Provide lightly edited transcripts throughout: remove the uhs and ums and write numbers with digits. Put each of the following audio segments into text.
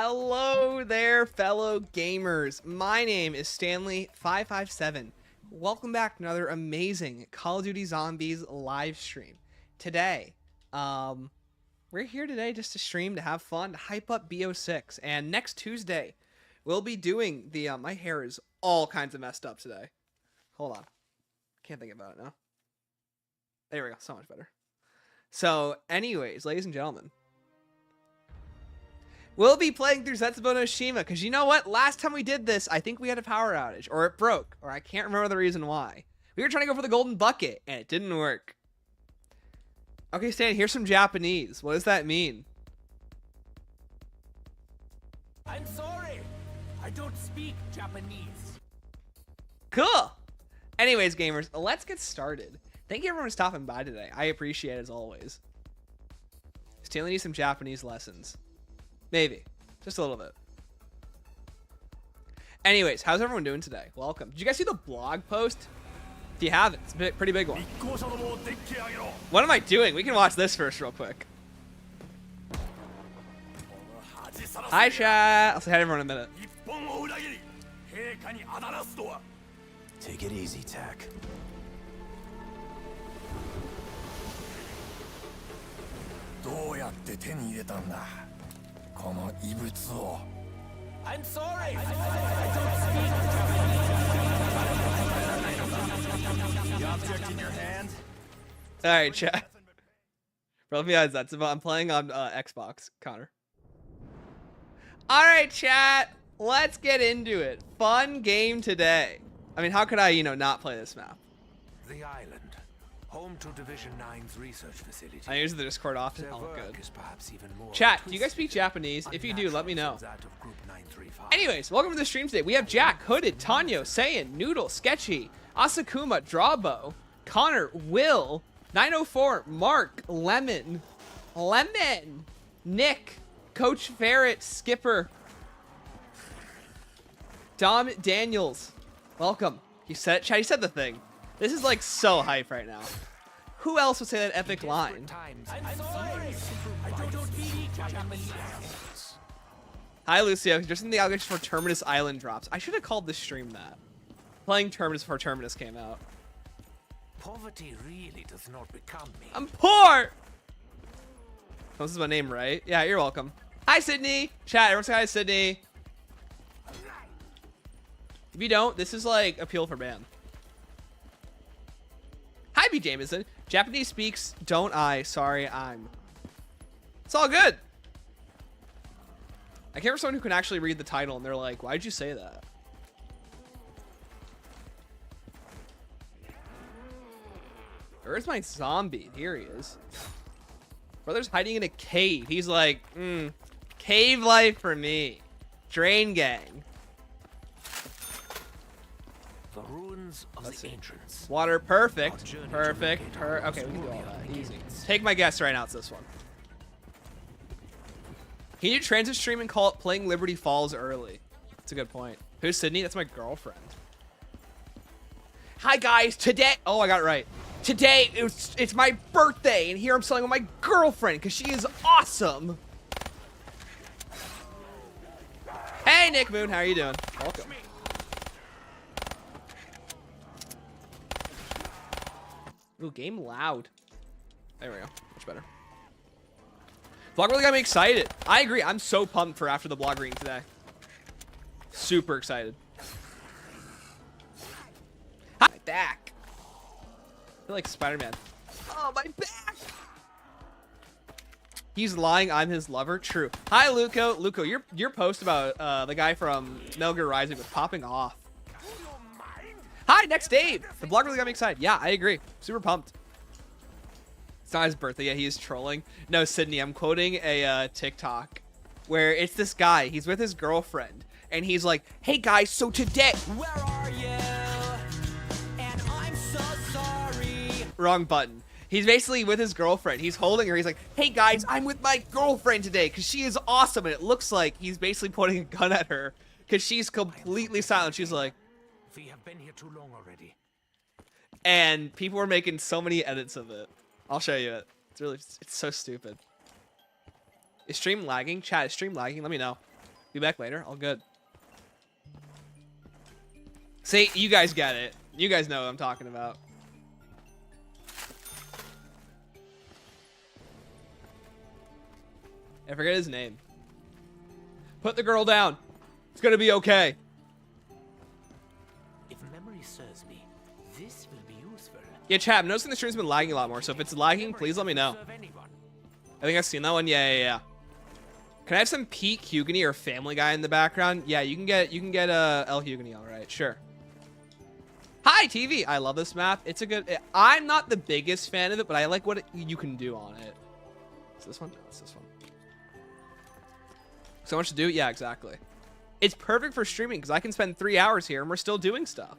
Hello there, fellow gamers. My name is Stanley557. Welcome back to another amazing Call of Duty Zombies live stream. Today, we're here today just to stream, to have fun, to hype up BO6. And next Tuesday, we'll be doing the, my hair is all kinds of messed up today. Hold on. Can't think about it now. There we go. So much better. So, anyways, ladies and gentlemen, we'll be playing through Zetsubou no Shima, because you know what? Last time we did this, I think we had a power outage, or it broke, or I can't remember the reason why. We were trying to go for the golden bucket, and it didn't work. Okay, Stan, here's some Japanese. What does that mean? I'm sorry. I don't speak Japanese. Cool. Anyways, gamers, let's get started. Thank you everyone for stopping by today. I appreciate it as always. Stanley needs some Japanese lessons. Maybe. Just a little bit. Anyways, how's everyone doing today? Welcome. Did you guys see the blog post? If you haven't, it's a pretty big one. What am I doing? We can watch this first real quick. Hi, chat. I'll say hi to everyone in a minute. Take it easy, Tack. I'm sorry. I don't speak Japanese. The object in your hand? Alright, chat. Bro, me eyes Zetsubou. I'm playing on Xbox, Connor. Alright, chat. Let's get into it. Fun game today. I mean, how could I, not play this map? The island, home to Division 9's research facility. I use the Discord often. Their Oh, work good. is perhaps even more Chat, do you guys twisted, speak Japanese? If you do, let me know. unnatural than that of Group 935. Anyways, welcome to the stream today. We have Jack, Hooded, Tanyo, Saiyan, Noodle, Sketchy, Asakuma, Drawbo, Connor, Will, 904, Mark, Lemon, Nick, Coach Ferret, Skipper, Dom Daniels. Welcome. He said it, chat. He said the thing. This is like so hype right now. Who else would say that epic line? I'm sorry. I don't speak Japanese. Hi, Lucio. Just in the allegation for Terminus Island drops. I should have called this stream that. Playing Terminus before Terminus came out. Poverty really does not become me. I'm poor! Oh, this is my name, right? Yeah, you're welcome. Hi, Sydney. Chat, everyone say hi, Sydney. If you don't, this is like appeal for ban. Hi, B. Jameson. Japanese speaks, don't I? Sorry, I'm. It's all good. I care for someone who can actually read the title and they're like, why'd you say that? Where's my zombie? Here he is. Brother's hiding in a cave. He's like, cave life for me. Drain gang. The ruins of the ancients. Water, perfect. Perfect. Okay, we can do all that. Easy. Take my guess right now. It's this one. Can you transit stream and call it playing Liberty Falls early? That's a good point. Who's Sydney? That's my girlfriend. Hi, guys. Today... Oh, I got it right. Today, it's my birthday, and here I'm selling with my girlfriend, because she is awesome. Hey, Nick Moon. How are you doing? Welcome. Ooh, game loud. There we go. Much better. Vlog really got me excited. I agree. I'm so pumped for after the blog reading today. Super excited. Hi, my back. I feel like Spider-Man. Oh, my back. He's lying. I'm his lover. True. Hi, Luco. Luco, your post about the guy from Metal Gear Rising was popping off. Hi, next Dave. The blog really got me excited. Yeah, I agree. Super pumped. It's not his birthday yet. He is trolling. No, Sydney, I'm quoting a TikTok where it's this guy. He's with his girlfriend. And he's like, hey, guys, so today... Where are you? And I'm so sorry. Wrong button. He's basically with his girlfriend. He's holding her. He's like, hey, guys, I'm with my girlfriend today because she is awesome. And it looks like he's basically pointing a gun at her because she's completely silent. She's like... We have been here too long already. And people were making so many edits of it. I'll show you it. It's so stupid. Is stream lagging? Chat, is stream lagging? Let me know. Be back later. All good. See, you guys get it. You guys know what I'm talking about. I forget his name. Put the girl down. It's gonna be okay. If memory serves me, this will be useful. Yeah, chat, I'm noticing the stream's been lagging a lot more, so if it's lagging, please let me know. Serve anyone. I think I've seen that one. Yeah. Can I have some Pete Hugany or Family Guy in the background? Yeah, you can get El Hugany, all right, sure. Hi, TV. I love this map. It's a good. I'm not the biggest fan of it, but I like what you can do on it. Is this one? No, it's this one. So much to do? Yeah, exactly. It's perfect for streaming because I can spend 3 hours here and we're still doing stuff.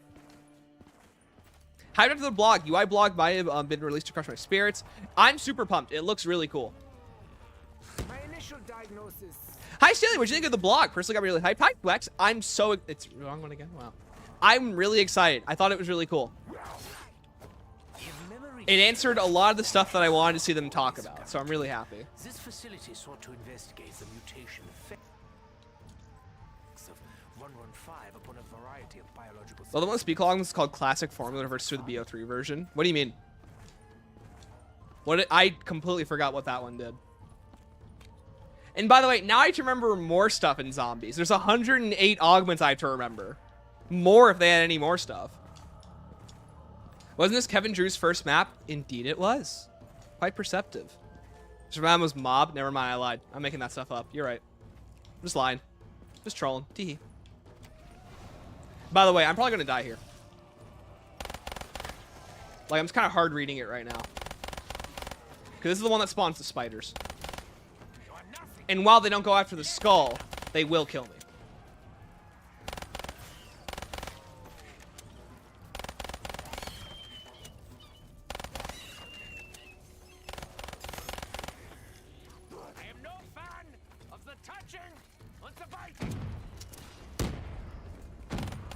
Hyped up to the blog. UI blog might have been released to crush my spirits. I'm super pumped. It looks really cool. My initial diagnosis. Hi, Stanley. What'd you think of the blog? Personally, got me really hyped. Hi, Flex. I'm so... It's the wrong one again? Wow. I'm really excited. I thought it was really cool. It answered a lot of the stuff that I wanted to see them talk about, so I'm really happy. This facility sought to investigate the mutation effects of 115 upon a variety of biological. Well, the one speak along is called Classic Formula versus the BO3 version. What do you mean? I completely forgot what that one did. And by the way, now I have to remember more stuff in zombies. There's 108 augments I have to remember. More if they had any more stuff. Wasn't this Kevin Drew's first map? Indeed it was. Quite perceptive. Shima was mob. Never mind, I lied. I'm making that stuff up. You're right. I'm just lying. Just trolling. Teehee. By the way, I'm probably going to die here. Like, I'm just kind of hard reading it right now. Because this is the one that spawns the spiders. And while they don't go after the skull, they will kill me.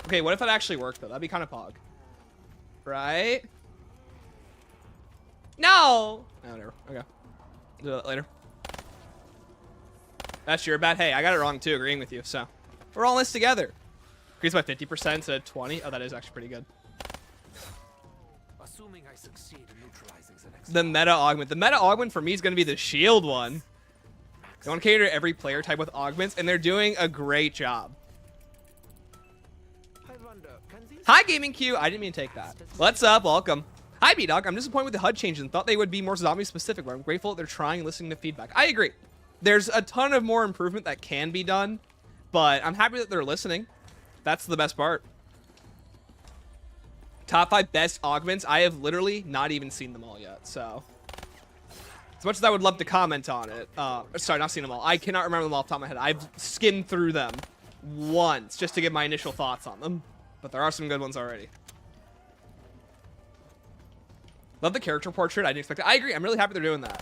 Okay, what if that actually worked, though? That'd be kind of pog. Right? No! No, whatever. Okay. Do that later. That's your bad. Hey, I got it wrong, too, agreeing with you, so. We're all in this together. Increase by 50% to 20. Oh, that is actually pretty good. Assuming I succeed in neutralizing the next. The meta augment. The meta augment for me is going to be the shield one. They want to cater to every player type with augments, and they're doing a great job. Hi, Gaming Q. I didn't mean to take that. What's up? Welcome. Hi, B-Dog. I'm disappointed with the HUD changes and thought they would be more zombie-specific, but I'm grateful that they're trying and listening to feedback. I agree. There's a ton of more improvement that can be done, but I'm happy that they're listening. That's the best part. Top 5 best augments. I have literally not even seen them all yet, so. As much as I would love to comment on it. Sorry, not seen them all. I cannot remember them off the top of my head. I've skimmed through them once just to give my initial thoughts on them. But there are some good ones already. Love the character portrait. I didn't expect it. I agree. I'm really happy they're doing that.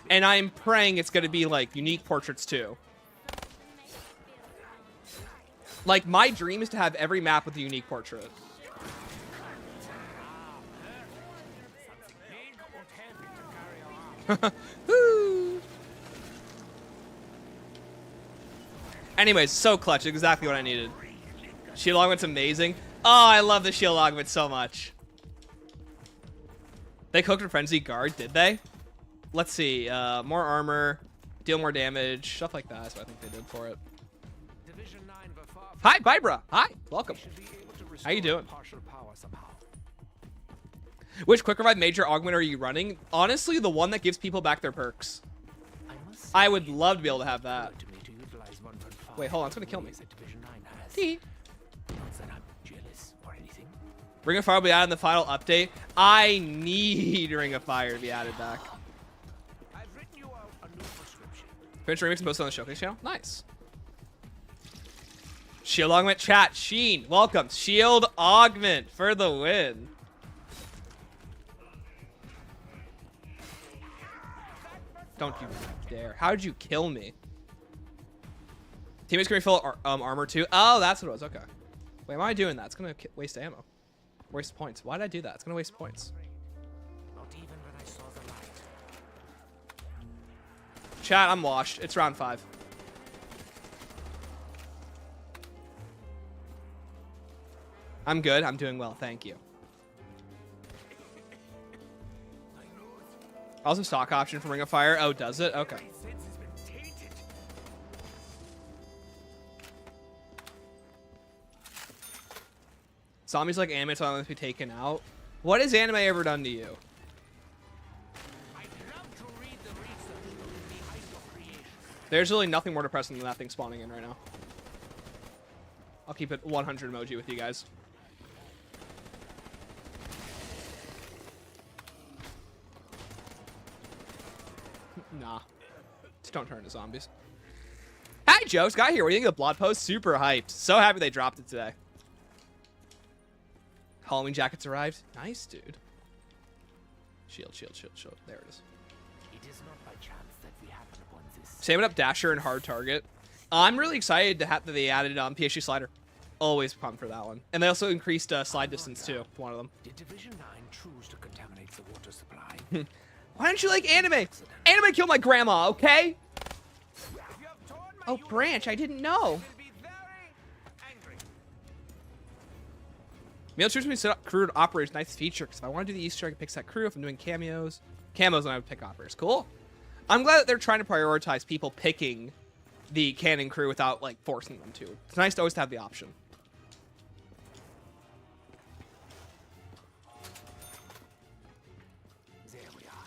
And I'm praying it's going to be, like, unique portraits, too. Like, my dream is to have every map with a unique portrait. Anyways, so clutch. Exactly what I needed. Shield augment's amazing. Oh, I love the shield augment so much. They cooked a frenzy guard, did they? Let's see. More armor, deal more damage, stuff like that. That's what I think they did for it. Hi, Vibra. Hi, welcome. How you doing? Which quick revive major augment are you running? Honestly, the one that gives people back their perks. I would love to be able to have that. Wait, hold on. It's going to kill me. Ring of Fire will be added in the final update. I need Ring of Fire to be added back. Finish remix and post on the showcase channel. Nice. Shield augment chat. Sheen, welcome. Shield augment for the win. Don't you dare. How'd you kill me? Teammates can refill armor too. Oh, that's what it was. Okay. Wait, why am I doing that? It's going to waste ammo. Waste points. Why did I do that? It's going to waste points. Chat, I'm washed. It's round 5. I'm good. I'm doing well. Thank you. Also, stock option for Ring of Fire. Oh, does it? Okay. Zombies like anime, so I must be taken out. What has anime ever done to you? There's really nothing more depressing than that thing spawning in right now. I'll keep it 100 emoji with you guys. Nah. Just don't turn into zombies. Hi, Joe. Scott here. What do you think of the blog post? Super hyped. So happy they dropped it today. Halloween jackets arrived. Nice, dude. Shield, shield, shield, shield. There it is. It is not by chance that we happen upon this. Same it up Dasher and Hard Target. I'm really excited to have that they added PSG slider. Always pumped for that one. And they also increased slide distance too. One of them. Did Division 9 choose to contaminate the water supply? Why don't you like anime? Anime killed my grandma, okay? Oh, Branch, I didn't know. Mail choose me set up crew to operators. Nice feature. Because if I want to do the Easter egg, pick that crew. If I'm doing camos, then I would pick operators. Cool. I'm glad that they're trying to prioritize people picking the canon crew without like forcing them to. It's nice to always have the option. There we are.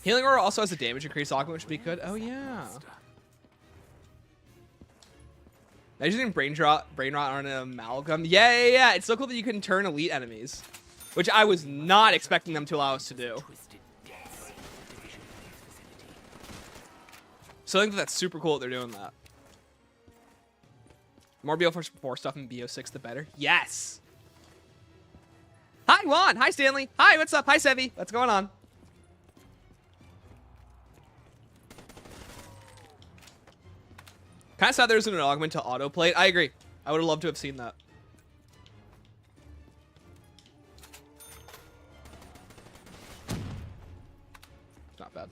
Healing Aura also has a damage increase augment, which would be good. Oh yeah. I just think brain rot on an amalgam. Yeah. It's so cool that you can turn elite enemies, which I was not expecting them to allow us to do. So I think that's super cool that they're doing that. More BO4 stuff in BO6, the better. Yes. Hi, Juan. Hi, Stanley. Hi, what's up? Hi, Sevi. What's going on? Kind of sad there isn't an augment to autoplate. I agree. I would have loved to have seen that. Not bad.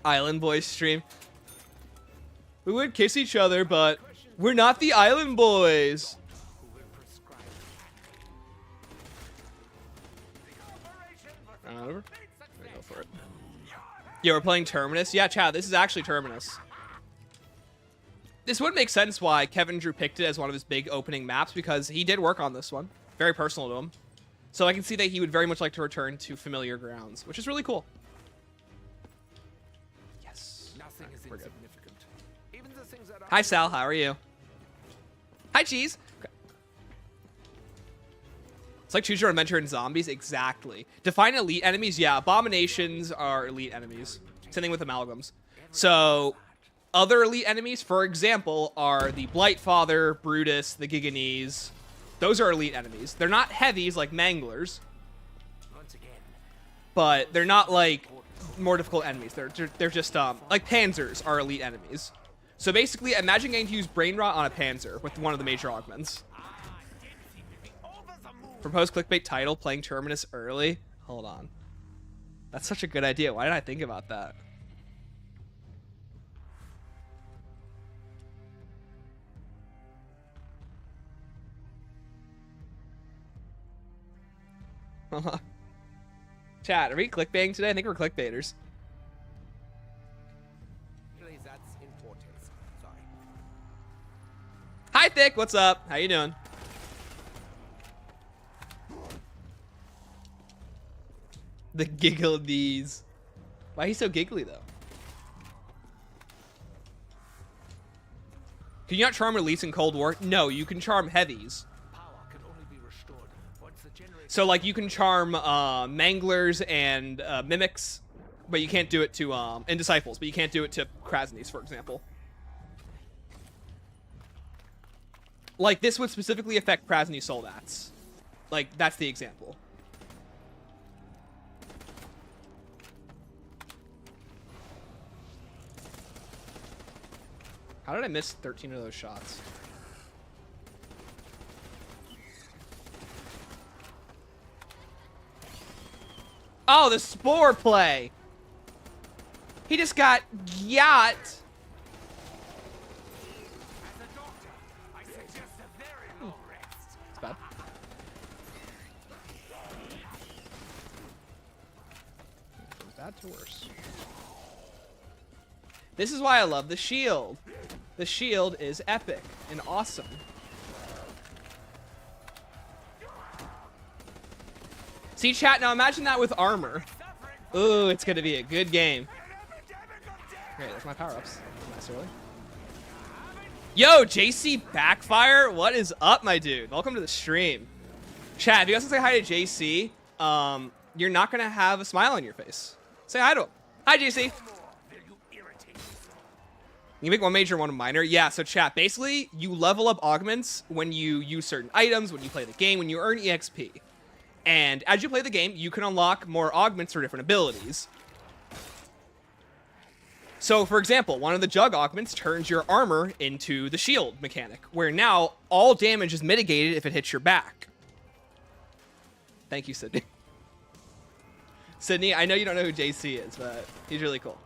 Island Boys stream. We would kiss each other, but we're not the Island Boys. Over. Go for it. Yeah, we're playing Terminus. Yeah, Chad, this is actually Terminus. This would make sense why Kevin Drew picked it as one of his big opening maps, because he did work on this one. Very personal to him. So I can see that he would very much like to return to familiar grounds, which is really cool. Yes. Nothing is we're good. insignificant. Even the things that are Hi, Sal. How are you? Hi, Cheese. Okay. It's like choose your own adventure in zombies. Exactly. Define elite enemies. Yeah, abominations are elite enemies. Same thing with amalgams. So other elite enemies, for example, are the Blightfather, Brutus, the Giganese. Those are elite enemies. They're not heavies like Manglers, once again but they're not like more difficult enemies. They're just like Panzers are elite enemies. So basically, imagine getting to use Brain Rot on a Panzer with one of the major augments. Proposed clickbait title, playing Terminus early. Hold on. That's such a good idea. Why didn't I think about that? Chat, are we clickbaiting today? I think we're clickbaiters. that's important. Sorry. Hi, Thick. What's up? How you doing? The giggle knees. Why are you so giggly, though? Can you not charm elites in Cold War? No, you can charm heavies. Power can only be restored once the generator. So, like, you can charm Manglers and Mimics, but you can't do it to and Disciples, but you can't do it to Krasnies, for example. Like, this would specifically affect Krasny Soldats. Like, that's the example. How did I miss 13 of those shots? Oh, the Spore play! He just got yacht. As a doctor, I suggest a very long rest. It's bad. From bad to worse. This is why I love the shield. The shield is epic and awesome. See, chat, now imagine that with armor. Ooh, it's gonna be a good game. Okay, there's my power-ups. Nice early. Yo, JC Backfire, what is up, my dude? Welcome to the stream. Chat, if you guys want to say hi to JC, you're not gonna have a smile on your face. Say hi to him. Hi, JC. You make one major, one minor. Yeah, so chat, basically, you level up augments when you use certain items, when you play the game, when you earn EXP. And as you play the game, you can unlock more augments for different abilities. So, for example, one of the jug augments turns your armor into the shield mechanic, where now all damage is mitigated if it hits your back. Thank you, Sydney. Sydney, I know you don't know who JC is, but he's really cool.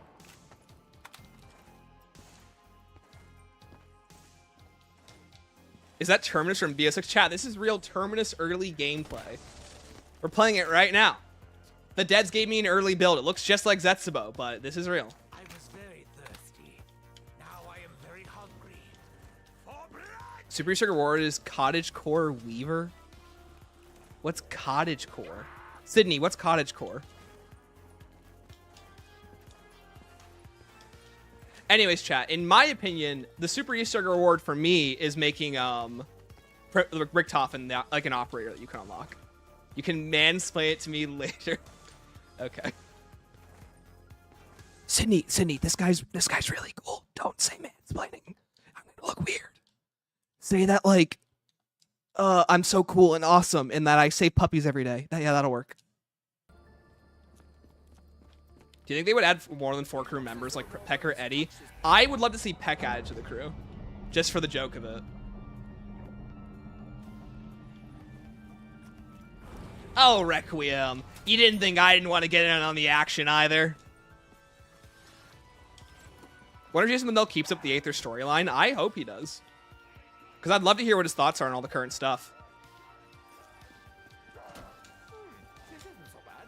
Is that Terminus from BS6? Chat, this is real Terminus early gameplay. We're playing it right now. The Deads gave me an early build. It looks just like Zetsubou, but this is real. I was very thirsty. Now I am very hungry. For blood! Super Sugar Reward is Cottage Core Weaver. What's Cottage Core? Sydney, what's Cottage Core? Anyways, chat, in my opinion, the Super Easter egg reward for me is making Richtofen like an operator that you can unlock. You can mansplain it to me later. Okay. Sydney, this guy's really cool. Don't say mansplaining. I'm gonna look weird. Say that like, I'm so cool and awesome, and that I say puppies every day. Yeah, that'll work. Do you think they would add more than 4 crew members like Peck or Eddie? I would love to see Peck added to the crew, just for the joke of it. Oh, Requiem. You didn't think I didn't want to get in on the action either. Wonder if Jason Mandel keeps up the Aether storyline. I hope he does. Because I'd love to hear what his thoughts are on all the current stuff. This isn't so bad.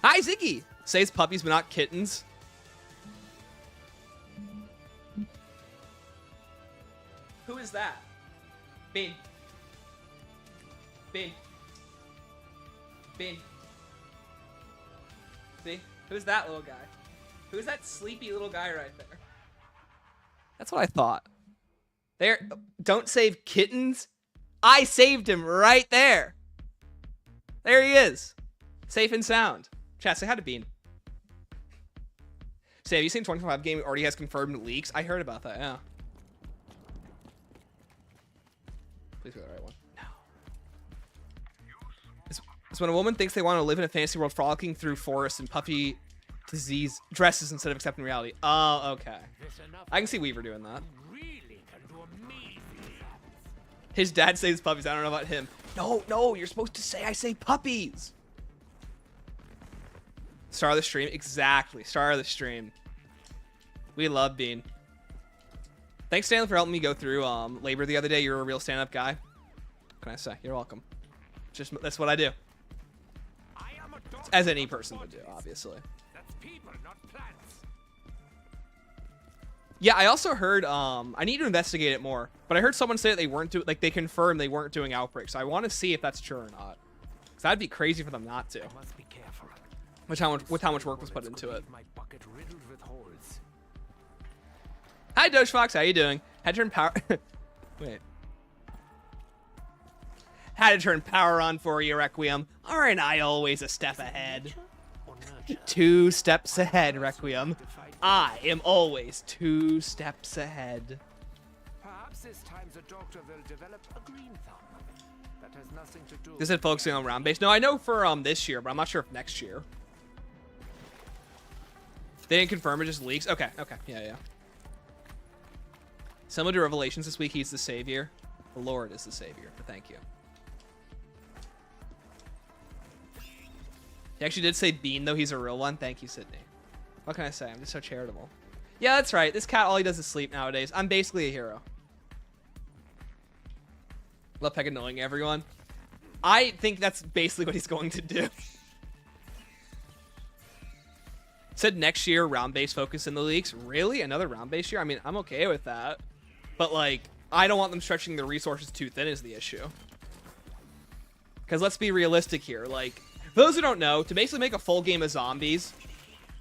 Hi, Ziggy. Says puppies, but not kittens. Who is that? Bean. Bean. Bean. See? Who's that little guy? Who's that sleepy little guy right there? That's what I thought. There. Don't save kittens. I saved him right there. There he is. Safe and sound. Chat, say hi to Bean. Say, have you seen 25 game already has confirmed leaks? I heard about that, yeah. Please go the right one. No. It's when a woman thinks they want to live in a fantasy world frolicking through forests and puffy disease dresses instead of accepting reality. Oh, okay. I can see Weaver doing that. Really can do amazing things. His dad says puppies. I don't know about him. No, you're supposed to say I say puppies. Star of the stream. Exactly. Star of the stream. We love Bean. Thanks, Stanley, for helping me go through labor the other day. You're a real stand-up guy. What can I say? You're welcome. That's what I do. I am a doctor, As any not person would do, bodies. obviously. That's people, not plants. Yeah, I also heard, I need to investigate it more, but I heard someone say that they weren't doing, like, they confirmed they weren't doing outbreaks. So I want to see if that's true or not. Because that'd be crazy for them not to. I must be careful. With how much work was put into it. My bucket riddled with holes. Hi, Doge Fox. How you doing? Had to turn power... Wait. Had to turn power on for you, Requiem. Aren't I always a step ahead? Or nurture. 2 steps ahead, Requiem. I am always 2 steps ahead. Perhaps this time the doctor will develop a green thumb. That has nothing to do. They said focusing on round base. No, I know for this year, but I'm not sure if next year. They didn't confirm it, just leaks. Okay. Yeah. Similar to Revelations this week, he's the savior. The Lord is the savior, but thank you. He actually did say Bean, though. He's a real one. Thank you, Sydney. What can I say? I'm just so charitable. Yeah, that's right. This cat, all he does is sleep nowadays. I'm basically a hero. Love Peck annoying everyone. I think that's basically what he's going to do. Said next year, round-based focus in the leagues. Really? Another round-based year? I mean, I'm okay with that. But, like, I don't want them stretching the resources too thin is the issue. Because let's be realistic here. Like, for those who don't know, to basically make a full game of zombies,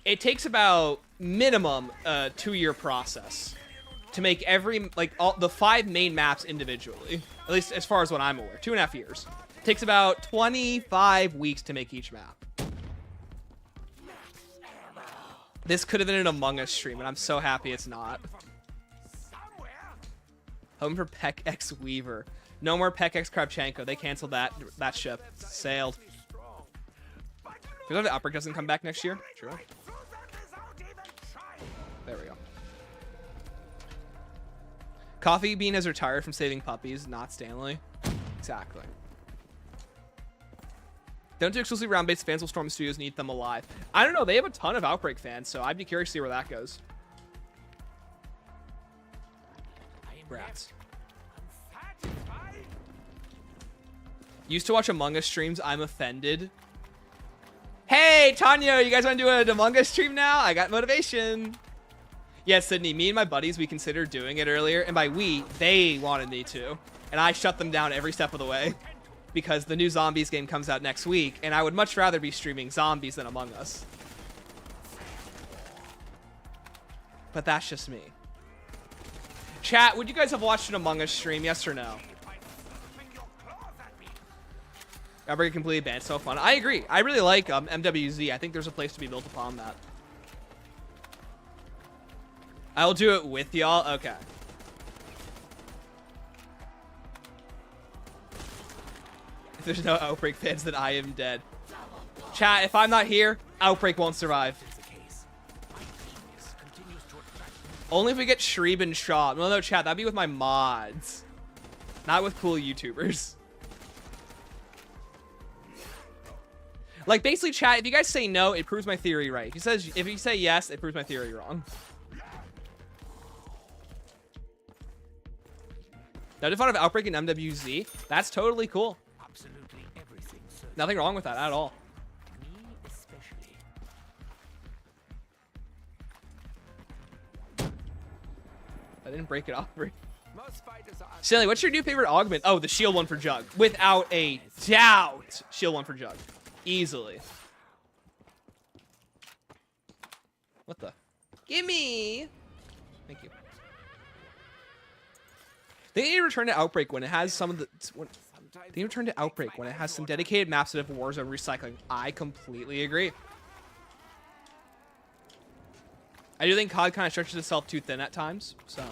it takes about minimum a 2-year process to make every, like, all the 5 main maps individually. At least as far as what I'm aware. 2.5 years. It takes about 25 weeks to make each map. This could have been an Among Us stream, and I'm so happy it's not. Home for Peck X Weaver. No more Peck X Kravchenko. They canceled that ship. Sailed. The Outbreak doesn't come back next year. True. There we go. Coffee Bean has retired from saving puppies, not Stanley. Exactly. Don't do exclusively round-based fans will storm the studios and eat them alive. I don't know. They have a ton of Outbreak fans, so I'd be curious to see where that goes. Rats. Used to watch Among Us streams. I'm offended. Hey, Tanya, you guys want to do an Among Us stream now? I got motivation. Yeah, Sydney, me and my buddies, we considered doing it earlier. And by we, they wanted me to. And I shut them down every step of the way. Because the new Zombies game comes out next week, and I would much rather be streaming Zombies than Among Us. But that's just me. Chat, would you guys have watched an Among Us stream, yes or no? Outbreak completely banned, so fun. I agree. I really like MWZ. I think there's a place to be built upon that. I'll do it with y'all. Okay. If there's no Outbreak fans, then I am dead. Chat, if I'm not here, Outbreak won't survive. Only if we get Shreeb and Shaw. No, chat, that'd be with my mods. Not with cool YouTubers. Like, basically, chat, if you guys say no, it proves my theory right. If you say yes, it proves my theory wrong. Now, to fun of Outbreak and MWZ, that's totally cool. Absolutely everything, sir. Nothing wrong with that at all. Me especially. I didn't break it off. Most fighters are Stanley, what's your new favorite augment? Oh, the shield one for Jug. Without a doubt. Shield one for Jug. Easily. What the? Gimme! Thank you. They need to return to Outbreak when it has some of the... They need to return to Outbreak when it has some dedicated maps that have Warzone recycling. I completely agree. I do think COD kind of stretches itself too thin at times, so...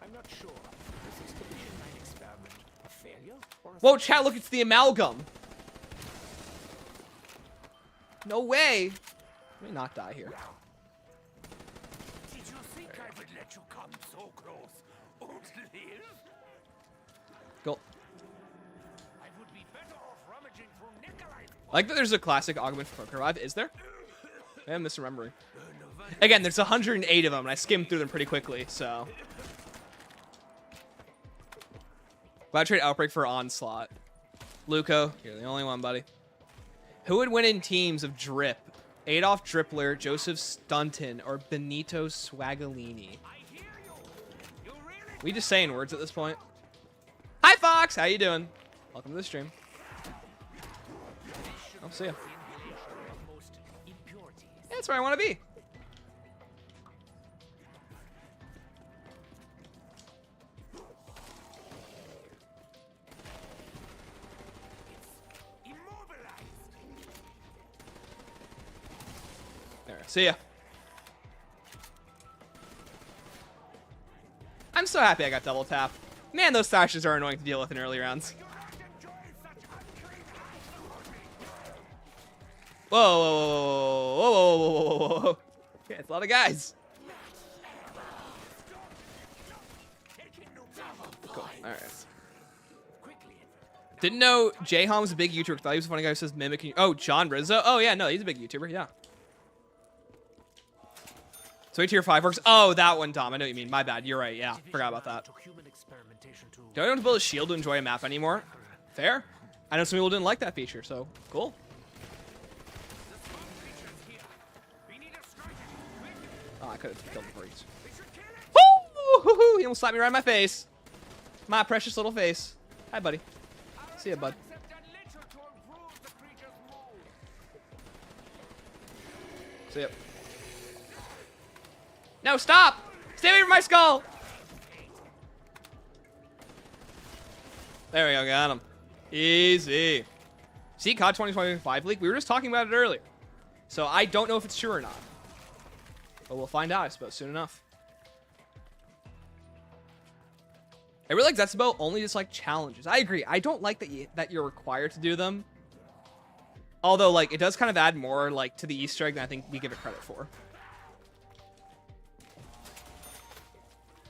I'm not sure. Is this Division 9 experiment a failure or a Whoa, chat, look, it's the amalgam. No way. Let me not die here. Did you think I would let you come so close? And live? Go. I would be better off rummaging through Nikolai's. I like that there's a classic augment for Poker Revive. Is there? Maybe I'm misremembering. Again, there's 108 of them, and I skimmed through them pretty quickly, so. Glad I trade Outbreak for Onslaught. Luco, you're the only one, buddy. Who would win in teams of Drip? Adolf Drippler, Joseph Stunton, or Benito Swagolini? We just saying words at this point. Hi, Fox! How you doing? Welcome to the stream. I'll see ya. Yeah, that's where I want to be. There, see ya. I'm so happy I got double tap. Man, those slashes are annoying to deal with in early rounds. Whoa, whoa, whoa, whoa, whoa, whoa, whoa, whoa. Yeah, it's a lot of guys. Cool. All right. Didn't know J-Hom was a big YouTuber. Thought he was a funny guy who says mimicking. Oh, John Rizzo. Oh, yeah, no, he's a big YouTuber. Yeah. So tier 5 works. Oh, that one, Dom. I know what you mean. My bad. You're right. Yeah, forgot about that. Do I don't have to build a shield to enjoy a map anymore? Fair. I know some people didn't like that feature, so cool. Oh, I could have killed him before he's... Woo! He almost slapped me right in my face. My precious little face. Hi, buddy. See ya, bud. See ya. No, stop! Stay away from my skull! There we go, got him. Easy. See, COD 2025 leak? We were just talking about it earlier. So I don't know if it's true or not. But we'll find out, I suppose, soon enough. I really like Zetsubou, only just like challenges. I agree. I don't like that you're required to do them. Although, like, it does kind of add more, like, to the Easter egg than I think we give it credit for.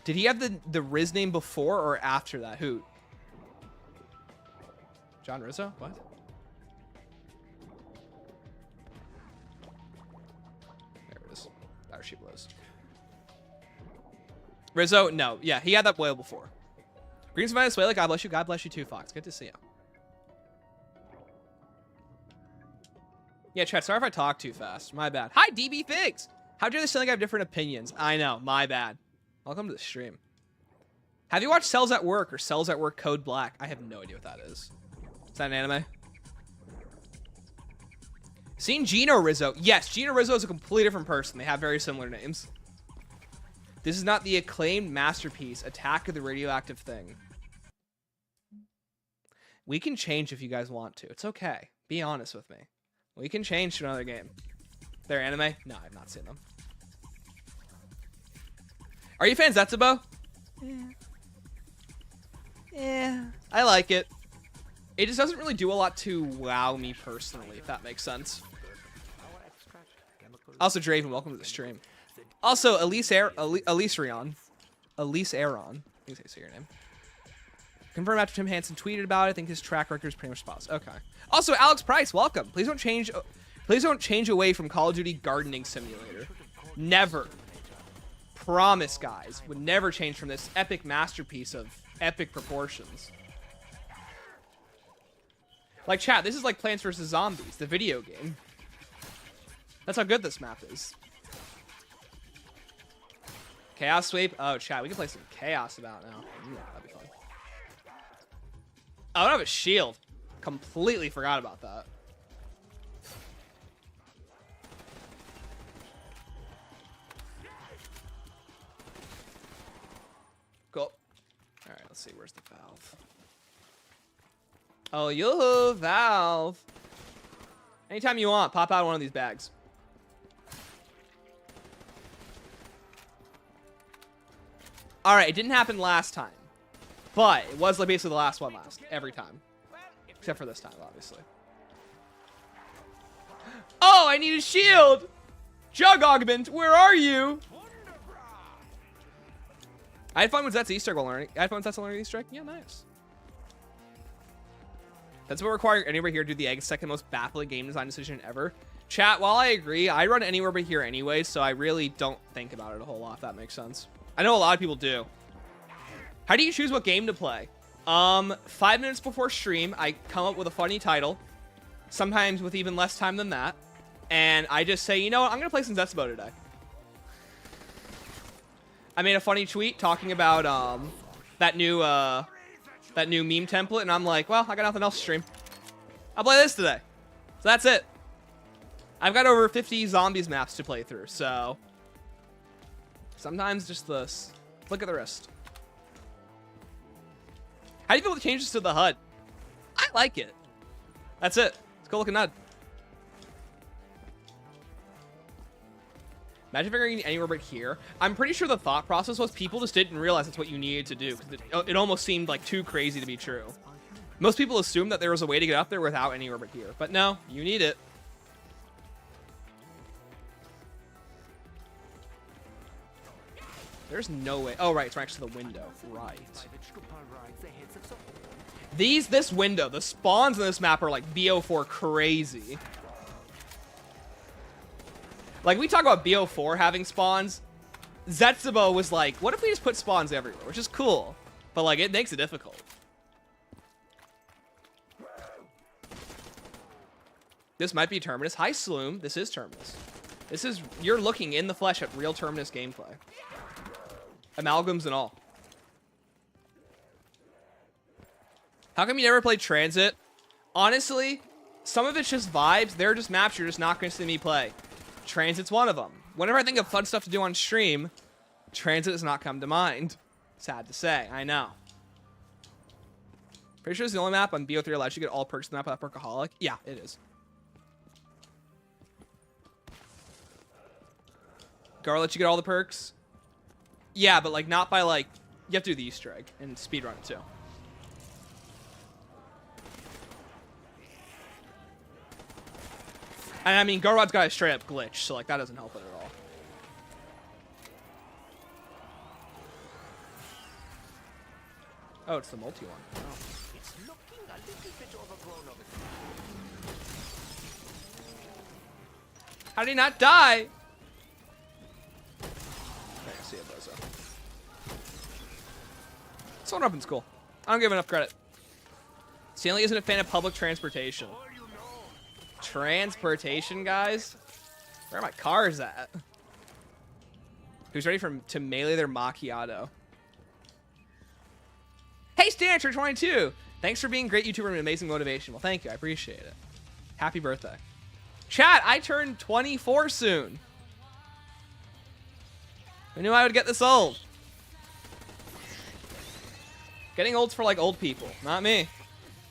Did he have the Riz name before or after that? Who? John Rizzo? What? There it is. There she blows. Rizzo? No. Yeah, he had that whale before. Greens of Venezuela, God bless you. God bless you too, Fox. Good to see you. Yeah, chat, sorry if I talk too fast. My bad. Hi, DB Figs! How dare they still think I have different opinions? I know, my bad. Welcome to the stream. Have you watched Cells at Work or Cells at Work Code Black? I have no idea what that is. Is that an anime? Seen Gino Rizzo? Yes, Gino Rizzo is a completely different person. They have very similar names. This is not the acclaimed masterpiece, Attack of the Radioactive Thing. We can change if you guys want to. It's okay. Be honest with me. We can change to another game. They're anime? No, I've not seen them. Are you fans of Zetsubou? Yeah. I like it. It just doesn't really do a lot to wow me personally, if that makes sense. Also, Draven, welcome to the stream. Also, Elise Aron. Elise Aron. I think I say your name. Confirmed after Tim Hansen tweeted about it. I think his track record is pretty much spotless. Okay. Also, Alex Price, welcome. Please don't change away from Call of Duty Gardening Simulator. Never. Promise, guys. Would never change from this epic masterpiece of epic proportions. Like, chat, this is like Plants vs. Zombies, the video game. That's how good this map is. Chaos Sweep? Oh, chat, we can play some Chaos about now. That'd be fun. Oh, I don't have a shield. Completely forgot about that. Cool. Alright, let's see. Where's the valve? Oh, yoo-hoo, valve. Anytime you want, pop out one of these bags. Alright, it didn't happen last time. But it was like basically the last one every time. Except for this time, obviously. Oh, I need a shield! Jug Augment, where are you? I had fun with Zets Easter egg while learning. I had fun with Zets learning Easter egg. Yeah, nice. That's what requires anywhere here to do the egg. Second most baffling game design decision ever. Chat, while I agree, I run anywhere but here anyway, so I really don't think about it a whole lot, if that makes sense. I know a lot of people do. How do you choose what game to play? 5 minutes before stream, I come up with a funny title. Sometimes with even less time than that. And I just say, you know what, I'm going to play some Zetsubou today. I made a funny tweet talking about that new meme template, and I'm like, well, I got nothing else to stream. I'll play this today. So that's it. I've got over 50 zombies maps to play through, so sometimes just this. Look at the wrist. How do you feel with the changes to the HUD? I like it. That's it. It's cool looking HUD. Imagine figuring anywhere but here. I'm pretty sure the thought process was people just didn't realize that's what you needed to do, because it almost seemed like too crazy to be true. Most people assumed that there was a way to get up there without anywhere but here, but no, you need it. There's no way. Oh, right, it's right next to the window. Right. This window, the spawns in this map are like BO4 crazy. Like, we talk about BO4 having spawns. Zetsubou was like, what if we just put spawns everywhere? Which is cool. But, like, it makes it difficult. This might be Terminus. Hi, Sloom. This is Terminus. This is... You're looking in the flesh at real Terminus gameplay. Amalgams and all. How come you never played Transit? Honestly, some of it's just vibes. There are just maps you're just not going to see me play. Transit's one of them. Whenever I think of fun stuff to do on stream, Transit does not come to mind. Sad to say. I know. Pretty sure it's the only map on BO3 allows you to get all perks in the map without Perkaholic. Yeah, it is. Gar lets you get all the perks. Yeah, but like not by like... You have to do the Easter egg and speedrun it too. And I mean, Garrod's got a straight up glitch, so like that doesn't help it at all. Oh, it's the multi one. Oh. It's looking a little bit overgrown over there. How did he not die? I see it, Bozo. Someone up in school. I don't give enough credit. Stanley isn't a fan of public transportation. Transportation, guys? Where are my cars at? Who's ready to melee their macchiato? Hey, Stancher 22! Thanks for being a great YouTuber and amazing motivation. Well, thank you. I appreciate it. Happy birthday. Chat, I turn 24 soon. I knew I would get this old. Getting old's for, like, old people. Not me.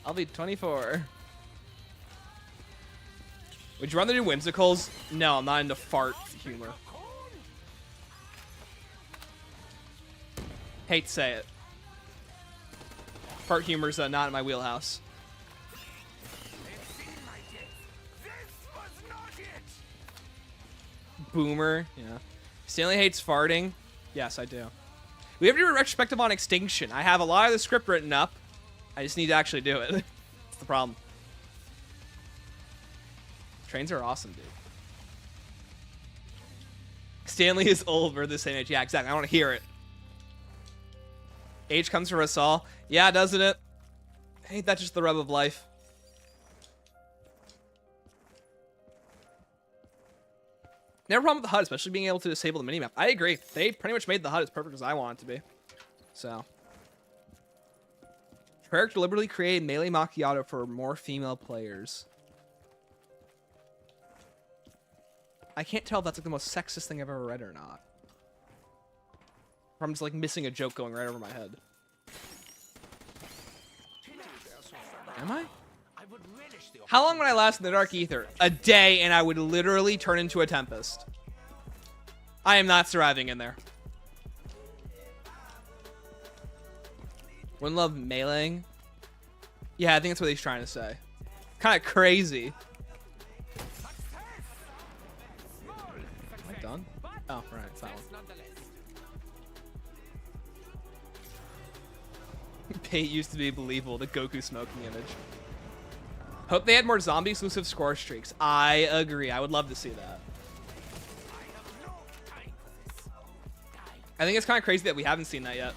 I'll be 24. Would you rather do whimsicals? No, I'm not into fart humor. Hate to say it. Fart humor's not in my wheelhouse. Boomer, yeah. Stanley hates farting. Yes, I do. We have to do a retrospective on Extinction. I have a lot of the script written up. I just need to actually do it. That's the problem. Trains are awesome, dude. Stanley is old. We're the same age. Yeah, exactly. I want to hear it. Age comes for us all. Yeah, doesn't it? Ain't that just the rub of life? Never problem with the HUD, especially being able to disable the minimap. I agree. They pretty much made the HUD as perfect as I want it to be. So. Treyarch deliberately created Melee Macchiato for more female players. I can't tell if that's like the most sexist thing I've ever read or not. Or I'm just like missing a joke going right over my head. Am I? How long would I last in the Dark Ether? A day, and I would literally turn into a Tempest. I am not surviving in there. Wouldn't love meleeing. Yeah, I think that's what he's trying to say. Kind of crazy. Am I done? Oh, right, it's that one. Pate used to be believable, the Goku smoking image. Hope they had more zombie exclusive score streaks. I agree. I would love to see that. I think it's kind of crazy that we haven't seen that yet.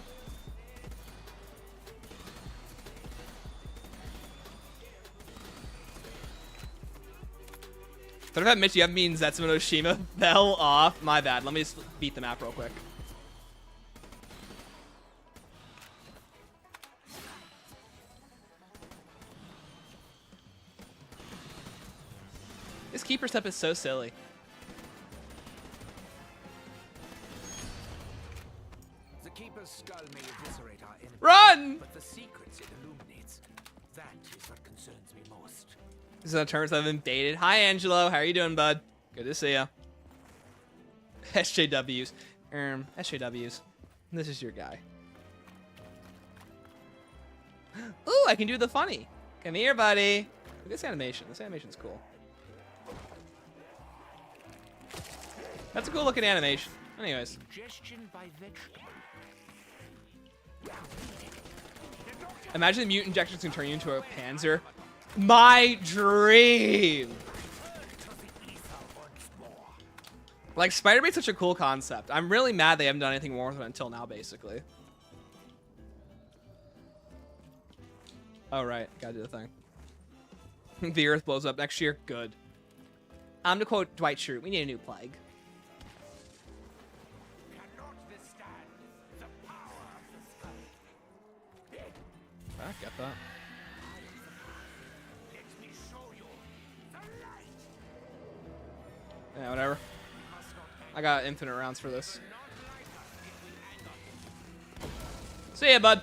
But if I admit you haven't beaten Zetsubou Shima, fell off. My bad. Let me just beat the map real quick. This keeper step is so silly. The keeper's skull may eviscerate our enemy, Run! but the secrets it illuminates, that is what concerns me most. This is on terms I've been baited. Hi, Angelo. How are you doing, bud? Good to see ya. SJWs. SJWs. This is your guy. Ooh, I can do the funny. Come here, buddy. Look at this animation. This animation's cool. That's a cool looking animation. Anyways. Imagine the mutant injections can turn you into a Panzer. My dream! Like, spider bait's such a cool concept. I'm really mad they haven't done anything more with it until now, basically. Oh, right. Gotta do the thing. The Earth blows up next year. Good. To quote Dwight Schrute, we need a new plague. Cannot withstand the power of the sky. I get that. Let me show you the light. Yeah, whatever. I got infinite rounds for this. See ya, bud.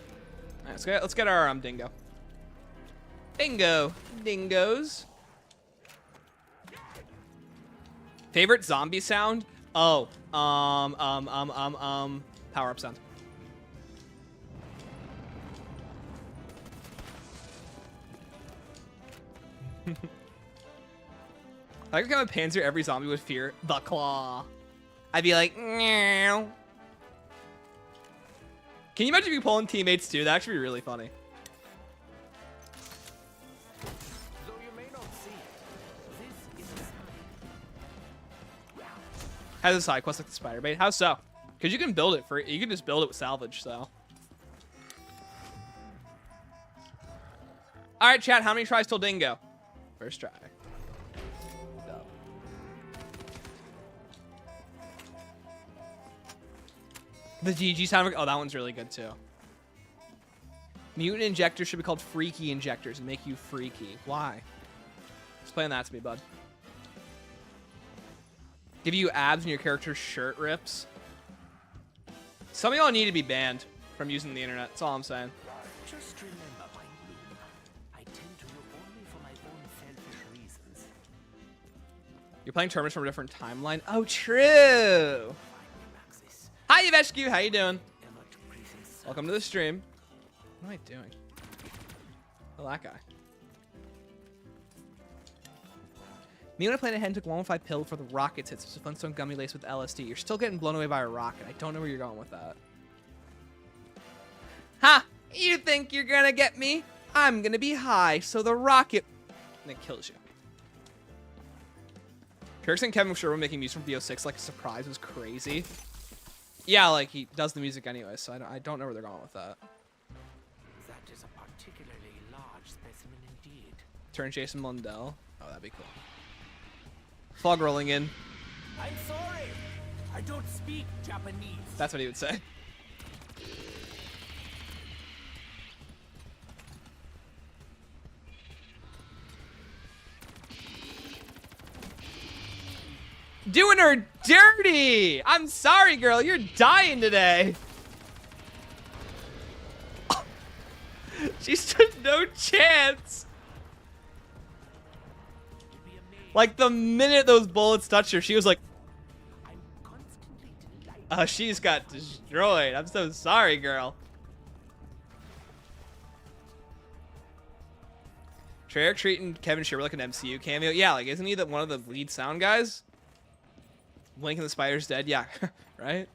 Alright, let's get our dingo. Bingo. Dingoes. Favorite zombie sound? Oh, power up sound. I could come a panzer every zombie would fear the claw. I'd be like, meow. Can you imagine if you pull in teammates too? That'd actually be really funny. Though you may not see it, this is a sign. Has a side quest like the spider bait. How so? Because you can build it for you can just build it with salvage. So. All right, chat. How many tries till dingo? First try. Go. The GG sound. Oh, that one's really good too. Mutant injectors should be called freaky injectors and make you freaky. Why? Explain that to me, bud. Give you abs and your character's shirt rips. Some of y'all need to be banned from using the internet. That's all I'm saying. Just remember, my bloom. I tend to look only for my own selfish reasons. You're playing Terminus from a different timeline. Oh, true. Hi, Yvescu. How you doing? Welcome to the stream. What am I doing? Oh, that guy. Me when I played ahead and took 115 pill for the rocket hits. It's a Flintstone gummy lace with LSD. You're still getting blown away by a rocket. I don't know where you're going with that. Ha! You think you're gonna get me? I'm gonna be high, so the rocket... And it kills you. Kirks and Kevin Sherwood making music from BO6 like a surprise was crazy. Yeah, like he does the music anyway, so I don't know where they're going with that. That is a particularly large specimen indeed. Turn Jason Mundell. Oh, that'd be cool. Fog rolling in. I'm sorry. I don't speak Japanese. That's what he would say. Doing her dirty! I'm sorry, girl. You're dying today. She stood no chance. Like, the minute those bullets touched her, she was like... I'm constantly delighted. She's got destroyed. I'm so sorry, girl. Treyarch treating Kevin Sherwood like an MCU cameo. Yeah, like, isn't he one of the lead sound guys? Blink and the Spider's dead. Yeah, right?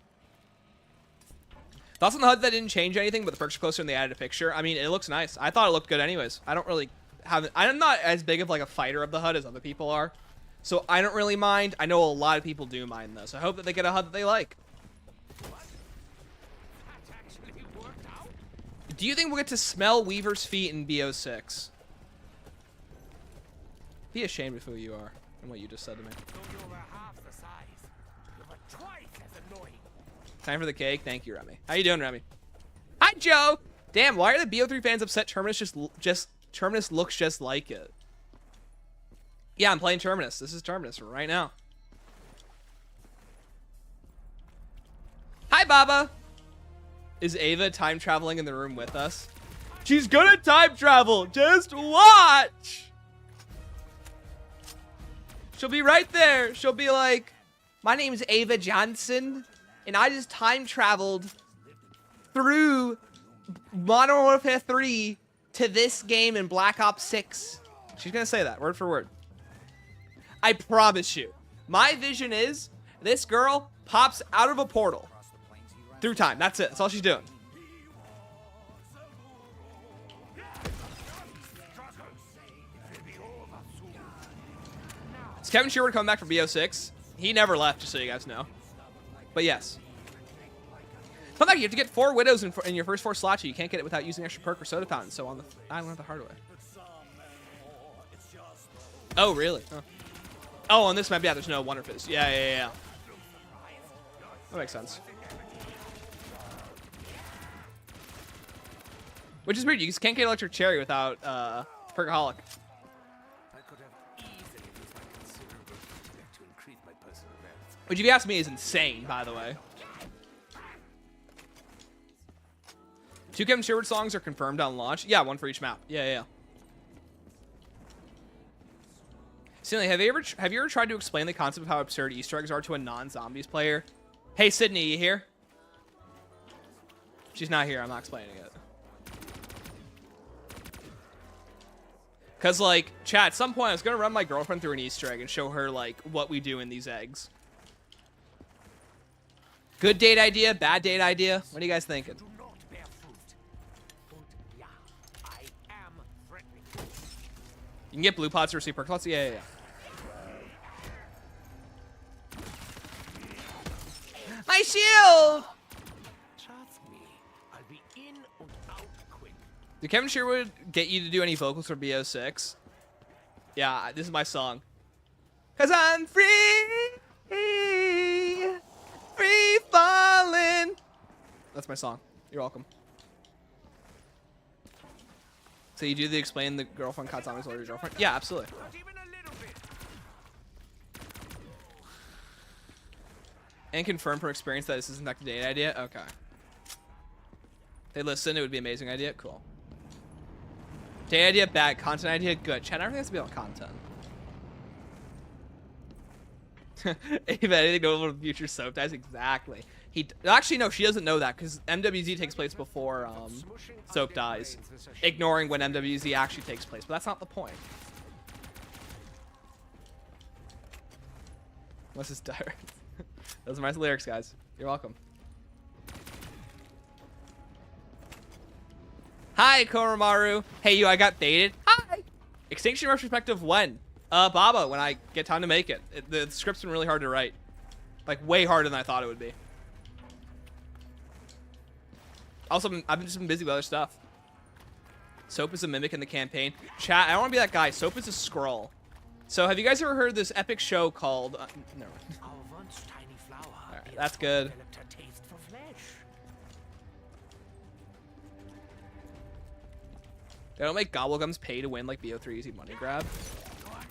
Thoughts on the HUD that didn't change anything, but the perks are closer and they added a picture. I mean, it looks nice. I thought it looked good anyways. I don't really have... I'm not as big of like a fighter of the HUD as other people are. So I don't really mind. I know a lot of people do mind though. So I hope that they get a HUD that they like. What? That actually worked out? Do you think we'll get to smell Weaver's feet in BO6? Be ashamed of who you are and what you just said to me. Though you were half the size, you were twice as annoying. Time for the cake. Thank you, Remy. How you doing, Remy? Hi, Joe. Damn, why are the BO3 fans upset? Terminus Terminus looks just like it. Yeah, I'm playing Terminus. This is Terminus right now. Hi, Baba. Is Ava time traveling in the room with us? She's gonna time travel. Just watch. She'll be right there. She'll be like, my name's Ava Johnson, and I just time traveled through Modern Warfare 3 to this game in Black Ops 6. She's gonna say that word for word. I promise you. My vision is this girl pops out of a portal through time. That's it. That's all she's doing. Is Kevin Sherwood coming back from BO6? He never left, just so you guys know. But yes. Fun fact, you have to get 4 widows in your first 4 slots. You can't get it without using extra perk or soda fountain. So on the I learned the hard way. Oh really? Huh. Oh, on this map, yeah, there's no Wonder Fizz. Yeah. That makes sense. Which is weird. You just can't get Electric Cherry without Perkaholic. Which, if you ask me, is insane, by the way. 2 Kevin Sherwood songs are confirmed on launch. Yeah, 1 for each map. Yeah. Stanley, have you ever tried to explain the concept of how absurd Easter eggs are to a non-zombies player? Hey, Sydney, you here? She's not here. I'm not explaining it. Because, like, chat, at some point, I was going to run my girlfriend through an Easter egg and show her, like, what we do in these eggs. Good date idea? Bad date idea? What are you guys thinking? You can get blue pots to receive perk slots? Yeah. My shield! Trust me, I'll be in and out quick. Did Kevin Sherwood get you to do any vocals for BO6? Yeah, this is my song. 'Cause I'm free falling. That's my song. You're welcome. So you do the explain the girlfriend caught zombies or your girlfriend? Yeah, absolutely. Not even a little bit. And confirm from experience that this isn't like a date idea? Okay. They listen, it would be an amazing idea. Cool. Date idea, bad. Content idea, good. Chat, everything has to be on content. If anything notable in the future, Soap dies. Exactly. Actually, no, she doesn't know that because MWZ takes place before Soap dies. Ignoring when MWZ actually takes place. But that's not the point. Unless it's direct. Those are my lyrics, guys. You're welcome. Hi, Koromaru. Hey, you, I got baited. Hi. Extinction retrospective when? Baba, when I get time to make it. The script's been really hard to write. Like, way harder than I thought it would be. Also, I've just been busy with other stuff. Soap is a mimic in the campaign. Chat, I don't want to be that guy. Soap is a scroll. So, have you guys ever heard of this epic show called... no. Our once tiny flower. Alright, that's good. Developed a taste for flesh. They don't make gobblegums pay to win like BO3 easy money grab.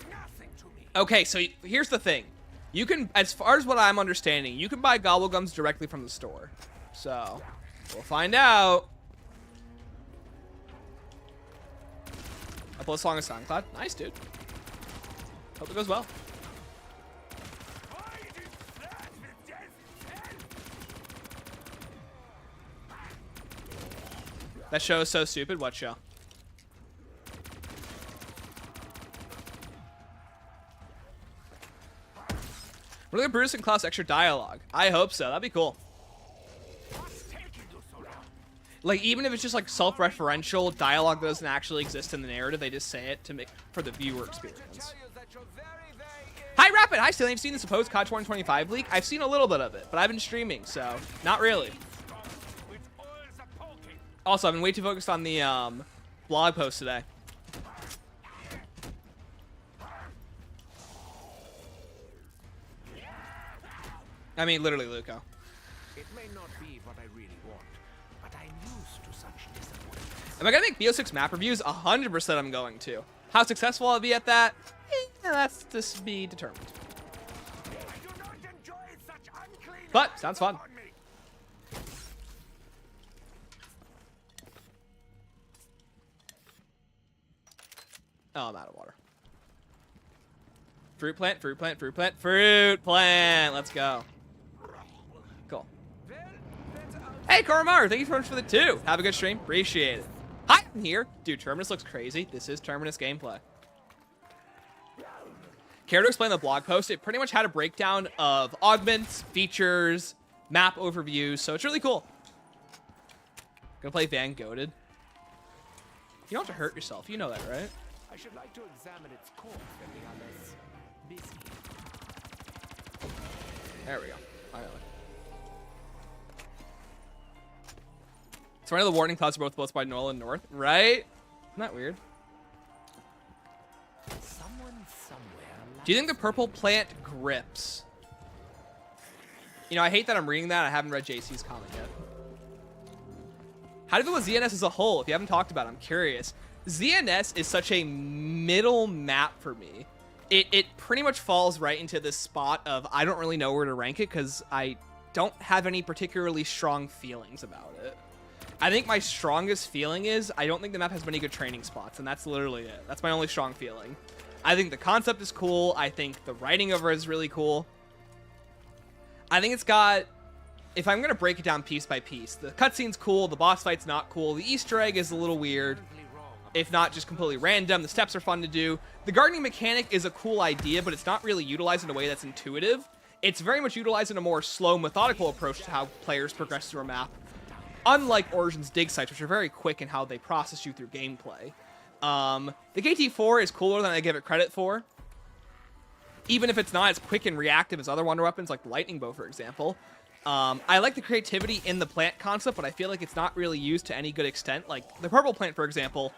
Nothing to me. Okay, so here's the thing. You can, as far as what I'm understanding, you can buy gobblegums directly from the store. So, we'll find out. Upload song on SoundCloud. Nice, dude. Hope it goes well. That show is so stupid. What show? We're gonna Brutus and Klaus extra dialogue. I hope so. That'd be cool. Like, even if it's just like self-referential dialogue that doesn't actually exist in the narrative, they just say it to make for the viewer experience. Hi, Rapid. Hi, Stillian. Have you seen the supposed COD 2025 leak? I've seen a little bit of it, but I've been streaming, so not really. Also, I've been way too focused on the blog post today. I mean, literally, Luco. It may not be what I really want, but I'm used to such disappointment. Am I gonna make BO6 map reviews? 100% I'm going to. How successful I'll be at that? That's to be determined. I do not enjoy such unclean But sounds fun. on me. Oh, I'm out of water. Fruit plant, fruit plant, fruit plant, fruit plant. Let's go. Cool. Hey, Koromaru, thank you so much for the 2. Have a good stream. Appreciate it. Hi, I'm here. Dude, Terminus looks crazy. This is Terminus gameplay. Care to explain the blog post? It pretty much had a breakdown of augments, features, map overviews, so it's really cool. Gonna play Van Goated. You don't have to hurt yourself. You know that, right? I should like to examine its core when we are less busy. There we go. Finally. So one of the warning clouds are both by Nolan North, right? Isn't that weird? Someone somewhere. Do you think the purple plant grips? You know, I hate that I'm reading that. I haven't read JC's comment yet. How do you feel with ZNS as a whole? If you haven't talked about it, I'm curious. ZNS is such a middle map for me. It pretty much falls right into this spot of I don't really know where to rank it because I don't have any particularly strong feelings about it. I think my strongest feeling is I don't think the map has many good training spots, and that's literally it. That's my only strong feeling. I think the concept is cool. I think the writing over it is really cool. I think it's got, if I'm going to break it down piece by piece, the cutscene's cool, the boss fight's not cool, the Easter egg is a little weird, if not just completely random. The steps are fun to do. The gardening mechanic is a cool idea, but it's not really utilized in a way that's intuitive. It's very much utilized in a more slow, methodical approach to how players progress through a map. Unlike Origin's dig sites, which are very quick in how they process you through gameplay. The KT4 is cooler than I give it credit for. Even if it's not as quick and reactive as other wonder weapons like the lightning bow, for example. I like the creativity in the plant concept, but I feel like it's not really used to any good extent. Like the purple plant, for example,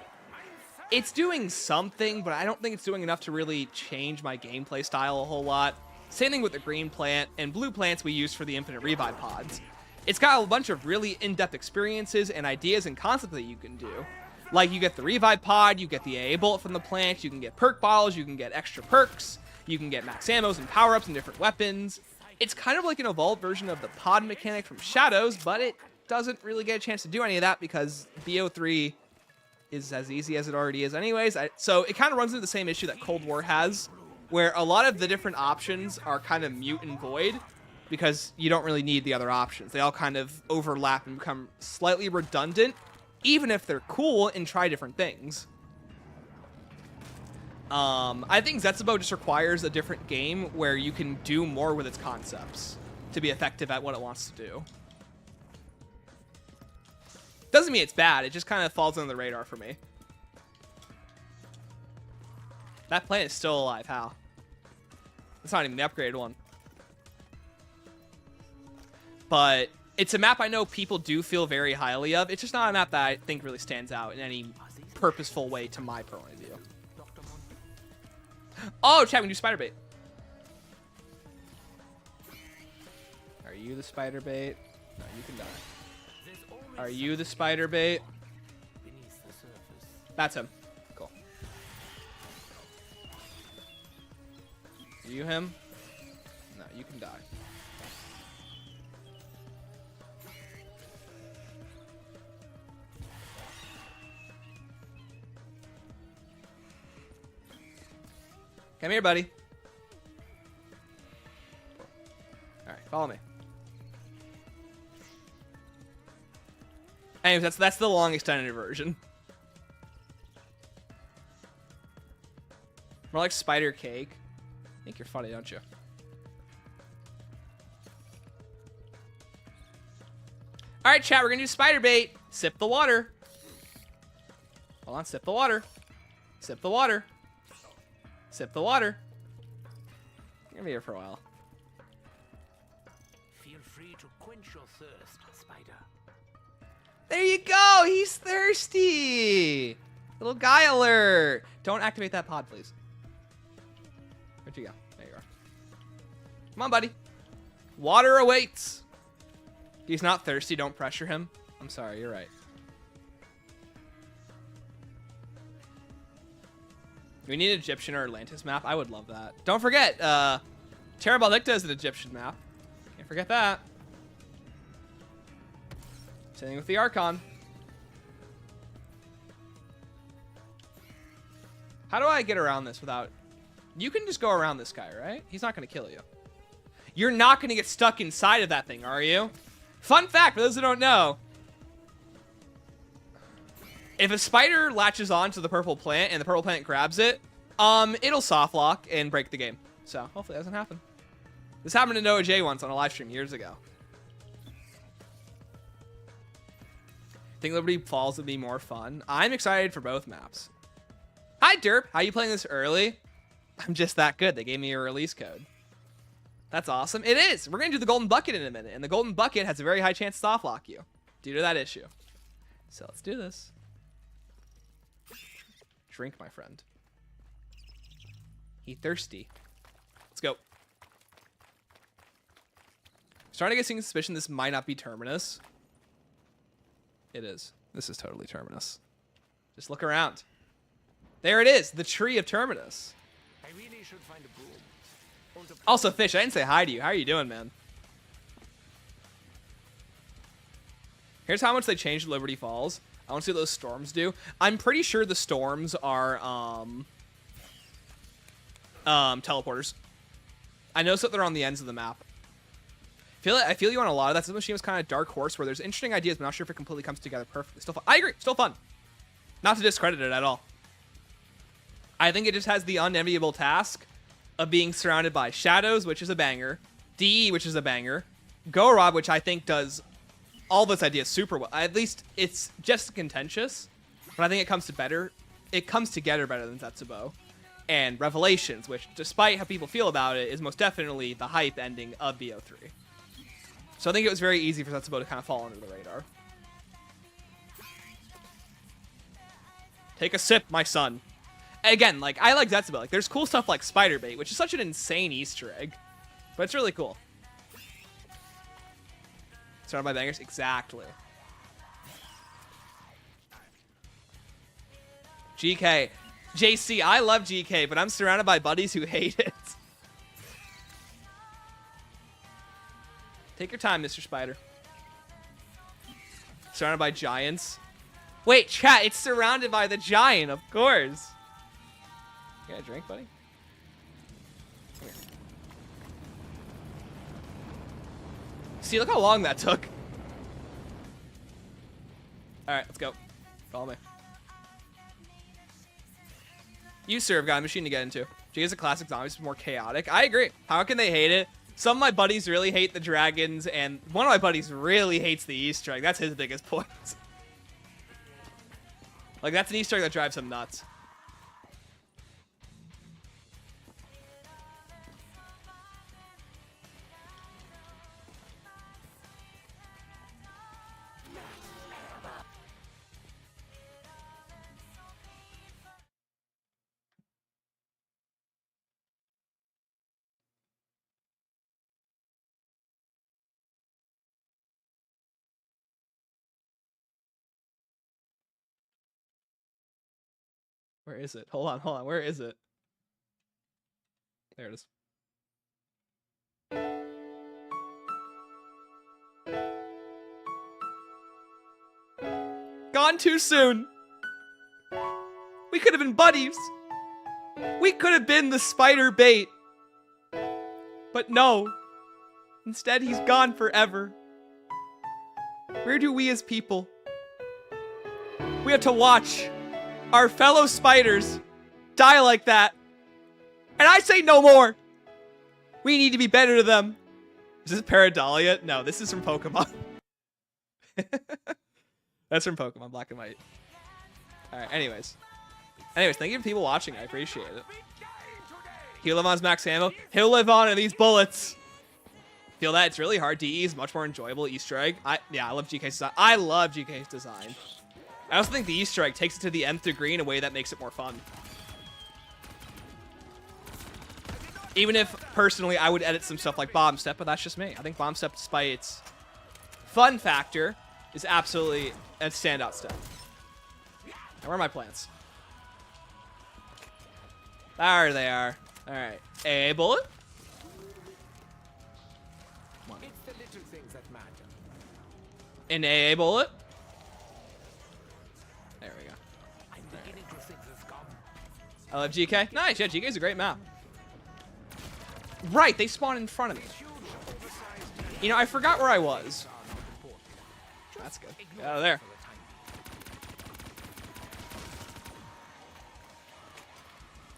it's doing something, but I don't think it's doing enough to really change my gameplay style a whole lot. Same thing with the green plant and blue plants we use for the infinite revive pods. It's got a bunch of really in-depth experiences and ideas and concepts that you can do. Like you get the revive pod, you get the AA bullet from the plant, you can get perk bottles, you can get extra perks, you can get max ammos and power-ups and different weapons. It's kind of like an evolved version of the pod mechanic from Shadows, but it doesn't really get a chance to do any of that because BO3 is as easy as it already is anyways. So it kind of runs into the same issue that Cold War has, where a lot of the different options are kind of mute and void because you don't really need the other options. They all kind of overlap and become slightly redundant, even if they're cool and try different things. I think Zetsubou just requires a different game where you can do more with its concepts to be effective at what it wants to do. Doesn't mean it's bad, it just kind of falls under the radar for me. That plant is still alive, how? It's not even the upgraded one. But it's a map I know people do feel very highly of. It's just not a map that I think really stands out in any purposeful way to my point of view. Oh, chat, we can do spider bait. Are you the spider bait? No, you can die. Are you the spider bait? That's him. Cool. Are you him? No, you can die. Come here, buddy. All right, follow me. Anyways, that's the long extended version. More like spider cake. I think you're funny, don't you? All right, chat, we're gonna do spider bait. Sip the water. Hold on, sip the water. Sip the water. Sip the water. You're gonna be here for a while. Feel free to quench your thirst, spider. There you go. He's thirsty. Little Guiler. Don't activate that pod, please. Where'd you go? There you are. Come on, buddy. Water awaits. He's not thirsty. Don't pressure him. I'm sorry. You're right. We need an Egyptian or Atlantis map. I would love that. Don't forget, Terra Baldicta is an Egyptian map. Can't forget that. Same thing with the Archon. How do I get around this without... You can just go around this guy, right? He's not going to kill you. You're not going to get stuck inside of that thing, are you? Fun fact, for those who don't know. If a spider latches on to the purple plant and the purple plant grabs it, it'll soft lock and break the game. So hopefully that doesn't happen. This happened to Noah J once on a live stream years ago. Think Liberty Falls would be more fun. I'm excited for both maps. Hi Derp, how you playing this early? I'm just that good. They gave me a release code. That's awesome. It is. We're going to do the golden bucket in a minute, and the golden bucket has a very high chance to soft lock you due to that issue. So let's do this. Drink, my friend. He thirsty. Let's go. Starting to get suspicion this might not be Terminus. It is. This is totally Terminus. Just look around. There it is, the tree of Terminus. I really should find a broom. Also, Fish, I didn't say hi to you. How are you doing, man? Here's how much they changed Liberty Falls. I want to see what those storms do. I'm pretty sure the storms are teleporters. I know that they're on the ends of the map. I feel you on a lot of that. Some machine was kind of dark horse where there's interesting ideas, but I'm not sure if it completely comes together perfectly. Still fun. I agree. Still fun. Not to discredit it at all. I think it just has the unenviable task of being surrounded by Shadows, which is a banger, DE, which is a banger, Go-Rob, which I think does all those ideas super well. At least it's just contentious, but I think it comes together better than Zetsubou. And Revelations, which, despite how people feel about it, is most definitely the hype ending of BO3. So I think it was very easy for Zetsubou to kind of fall under the radar. Take a sip, my son. Again, like, I like Zetsubou. Like, there's cool stuff like Spider Bait, which is such an insane Easter egg. But it's really cool. Surrounded by bangers? Exactly. GK. JC, I love GK, but I'm surrounded by buddies who hate it. Take your time, Mr. Spider. Surrounded by giants. Wait, chat, it's surrounded by the giant, of course. You got a drink, buddy? Come here. See, look how long that took. Alright, let's go. Follow me. You, sir, have got a machine to get into. Jay's a classic zombie, is more chaotic. I agree. How can they hate it? Some of my buddies really hate the dragons, and one of my buddies really hates the Easter egg. That's his biggest point. Like, that's an Easter egg that drives him nuts. Where is it? Hold on. Where is it? There it is. Gone too soon. We could have been buddies. We could have been the spider bait. But no. Instead, he's gone forever. Where do we as people? We have to watch our fellow spiders die like that. And I say no more. We need to be better to them. Is this Paradolia? No, this is from Pokemon. That's from Pokemon Black and White. Alright, anyways, thank you for people watching. I appreciate it. He'll live on his max ammo. He'll live on in these bullets. Feel that? It's really hard. DE is much more enjoyable Easter egg. I love GK's design. I love GK's design. I also think the Easter egg takes it to the nth degree in a way that makes it more fun. Even if, personally, I would edit some stuff like Bomb Step, but that's just me. I think Bomb Step, despite its fun factor, is absolutely a standout step. Now, where are my plants? There they are. Alright. AA bullet? Come on. It's the little things that matter. An AA bullet? There we go. I'm beginning to think this gone. I love GK. Nice, yeah, GK's a great map. Right, they spawn in front of me. You know, I forgot where I was. That's good. Get out of there.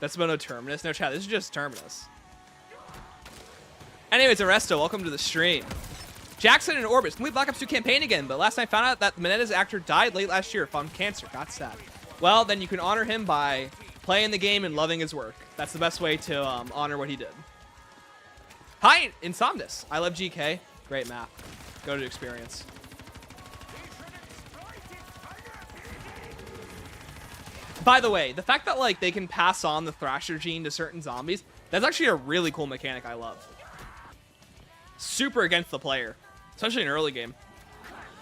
That's about no Terminus. No, chat, this is just Terminus. Anyways, Arresto, welcome to the stream. Jackson and Orbis. Complete Black Ops 2 campaign again, but last night found out that Menendez actor died late last year from cancer. Got sad. Well, then you can honor him by playing the game and loving his work. That's the best way to honor what he did. Hi, Insomnus. I love GK. Great map. Go to experience. By the way, the fact that like they can pass on the Thrasher gene to certain zombies, that's actually a really cool mechanic I love. Super against the player, especially in early game.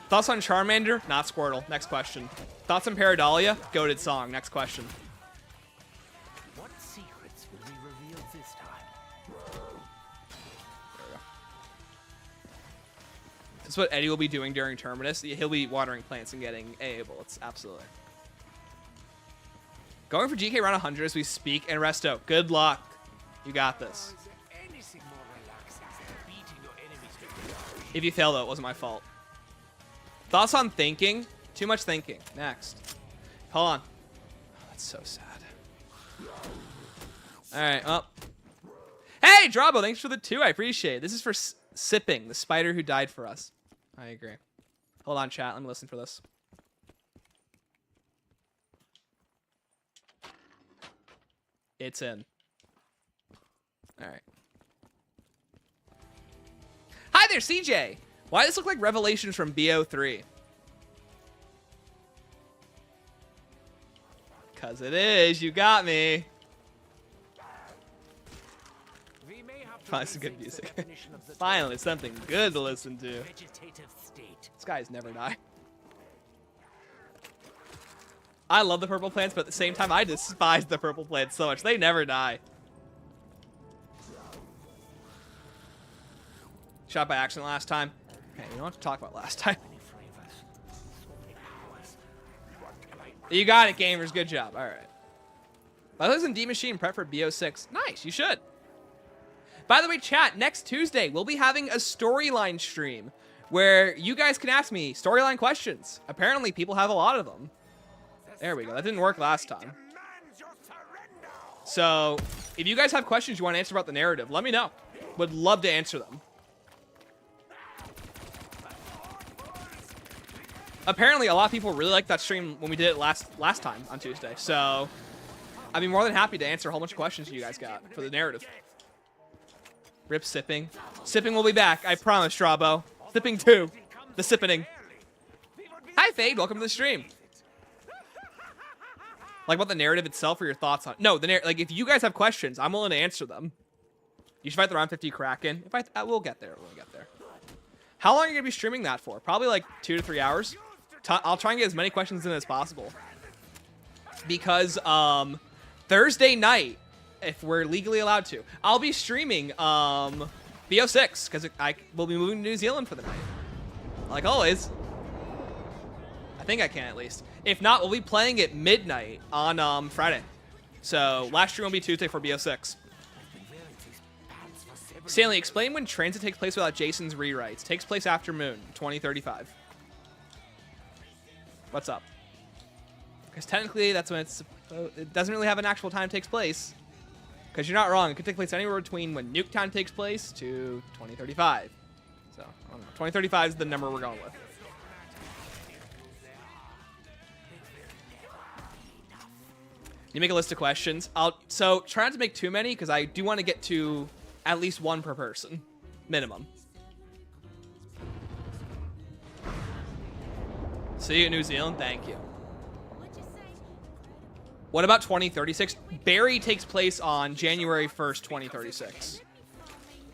Thoughts on Charmander? Not Squirtle. Next question. Thoughts on Paradolia? Goated song. Next question. What secrets will be revealed this time? This is what Eddie will be doing during Terminus. He'll be watering plants and getting AA bullets. Absolutely. Going for GK around 100 as we speak. And Resto, good luck. You got this. Anything more relaxing than beating your enemies to death? If you fail, though, it wasn't my fault. Thoughts on thinking? Too much thinking. Next. Hold on. Oh, that's so sad. All right, well. Hey, Drabo, thanks for the 2. I appreciate it. This is for Sipping, the spider who died for us. I agree. Hold on, chat. Let me listen for this. It's in. All right. Hi there, CJ. Why does this look like Revelations from BO3? Because it is. You got me. We may have to Find some good rethink the music. definition of the Finally, something good to listen to. vegetative state. This guy's never die. I love the purple plants, but at the same time, I despise the purple plants so much. They never die. Shot by accident last time. Okay, we don't have to talk about last time. Many flavors, so many powers. What am I? You got it, gamers. Good job. All right. By the way, in D Machine, prep for BO6. Nice. You should. By the way, chat, next Tuesday, we'll be having a storyline stream where you guys can ask me storyline questions. Apparently, people have a lot of them. There we go. That didn't work last time. So, if you guys have questions you want to answer about the narrative, let me know. Would love to answer them. Apparently, a lot of people really liked that stream when we did it last time on Tuesday. So, I'd be more than happy to answer a whole bunch of questions you guys got for the narrative. Rip Sipping. Sipping will be back. I promise, Strabo. Sipping 2. The Sippening. Hi, Fade. Welcome to the stream. Like, about the narrative itself or your thoughts on... No, like, if you guys have questions, I'm willing to answer them. You should fight the round 50 Kraken. We'll get there. We'll get there. How long are you going to be streaming that for? Probably, like, 2 to 3 hours. I'll try and get as many questions in as possible. Because, Thursday night, if we're legally allowed to, I'll be streaming, BO6. Because I will be moving to New Zealand for the night. Like always. I think I can, at least. If not, we'll be playing at midnight on Friday. So last stream will be Tuesday for BO6. Stanley, explain when transit takes place without Jason's rewrites. Takes place after Moon, 2035. What's up? Because technically, that's when it doesn't really have an actual time it takes place. Because you're not wrong. It could take place anywhere between when Nuke Time takes place to 2035. So, I don't know. 2035 is the number we're going with. You make a list of questions. So try not to make too many because I do want to get to at least 1 per person, minimum. See you in New Zealand. Thank you. What about 2036? Barry takes place on January 1st, 2036.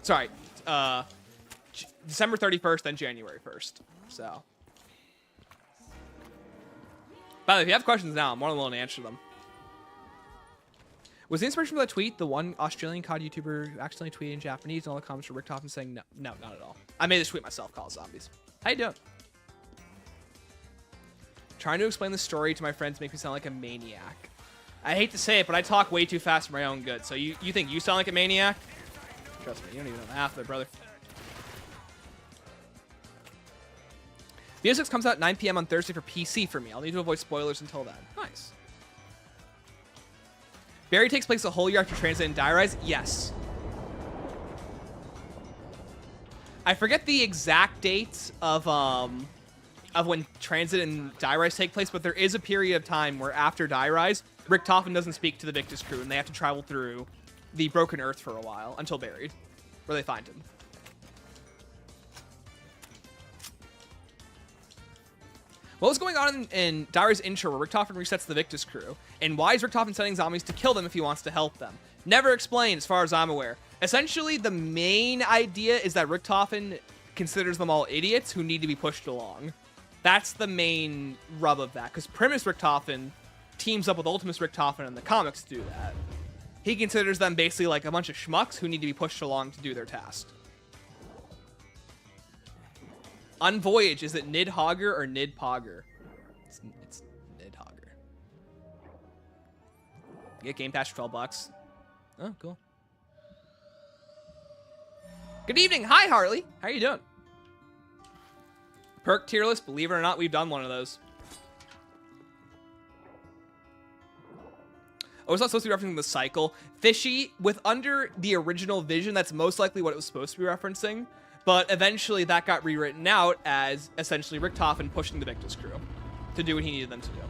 Sorry, December 31st, then January 1st. So, by the way, if you have questions now, I'm more than willing to answer them. Was the inspiration for that tweet the one Australian COD YouTuber who accidentally tweeted in Japanese and all the comments were Richthofen saying no, not at all. I made this tweet myself, Call Zombies. How you doing? Trying to explain the story to my friends makes me sound like a maniac. I hate to say it, but I talk way too fast for my own good. So you think you sound like a maniac? Trust me, you don't even know the half of it, brother. BO6 comes out at 9 p.m. on Thursday for PC for me. I'll need to avoid spoilers until then. Nice. Barry takes place a whole year after Transit and Die Rise? Yes. I forget the exact dates of when Transit and Die Rise take place, but there is a period of time where after Die Rise, Richthofen doesn't speak to the Victus crew, and they have to travel through the Broken Earth for a while until buried. where they find him. What was going on in Daria's intro where Richtofen resets the Victus crew? And why is Richtofen sending zombies to kill them if he wants to help them? Never explained as far as I'm aware. Essentially, the main idea is that Richtofen considers them all idiots who need to be pushed along. That's the main rub of that, because Primus Richtofen teams up with Ultimus Richtofen in the comics to do that. He considers them basically like a bunch of schmucks who need to be pushed along to do their task. On Voyage, is it Nidhogger or Nidpogger? It's Nidhogger. Get Game Pass for $12. Oh, cool. Good evening. Hi, Harley. How are you doing? Perk tier list. Believe it or not, we've done one of those. Oh, it's not supposed to be referencing the cycle. Fishy, with under the original vision, that's most likely what it was supposed to be referencing. But eventually that got rewritten out as essentially Richtofen pushing the Victus crew to do what he needed them to do.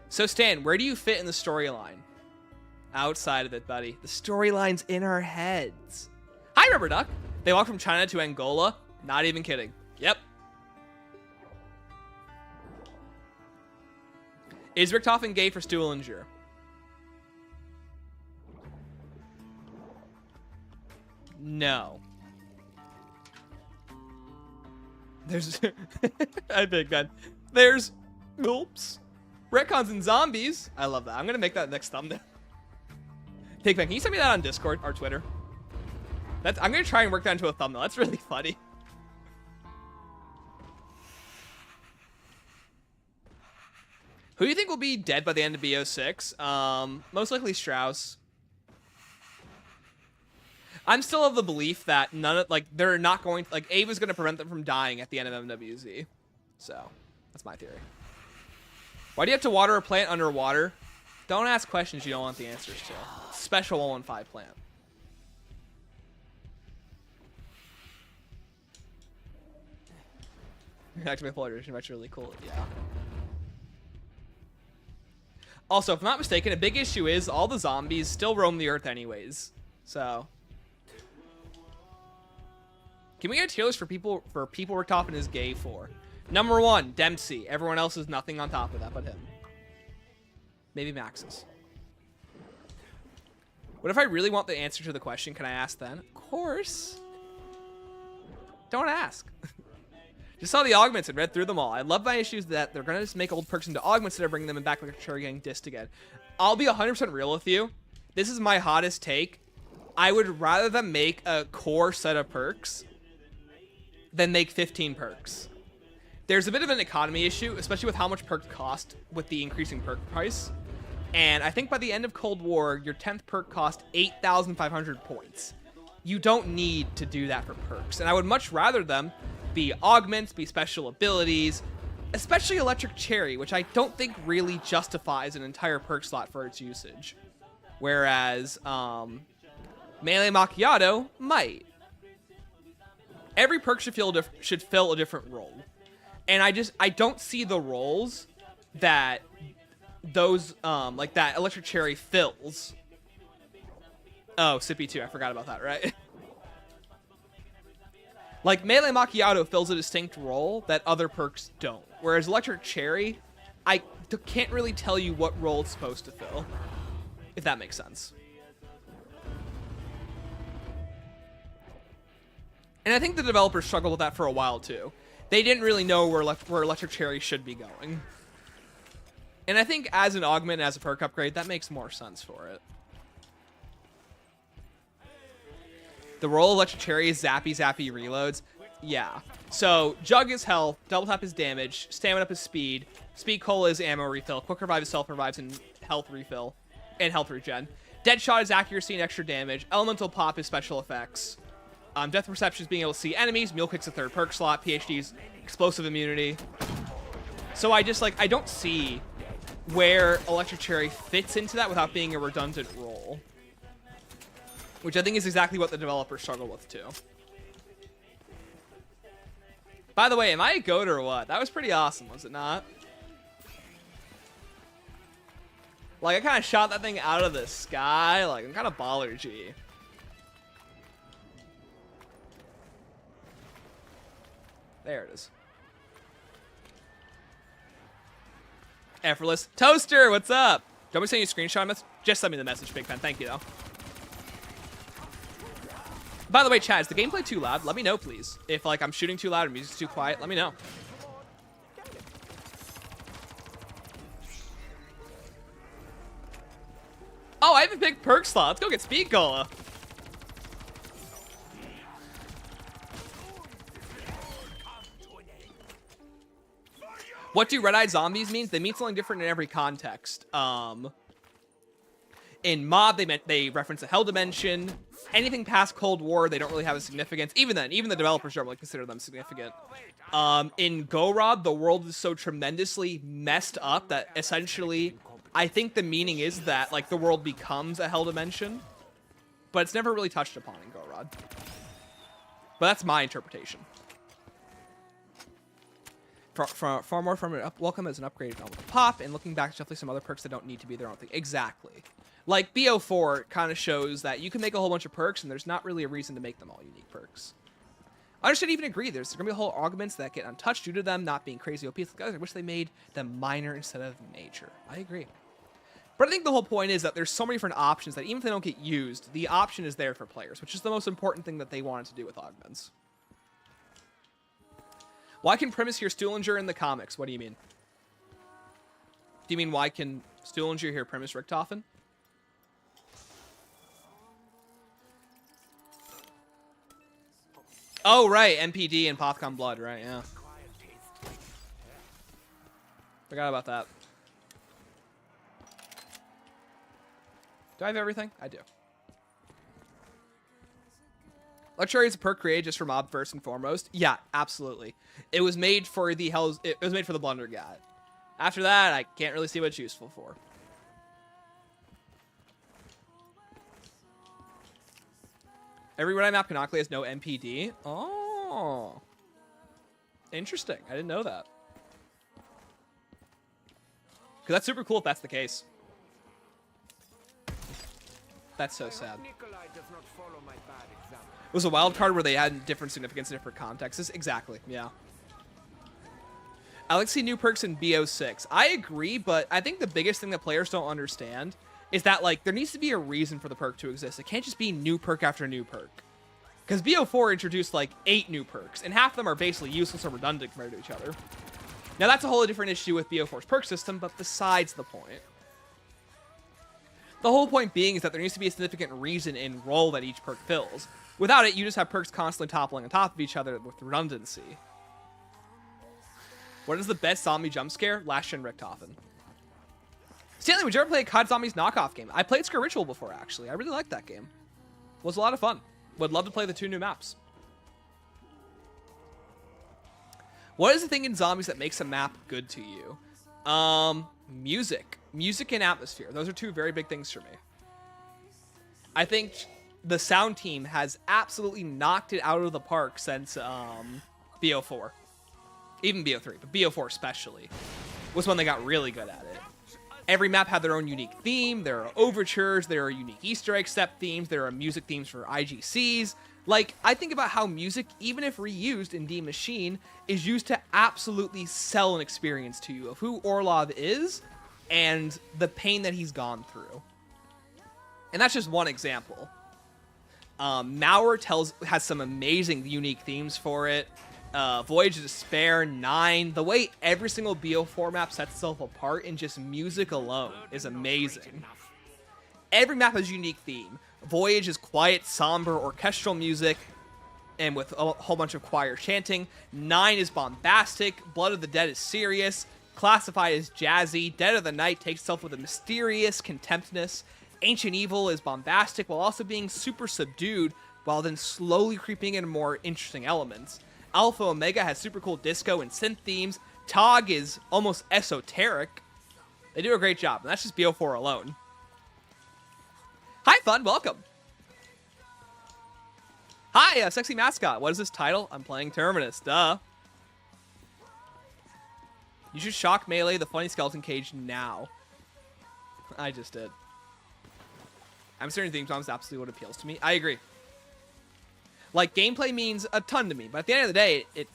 So Stan, where do you fit in the storyline? Outside of it, buddy. The storyline's in our heads. Hi, Rubber Duck. They walk from China to Angola. Not even kidding. Yep. Is Richtofen gay for Stuhlinger? No. There's... I think that. There's... Oops. Retcons and zombies. I love that. I'm going to make that next thumbnail. Pigpen, can you send me that on Discord or Twitter? I'm going to try and work that into a thumbnail. That's really funny. Who do you think will be dead by the end of BO6? Most likely Strauss. I'm still of the belief that they're not going, Ava's going to prevent them from dying at the end of MWZ. So, that's my theory. Why do you have to water a plant underwater? Don't ask questions you don't want the answers to. Special 115 plant. Activate polarization, that's really cool. Yeah. Also, if I'm not mistaken, a big issue is all the zombies still roam the earth anyways. So... Can we get a tier list for people Richtofen is gay for? Number 1, Dempsey. Everyone else is nothing on top of that but him. Maybe Max's. What if I really want the answer to the question? Can I ask then? Of course. Don't ask. Just saw the augments and read through them all. I love my issues that they're going to just make old perks into augments instead of bringing them back like a cherry getting dissed again. I'll be 100% real with you. This is my hottest take. I would rather them make a core set of perks than make 15 perks. There's a bit of an economy issue, especially with how much perks cost with the increasing perk price. And I think by the end of Cold War, your 10th perk cost 8,500 points. You don't need to do that for perks. And I would much rather them be augments, be special abilities, especially Electric Cherry, which I don't think really justifies an entire perk slot for its usage. Whereas Melee Macchiato might. Every perk should fill a different role. And I don't see the roles that those, like that Electric Cherry fills. Oh, Sippy 2, I forgot about that, right? Like, Melee Macchiato fills a distinct role that other perks don't. Whereas Electric Cherry, I can't really tell you what role it's supposed to fill. If that makes sense. And I think the developers struggled with that for a while, too. They didn't really know where Electric Cherry should be going. And I think as an augment and as a perk upgrade, that makes more sense for it. The role of Electric Cherry is zappy reloads. Yeah. So, Jug is health, double tap is damage, stamina up is speed, speed cola is ammo refill, quick revive is self revives and health refill, and health regen. Dead shot is accuracy and extra damage, elemental pop is special effects. Death perception is being able to see enemies, mule kick's a third perk slot, PhD's explosive immunity. So I don't see where Electric Cherry fits into that without being a redundant role. Which I think is exactly what the developers struggle with, too. By the way, am I a goat or what? That was pretty awesome, was it not? Like, I kind of shot that thing out of the sky. Like, I'm kind of baller G. There it is. Effortless. Toaster, what's up? Don't be sending you a screenshot message. Just send me the message, Big Pen. Thank you, though. By the way, chat, is the gameplay too loud? Let me know, please. If, like, I'm shooting too loud or music's too quiet, let me know. Oh, I have a big perk slot. Let's go get Speed Cola. What do red-eyed zombies mean? They mean something different in every context. In Mob, they reference a hell dimension. Anything past Cold War, they don't really have a significance. Even then, even the developers don't really consider them significant. In Gorod, the world is so tremendously messed up that essentially, I think the meaning is that like the world becomes a hell dimension, but it's never really touched upon in Gorod. But that's my interpretation. Far more from it, welcome as an upgraded on with Pop, and looking back, definitely some other perks that don't need to be their own thing. Exactly. Like, BO4 kind of shows that you can make a whole bunch of perks, and there's not really a reason to make them all unique perks. I should even agree, there's going to be a whole augments that get untouched due to them not being crazy OP. I wish they made them minor instead of major. I agree. But I think the whole point is that there's so many different options that even if they don't get used, the option is there for players, which is the most important thing that they wanted to do with augments. Why can Primus hear Stuhlinger in the comics? What do you mean? Do you mean why can Stuhlinger hear Primus Richthofen? Oh, right. MPD and Popcom Blood, right, yeah. Forgot about that. Do I have everything? I do. Luxury is a perk created just for Mob first and foremost. Yeah, absolutely. It was made for the It was made for the Blunder God. After that, I can't really see what it's useful for. Every red eye map canonically has no MPD. Oh, interesting. I didn't know that. Because that's super cool if that's the case. That's so sad. Was a wild card where they had different significance in different contexts? Exactly, yeah. I like to see new perks in BO6. I agree, but I think the biggest thing that players don't understand is that, like, there needs to be a reason for the perk to exist. It can't just be new perk after new perk. Because BO4 introduced, like, 8 new perks, and half of them are basically useless or redundant compared to each other. Now, that's a whole different issue with BO4's perk system, but besides the point. The whole point being is that there needs to be a significant reason and role that each perk fills. Without it, you just have perks constantly toppling on top of each other with redundancy. What is the best zombie jump scare? Last Gen Richthofen. Stanley, would you ever play a COD Zombies knockoff game? I played Scar Ritual before, actually. I really liked that game. It was a lot of fun. Would love to play the 2 new maps. What is the thing in Zombies that makes a map good to you? Music. Music and atmosphere. Those are 2 very big things for me. I think the sound team has absolutely knocked it out of the park since BO4. Even BO3, but BO4 especially was when they got really good at it. Every map had their own unique theme. There are overtures. There are unique Easter egg step themes. There are music themes for IGCs. Like, I think about how music, even if reused in D Machine, is used to absolutely sell an experience to you of who Orlov is and the pain that he's gone through. And that's just one example. Mauer has some amazing unique themes for it. Voyage of Despair, 9. The way every single BO4 map sets itself apart in just music alone is amazing. Every map has a unique theme. Voyage is quiet, somber, orchestral music, and with a whole bunch of choir chanting. 9 is bombastic. Blood of the Dead is serious. Classified as jazzy. Dead of the Night takes itself with a mysterious contemptness. Ancient Evil is bombastic while also being super subdued, while then slowly creeping into more interesting elements. Alpha Omega has super cool disco and synth themes. Tog is almost esoteric. They do a great job, and that's just BO4 alone. Hi, Fun, welcome. Hi, Sexy Mascot. What is this title? I'm playing Terminus, duh. You should shock Melee the funny skeleton cage now. I just did. I'm certain theme songs absolutely what appeals to me. I agree. Like, gameplay means a ton to me, but at the end of the day, it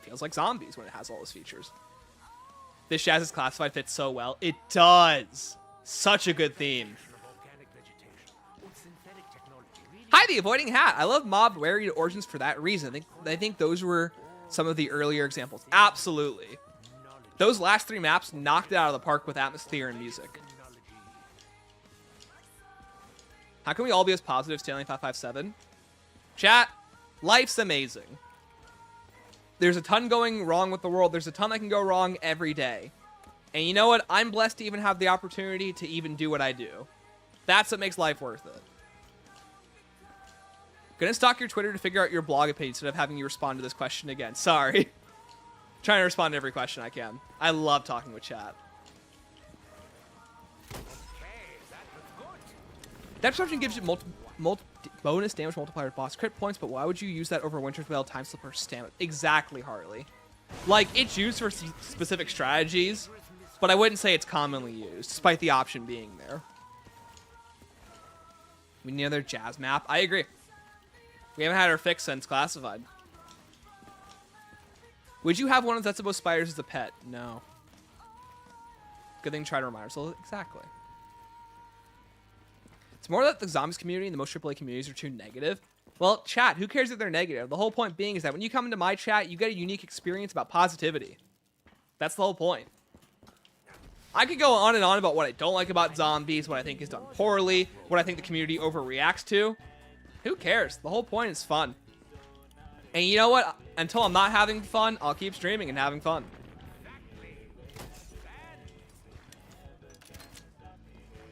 feels like zombies when it has all those features. This Shaz is classified fits so well. It does. Such a good theme. Hi, the Avoiding Hat. I love Mob Wary Origins for that reason. I think those were some of the earlier examples. Absolutely. Those last 3 maps knocked it out of the park with atmosphere and music. How can we all be as positive, Stanley 557? Chat, life's amazing. There's a ton going wrong with the world. There's a ton that can go wrong every day. And you know what? I'm blessed to even have the opportunity to even do what I do. That's what makes life worth it. Gonna stalk your Twitter to figure out your blog page instead of having you respond to this question again. Sorry. Trying to respond to every question I can. I love talking with chat. That perception gives you bonus damage multiplier boss crit points, but why would you use that over Winter's Wail, Time Slipper, Stamina? Exactly, Harley. Like, it's used for specific strategies, but I wouldn't say it's commonly used, despite the option being there. We need another Jazz map. I agree. We haven't had our fix since Classified. Would you have one of Zetsubou spiders as a pet? No. Good thing to try to remind ourselves. Exactly. It's more that the zombies community and the most AAA communities are too negative. Well, chat, who cares if they're negative? The whole point being is that when you come into my chat, you get a unique experience about positivity. That's the whole point. I could go on and on about what I don't like about zombies, what I think is done poorly, what I think the community overreacts to. Who cares? The whole point is fun. And you know what? Until I'm not having fun, I'll keep streaming and having fun.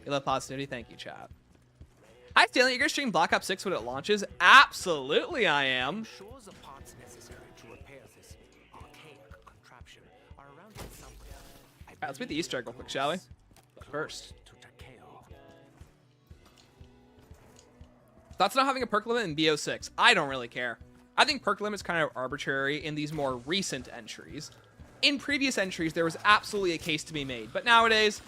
You love positivity? Thank you, chat. Hi, Stanley. You're going to stream Black Ops 6 when it launches? Absolutely, I am. Sure, the parts necessary to repair this archaic contraption are around here somewhere. Alright, let's beat the Easter egg real quick, shall we? But first. Thoughts on not having a perk limit in BO6? I don't really care. I think perk limit's kind of arbitrary in these more recent entries. In previous entries, there was absolutely a case to be made, but nowadays,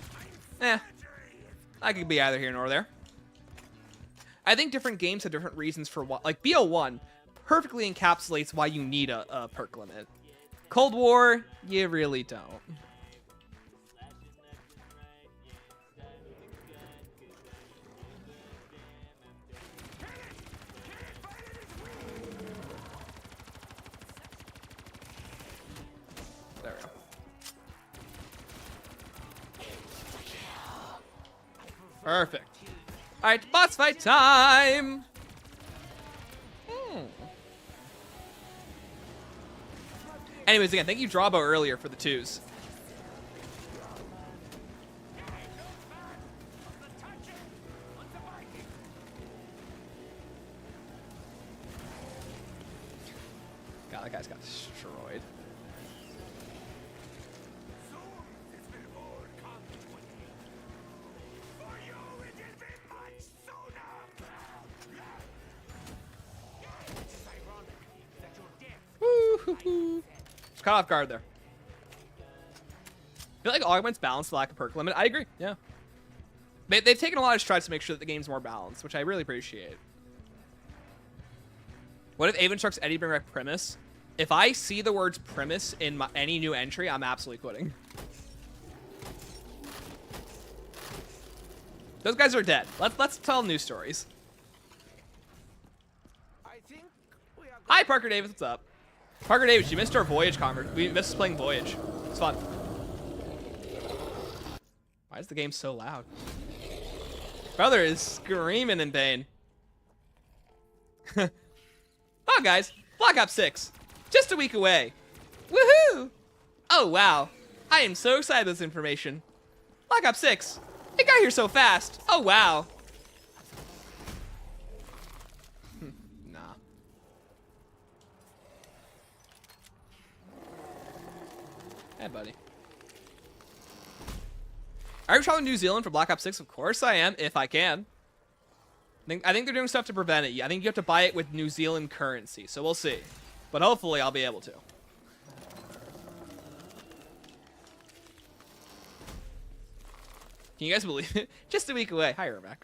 I could be either here nor there. I think different games have different reasons for what. Like, BO1 perfectly encapsulates why you need a perk limit. Cold War, you really don't. There we go. Perfect. Alright, boss fight time! Anyways, again, thank you, Drawbo, earlier for the 2s. God, that guy's got destroyed. Woo-hoo-hoo. Just caught off guard there. I feel like Augment's balanced the lack of perk limit. I agree, yeah. They've taken a lot of strides to make sure that the game's more balanced, which I really appreciate. What if Ava instructs Eddie to bring back Primus? If I see the words Primus in any new entry, I'm absolutely quitting. Those guys are dead. Let's tell news stories. Hi, Parker Davis. What's up? Parker Davis, you missed our Voyage conversation. We missed playing Voyage. It's fun. Why is the game so loud? Brother is screaming in pain. Oh, guys. Black Ops 6. Just a week away. Woohoo! Oh, wow. I am so excited with this information. Black Ops 6. It got here so fast. Oh, wow. Nah. Hey, buddy. Are you traveling to New Zealand for Black Ops 6? Of course I am, if I can. I think they're doing stuff to prevent it. I think you have to buy it with New Zealand currency, so we'll see. But hopefully I'll be able to. Can you guys believe it? Just a week away. Hi, Ermac.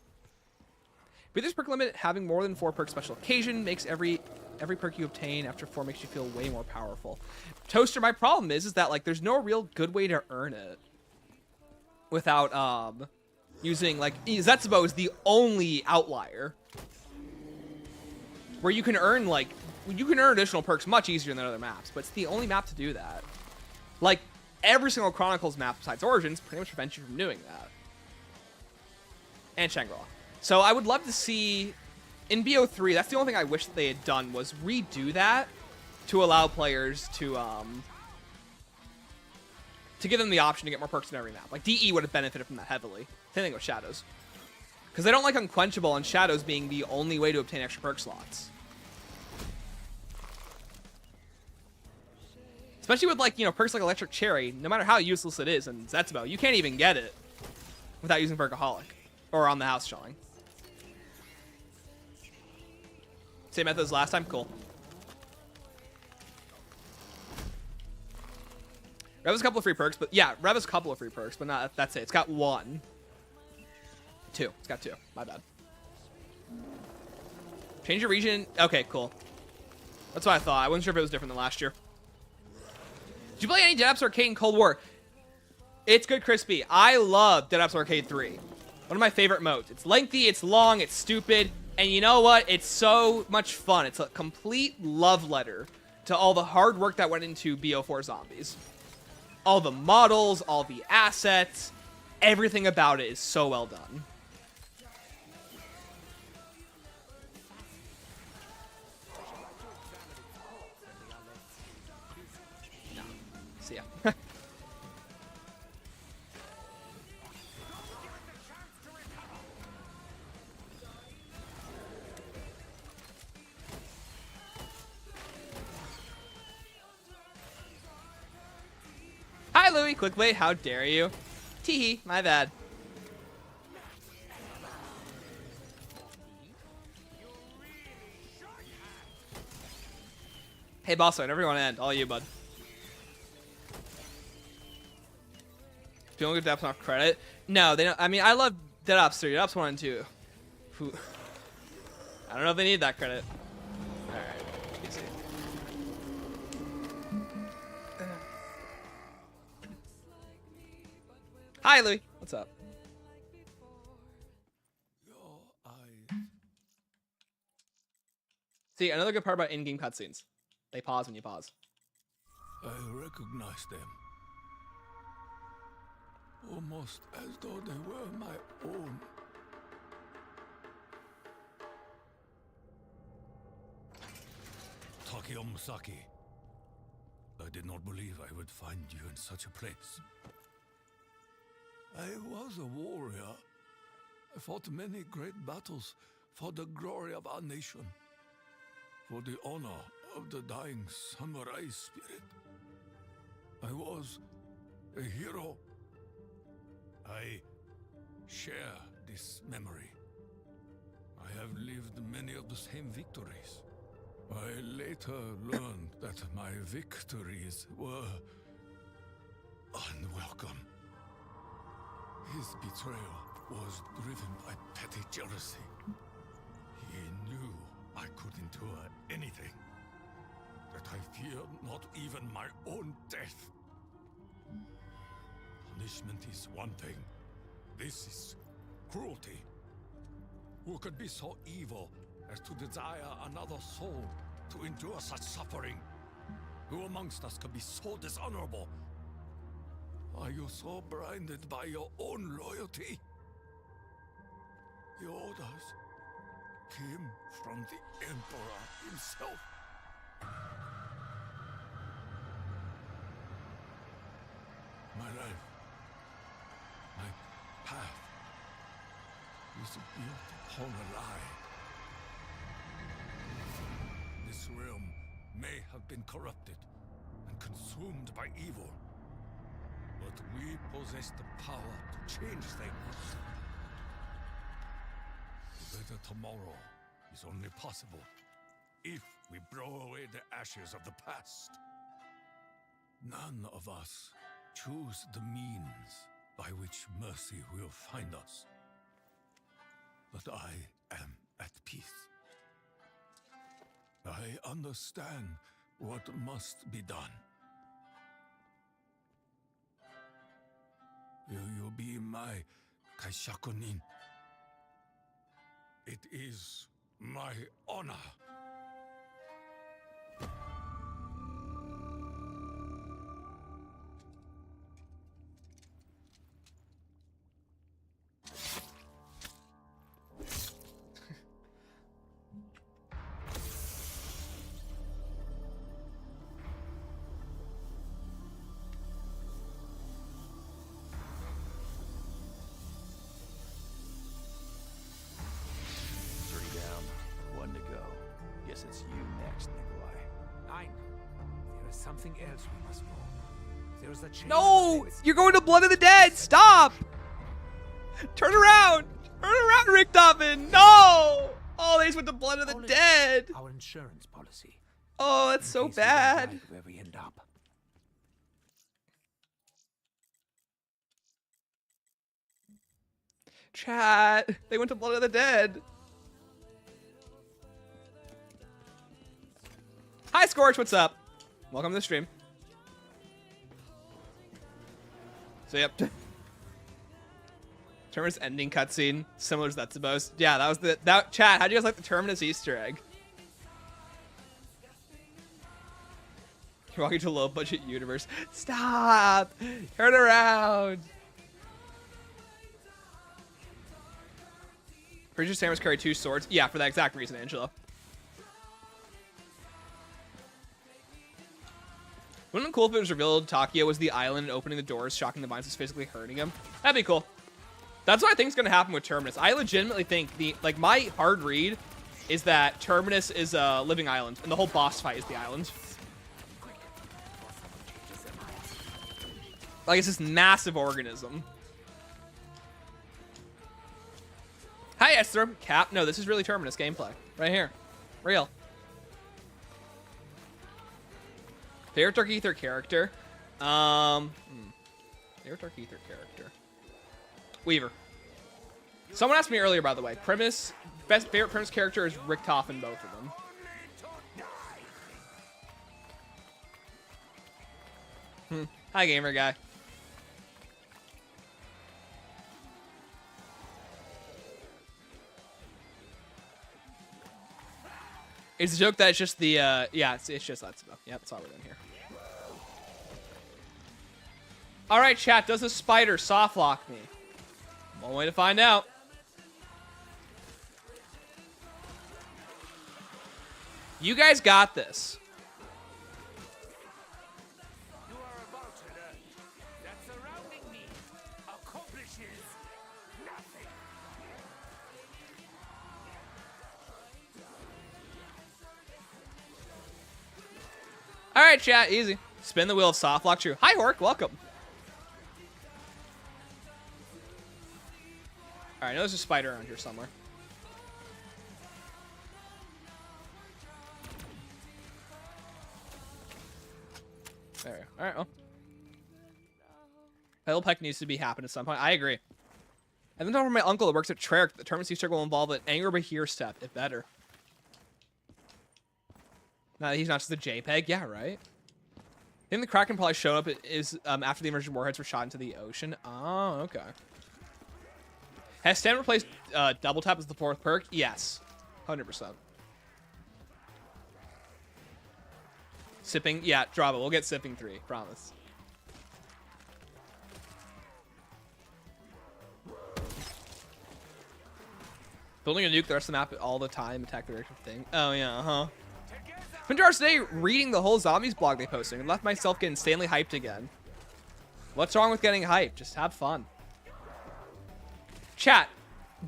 Breather's perk limit, having more than 4 perks special occasion makes every perk you obtain after 4 makes you feel way more powerful. Toaster, my problem is that like there's no real good way to earn it without using like Zetsubou is the only outlier where you can earn additional perks much easier than other maps, but it's the only map to do that. Like every single Chronicles map besides Origins pretty much prevents you from doing that. And Shangri-La. So I would love to see in BO3, that's the only thing I wish that they had done was redo that to allow players to give them the option to get more perks in every map. Like DE would have benefited from that heavily. Same thing with Shadows. Because they don't like Unquenchable and Shadows being the only way to obtain extra perk slots. Especially with like, you know, perks like Electric Cherry, no matter how useless it is in Zetsubou, you can't even get it without using Perkaholic or on the house showing. Same method as last time? Cool. Rev has a couple of free perks, but yeah, Rev has a couple of free perks, but not that's it. It's got 1. 2. It's got 2. My bad. Change your region. Okay, cool. That's what I thought. I wasn't sure if it was different than last year. Did you play any Dead Ops Arcade in Cold War? It's good, crispy. I love Dead Ops Arcade 3. One of my favorite modes. It's lengthy, it's long, it's stupid, and you know what? It's so much fun. It's a complete love letter to all the hard work that went into BO4 Zombies. All the models, all the assets, everything about it is so well done. No. See ya. Hi, Louie. Clickbait, how dare you? Teehee, my bad. Hey, boss, I never want to end. All you, bud. Don't give Dead Ops enough credit. No, they don't. I mean, I love Dead Ops 3, Dead Ops 1 and 2. I don't know if they need that credit. Alright, easy. Hi, Louie. What's up? See, another good part about in-game cutscenes. They pause when you pause. I recognize them. Almost as though they were my own. Takeo Musaki. I did not believe I would find you in such a place. I was a warrior. I fought many great battles for the glory of our nation, for the honor of the dying samurai spirit. I was a hero. I share this memory. I have lived many of the same victories. I later learned that my victories were unwelcome. His betrayal was driven by petty jealousy. He knew I could endure anything, that I feared not even my own death. Punishment is one thing. This is cruelty. Who could be so evil as to desire another soul to endure such suffering? Who amongst us could be so dishonorable? Are you so blinded by your own loyalty? The orders came from the Emperor himself. My life, my path, is built upon a lie. This realm may have been corrupted and consumed by evil, but we possess the power to change things. A better tomorrow is only possible if we blow away the ashes of the past. None of us choose the means, by which mercy will find us. But I am at peace. I understand what must be done. Will you be my kaishakunin? It is my honor. It's you next, Nikolai. I know. There is something else we must know. There is a chain No! of events. You're going to Blood of the Dead! Stop! Turn around! Turn around, Richthofen! No! Oh, they just went to Blood of the All it- Dead! Our insurance policy. Oh, that's In so case we don't bad. like where we end up. Chat. They went to Blood of the Dead. Hi, Scorch. What's up? Welcome to the stream. So, yep. Terminus ending cutscene, similar to Zetsubou's. Yeah, that was that. Chat, how'd you guys like the Terminus Easter egg? You're walking to a low-budget universe. Stop! Turn around! Pretty sure Samus carry 2 swords. Yeah, for that exact reason, Angelo. Wouldn't it be cool if it was revealed Takia was the island and opening the doors, shocking the vines, was physically hurting him? That'd be cool. That's what I think is going to happen with Terminus. I legitimately think my hard read is that Terminus is a living island, and the whole boss fight is the island. Like, it's this massive organism. Hi, Esther. Cap. No, this is really Terminus gameplay. Right here. Real. Favorite Dark Ether character? Favorite Dark Ether character? Weaver. Someone asked me earlier, by the way. Best favorite Primus character is Richthofen, both of them. Hi, gamer guy. It's a joke that it's just the, yeah, it's just Zetsubou. Yep, that's all we're doing here. All right, chat, does the spider soft lock me? One way to find out. You guys got this. You are about to learn that surrounding me accomplishes nothing. All right, chat, easy. Spin the wheel of soft lock true. Hi, Hork, welcome. All right, I know there's a spider around here somewhere. There. All right, well. Pedal Peck needs to be happening at some point. I agree. And then over my uncle that works at Treyarch, the Terminus Easter egg will involve an anger Bahir step, if better. No, he's not just a JPEG. Yeah, right. I think the Kraken probably showed up after the immersion warheads were shot into the ocean. Oh, okay. Has Stan replaced double tap as the 4th perk? Yes. 100%. Sipping? Yeah, Drava. We'll get Sipping 3. Promise. Building a nuke the rest of the map all the time. Attack the reactive thing. Oh, yeah, uh-huh. Pinjar today reading the whole zombies blog they posted and left myself getting insanely hyped again. What's wrong with getting hyped? Just have fun. Chat,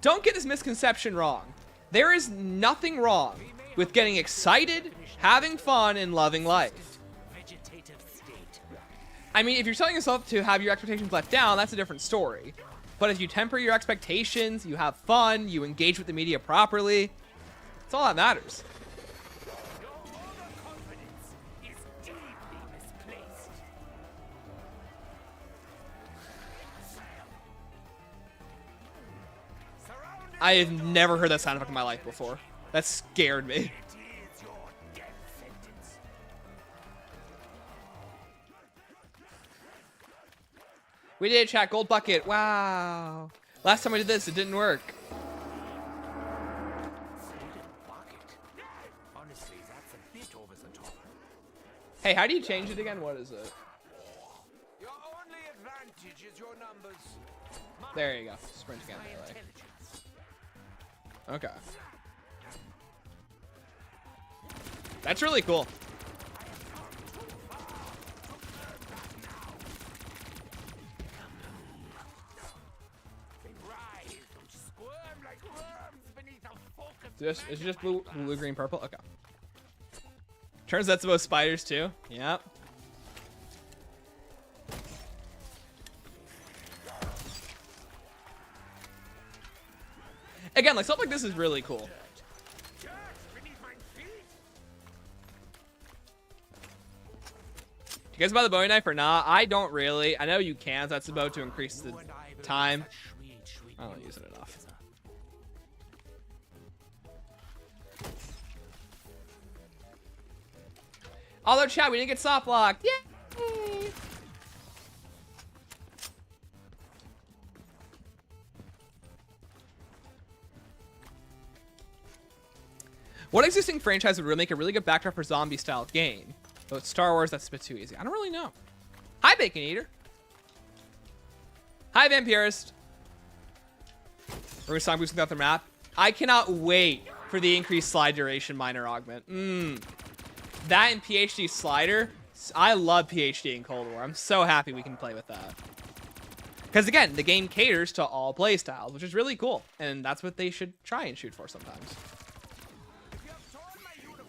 don't get this misconception wrong. There is nothing wrong with getting excited, having fun, and loving life. I mean, if you're telling yourself to have your expectations let down, that's a different story. But if you temper your expectations, you have fun, you engage with the media properly, that's all that matters. I have never heard that sound effect in my life before. That scared me. We did, chat. Gold bucket. Wow. Last time I did this, it didn't work. Honestly, that's a bit over the top. Hey, how do you change it again? What is it? Your only advantage is your numbers. There you go. Sprint again. Okay. That's really cool. It's just blue, green, purple. Okay. Turns out Zetsubou spiders too. Yep. Again, like stuff like this is really cool. Do you guys buy the Bowie knife or not? I don't really. I know you can. That's about to increase the time. I don't use it enough. Although, chat, we didn't get soft locked. Yay! What existing franchise would really make a really good backdrop for zombie-style game? But with Star Wars, that's a bit too easy. I don't really know. Hi, Bacon Eater. Hi, Vampirist. We're going to song boosting out the map. I cannot wait for the increased slide duration minor augment. That and PhD slider. I love PhD in Cold War. I'm so happy we can play with that. Because again, the game caters to all playstyles, which is really cool. And that's what they should try and shoot for sometimes. If you have torn my uniform,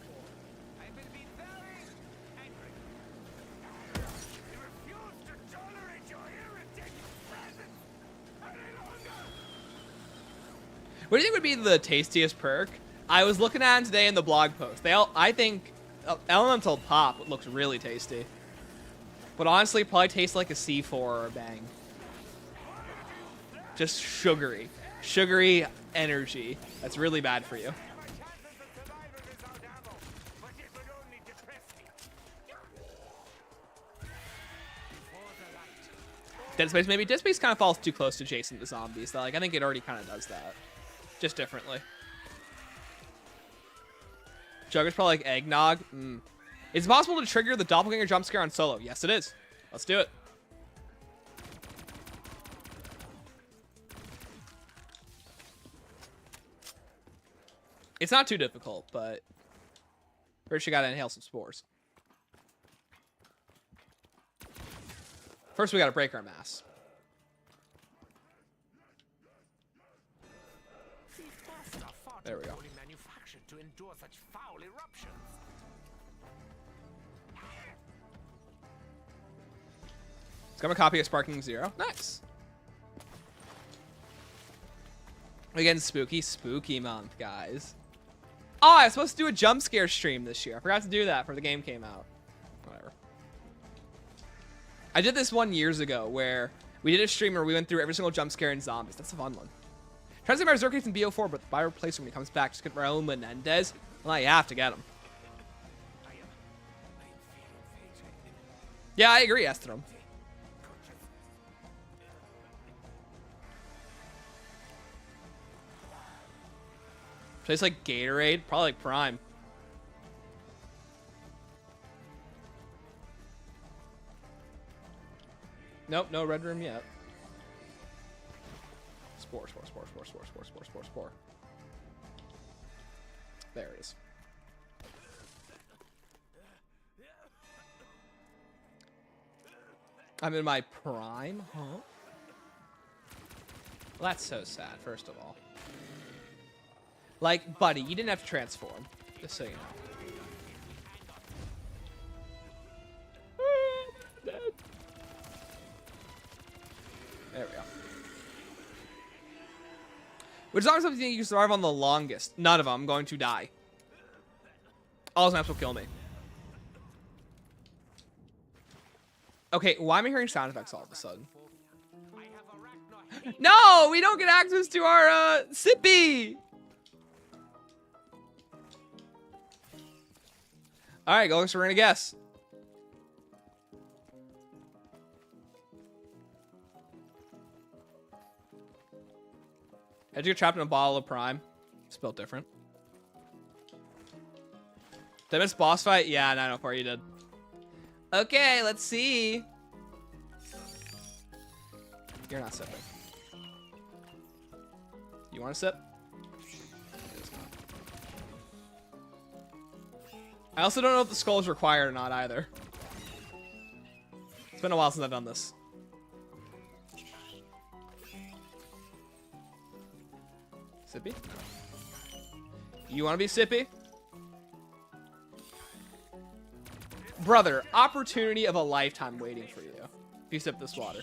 I will be very angry. You refuse to tolerate your irritating presence any longer. What do you think would be the tastiest perk? I was looking at them today in the blog post. I think Elemental Pop looks really tasty. But honestly, it probably tastes like a C4 or a Bang. Just sugary. Sugary energy. That's really bad for you. Dead Space, maybe. Dead Space kind of falls too close to Jason the Zombies. Like, I think it already kind of does that. Just differently. Jugger's probably like eggnog. Is it possible to trigger the doppelganger jump scare on solo? Yes, it is. Let's do it. It's not too difficult, but first you gotta inhale some spores. First we gotta break our mass. There we go. To endure such foul eruptions. It's got a copy of Sparking Zero. Nice. Again, spooky month, guys. Oh, I was supposed to do a jump scare stream this year. I forgot to do that before the game came out. Whatever. I did this one years ago where we did a stream where we went through every single jump scare in Zombies. That's a fun one. Tries to get Berserkers in BO4, but by replacement when he comes back, just get Raul Menendez. Well, you have to get him. Yeah, I agree, Estrom. Tastes like Gatorade, probably like Prime. Nope, no red room yet. Spore. There it is. I'm in my prime, huh? Well, that's so sad, first of all. Like, buddy, you didn't have to transform. Just so you know. There we go. Which song something you can survive on the longest? None of them. I'm going to die. All snaps will kill me. Okay, why am I hearing sound effects all of a sudden? No, we don't get access to our sippy. All right, go. So we're gonna guess. How'd you get trapped in a bottle of Prime? Spelled different. Did I miss boss fight? Yeah, 904 you did. Okay, let's see. You're not sipping. You want to sip? I also don't know if the skull is required or not either. It's been a while since I've done this. Sippy? You want to be sippy? Brother, opportunity of a lifetime waiting for you. If you sip this water.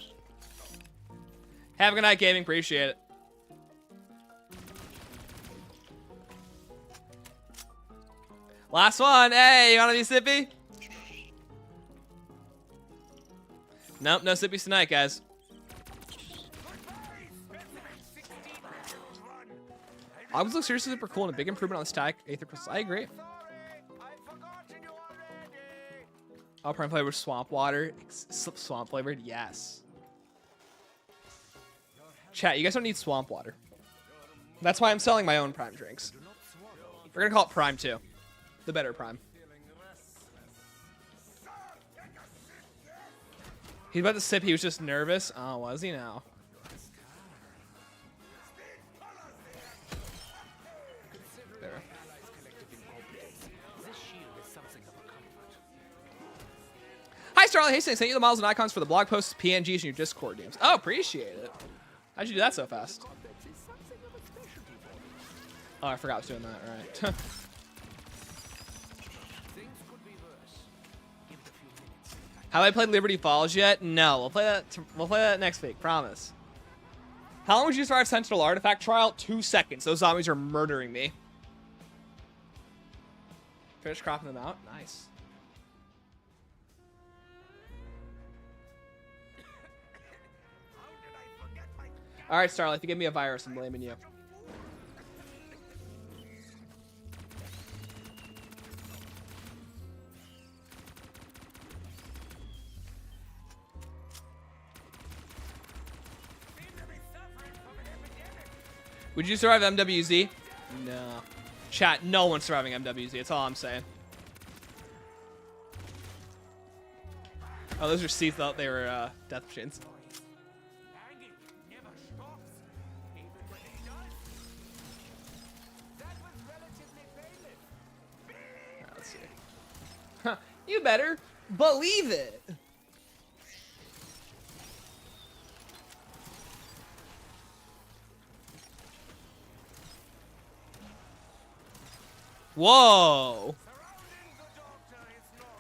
Have a good night, gaming. Appreciate it. Last one. Hey, you want to be sippy? Nope, no sippies tonight, guys. Augment looks seriously super cool and a big improvement on the static Aether crystals. I agree. All Prime flavored swamp water. Swamp flavored, yes. Chat, you guys don't need swamp water. That's why I'm selling my own Prime drinks. We're gonna call it Prime 2. The better Prime. He's about to sip, he was just nervous. Oh, was he now? There. Hi, Starlight Hastings. Sent you the models and icons for the blog posts, PNGs, and your Discord games. Oh, appreciate it. How'd you do that so fast? Oh, I forgot I was doing that. Right. Have I played Liberty Falls yet? No. We'll play that. We'll play that next week. Promise. How long would you survive Sentinel Artifact Trial? 2 seconds. Those zombies are murdering me. Finish cropping them out. Nice. All right, Starlight. If you give me a virus, I'm blaming you. Would you survive MWZ? No. Chat, no one's surviving MWZ. That's all I'm saying. Oh, those are seats. Thought they were death machines. Right, let's see. Huh, you better believe it. Whoa!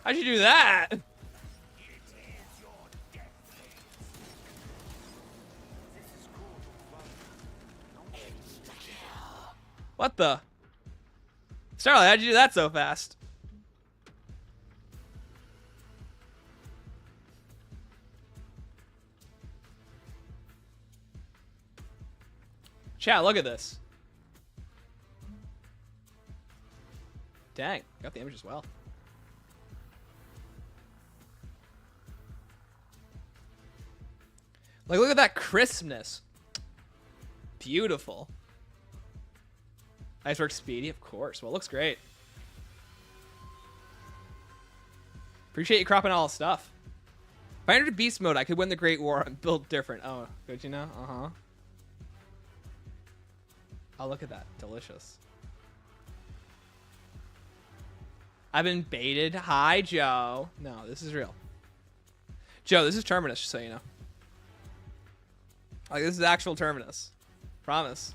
How'd you do that? What the? Starlight, how'd you do that so fast? Chat, look at this. Dang, got the image as well. Like, look at that crispness. Beautiful. Icework speedy, of course. Well, it looks great. Appreciate you cropping all the stuff. If I entered beast mode, I could win the Great War and build different. Oh, good, you know? Uh-huh. Oh, look at that. Delicious. I've been baited. Hi, Joe. No, this is real. Joe, this is Terminus, just so you know. Like, this is actual Terminus. Promise.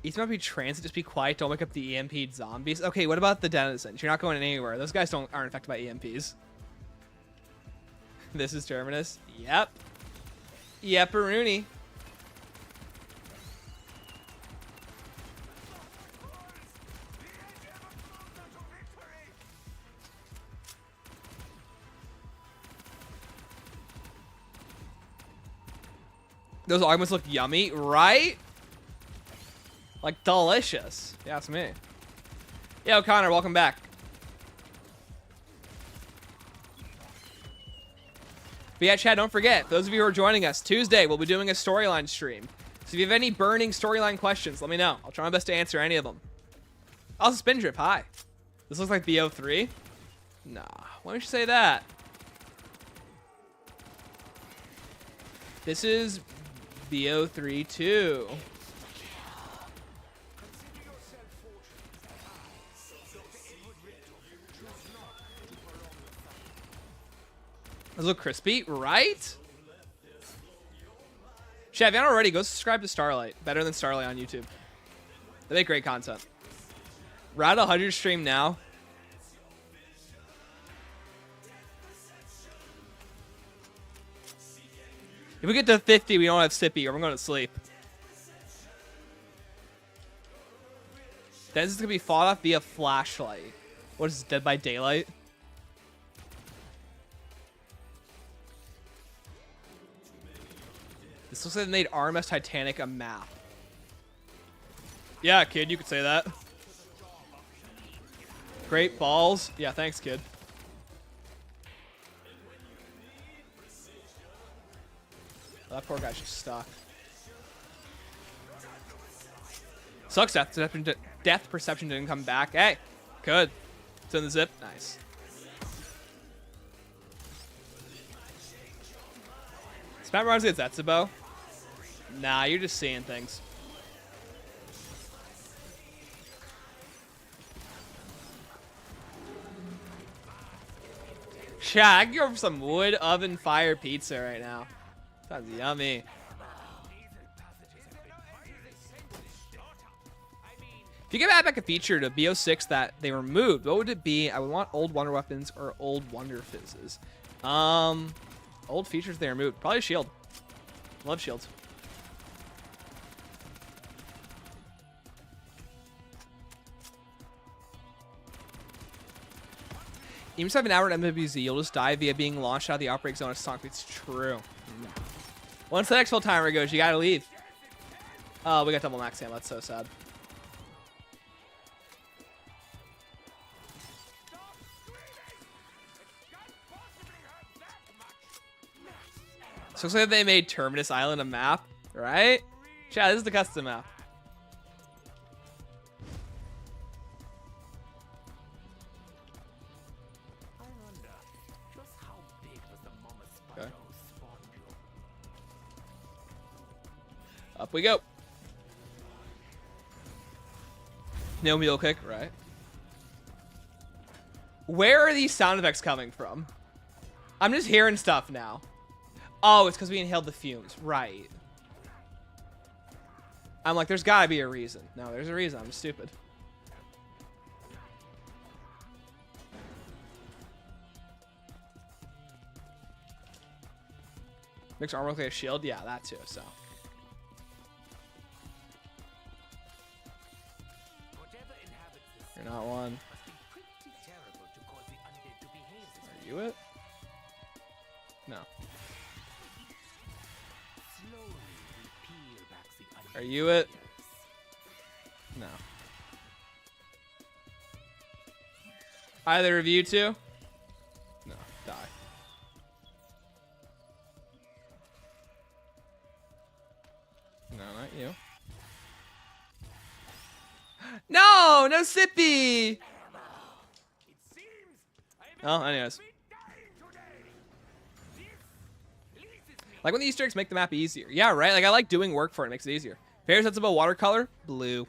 Ethan might be transit. Just be quiet. Don't wake up the EMP'd zombies. Okay, what about the denizens? You're not going anywhere. Those guys aren't affected by EMPs. This is Terminus. Yep. Yep-a-rooney. Those augments look yummy, right? Like, delicious. Yeah, it's me. Yeah, O'Connor, welcome back. But yeah, Chad, don't forget, for those of you who are joining us, Tuesday, we'll be doing a storyline stream. So if you have any burning storyline questions, let me know. I'll try my best to answer any of them. Also, Spindrip, hi. This looks like BO3. Nah, why don't you say that? This is BO3 too. Those look crispy, right? Chad, if you haven't already, go subscribe to Starlight. Better than Starlight on YouTube. They make great content. We're at 100 stream now. If we get to 50, we don't have Sippy, or we're going to sleep. Then this is going to be fought off via flashlight. What is this, Dead by Daylight? This looks like they made RMS Titanic a map. Yeah, kid, you could say that. Great balls. Yeah, thanks, kid. That poor guy's just stuck. Sucks death perception didn't come back. Hey, good. It's in the zip. Nice. This map reminds me of Zetsubou. Nah, you're just seeing things. Yeah, I can go for some wood oven fire pizza right now. Sounds yummy. If you could add back a feature to BO6 that they removed, what would it be? I would want old Wonder Weapons or old Wonder Fizzes. Old features they removed. Probably shield. Love shields. Even if you have an hour at MWZ, you'll just die via being launched out of the outbreak zone. It's true. Once the next full timer goes, you gotta leave. Oh, we got double max ammo. That's so sad. So it looks like they made Terminus Island a map, right? Chat, this is the custom map. Okay. Up we go. No mule kick, right? Where are these sound effects coming from? I'm just hearing stuff now. Oh, it's because we inhaled the fumes. Right. I'm like, there's gotta be a reason. No, there's a reason. I'm stupid. Makes armor look like a shield? Yeah, that too, so. You're not one. Are you it? No. Are you it? No. Either of you two? No, die. No, not you. No, no sippy. Oh, anyways. Like when the Easter eggs make the map easier. Yeah, right? Like I like doing work for it. It makes it easier. Favorite Zetsubou watercolor? Blue.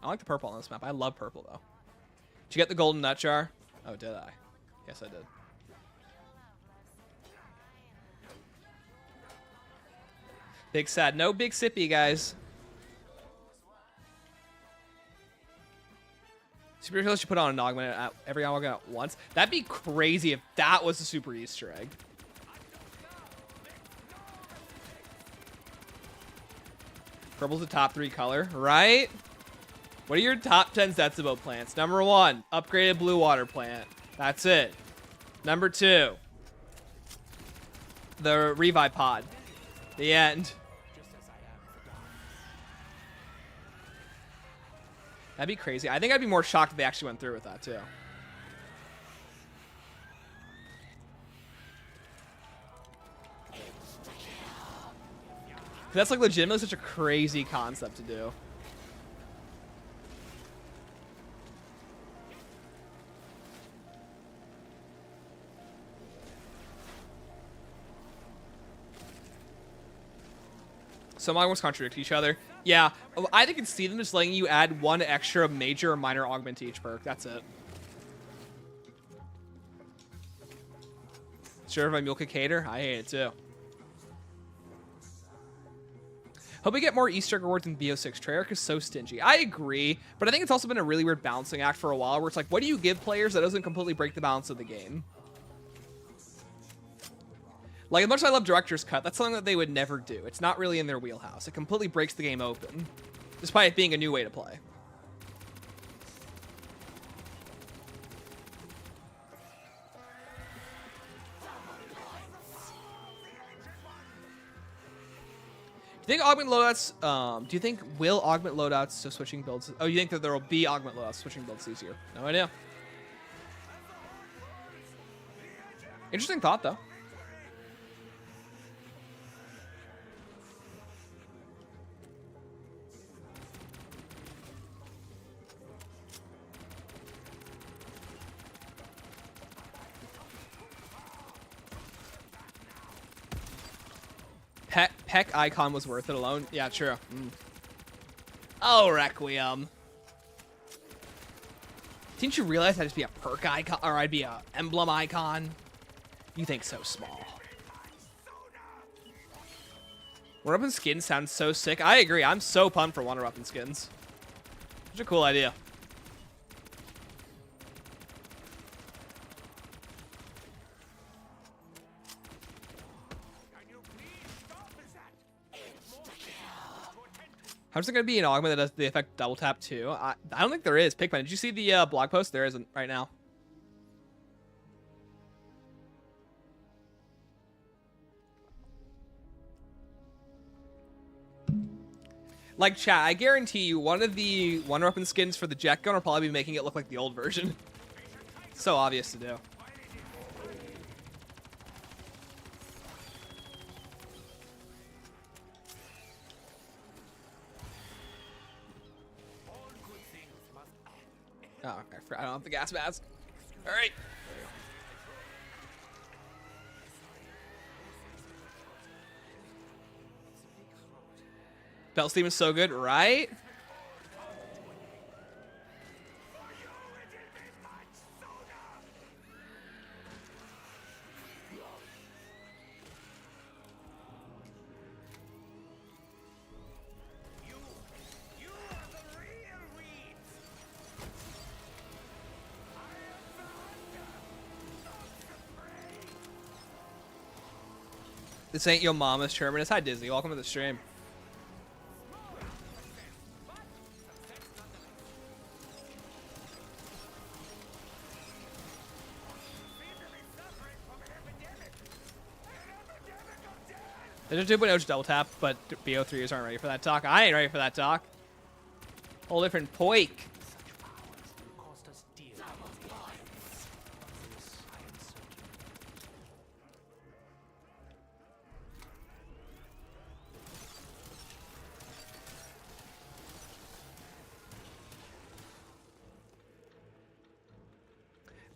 I like the purple on this map. I love purple though. Did you get the golden nut jar? Oh, did I? Yes, I did. Big sad. No big sippy, guys. Super Heroes should put on an augment at every augment at once. That'd be crazy if that was a super Easter egg. Purple's the top 3 color, right? What are your top 10 Zetsubou plants? Number 1, upgraded blue water plant. That's it. Number 2, the revive pod. The end. That'd be crazy. I think I'd be more shocked if they actually went through with that, too. That's like legitimately such a crazy concept to do. Some augments contradict each other. Yeah, I can see them just letting you add one extra major or minor augment to each perk. That's it. Sure, if I milk a cater, I hate it too. Hope we get more Easter egg rewards in BO6. Treyarch is so stingy. I agree, but I think it's also been a really weird balancing act for a while where it's like, what do you give players that doesn't completely break the balance of the game? Like, as much as I love Director's Cut, that's something that they would never do. It's not really in their wheelhouse. It completely breaks the game open, despite it being a new way to play. Do you think augment loadouts, do you think will augment loadouts to switching builds? Oh, you think that there will be augment loadouts switching builds easier? No idea. Interesting thought, though. Peck icon was worth it alone. Yeah, true. Oh, Requiem. Didn't you realize I'd just be a perk icon, or I'd be a emblem icon? You think so small. Wonder Weapon skins sounds so sick. I agree. I'm so pumped for Wonder Weapon skins. Such a cool idea. How's it going to be an augment that does the effect double tap too? I don't think there is. Pigpen, did you see the blog post? There isn't right now. Like, chat, I guarantee you one of the Wonder Weapon skins for the jet gun will probably be making it look like the old version. So obvious to do. Oh, okay. I don't have the gas mask. All right. Belt Steam is so good, right? This ain't your mama's Terminus. Hi, Disney. Welcome to the stream. There's a 2.0 double tap, but BO3s aren't ready for that talk. I ain't ready for that talk. Whole different poik.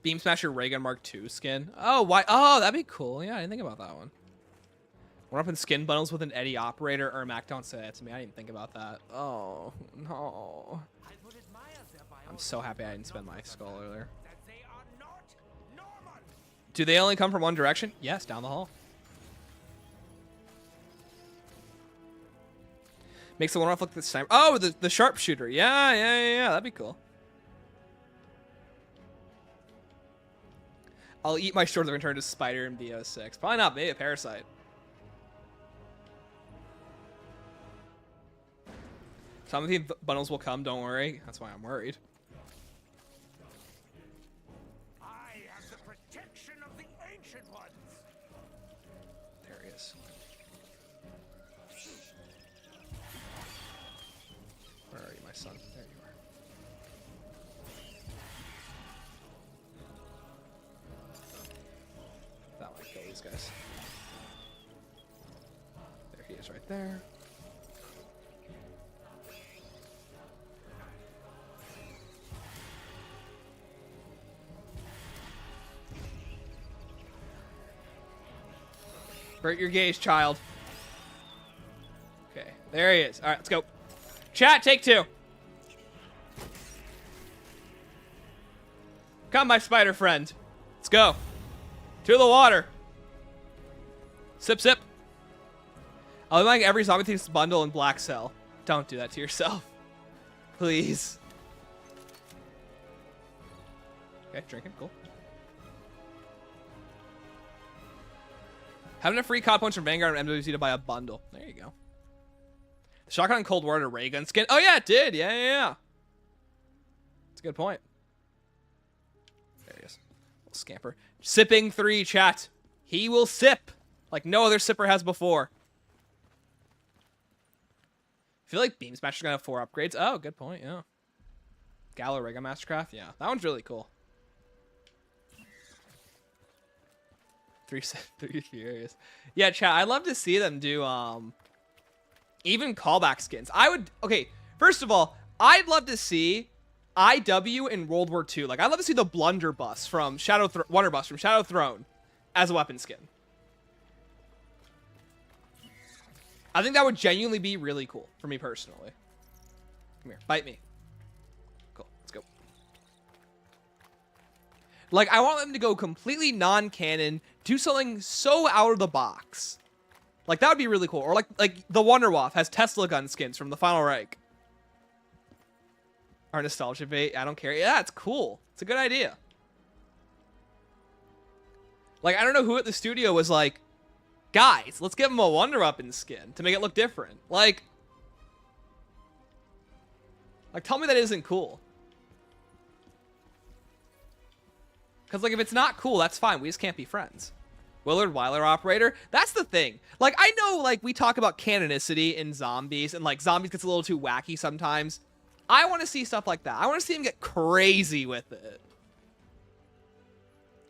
Beam Smasher Raygun Mark II skin. Oh, why? Oh, that'd be cool. Yeah, I didn't think about that one. We're up in skin bundles with an Eddie operator. Mac, don't say that to me. I didn't think about that. Oh, no. I'm so happy I didn't spend my skull earlier. Do they only come from one direction? Yes, down the hall. Makes the one off look the sniper. Oh, the sharpshooter. Yeah. That'd be cool. I'll eat my sword to return to Spider in BO6. Probably not, maybe a Parasite. Some of the bundles will come, don't worry. That's why I'm worried. I have the protection of the ancient ones. There he is. Where are you, my son? There you are. these guys. There he is right there. Avert your gaze, child. Okay, there he is. All right, let's go. Chat, take 2. Come, my spider friend. Let's go. To the water. Sip, sip. I'm like every zombie thing's bundle in Black Cell. Don't do that to yourself. Please. Okay, drinking, cool. Having a free COD points from Vanguard and MWC to buy a bundle. There you go. The shotgun and Cold War to ray gun skin. Oh yeah, it did. Yeah. That's a good point. There he is. Little scamper. Sipping 3, chat. He will sip like no other sipper has before. I feel like Beam Smasher's gonna have 4 upgrades. Oh, good point, yeah. Gallo Ray Gun Mastercraft, yeah. That one's really cool. 3 furious. Yeah, chat, I'd love to see them do even callback skins. Okay, first of all, I'd love to see IW in World War II. Like, I'd love to see the Blunderbuss from Wonderbus from Shadow Throne as a weapon skin. I think that would genuinely be really cool for me personally. Come here, bite me. Cool, let's go. Like, I want them to go completely non-canon, do something so out of the box. Like, that would be really cool. Or like the Wonderwaff has Tesla gun skins from the Final Reich. Our nostalgia bait, I don't care. Yeah, it's cool. It's a good idea. Like, I don't know who at the studio was like, guys, let's give him a Wonder Weapon skin to make it look different. Like, tell me that isn't cool. Because, like, if it's not cool, that's fine. We just can't be friends. Willard Weiler Operator. That's the thing. Like, I know, like, we talk about canonicity in zombies, and, like, zombies gets a little too wacky sometimes. I want to see stuff like that. I want to see him get crazy with it.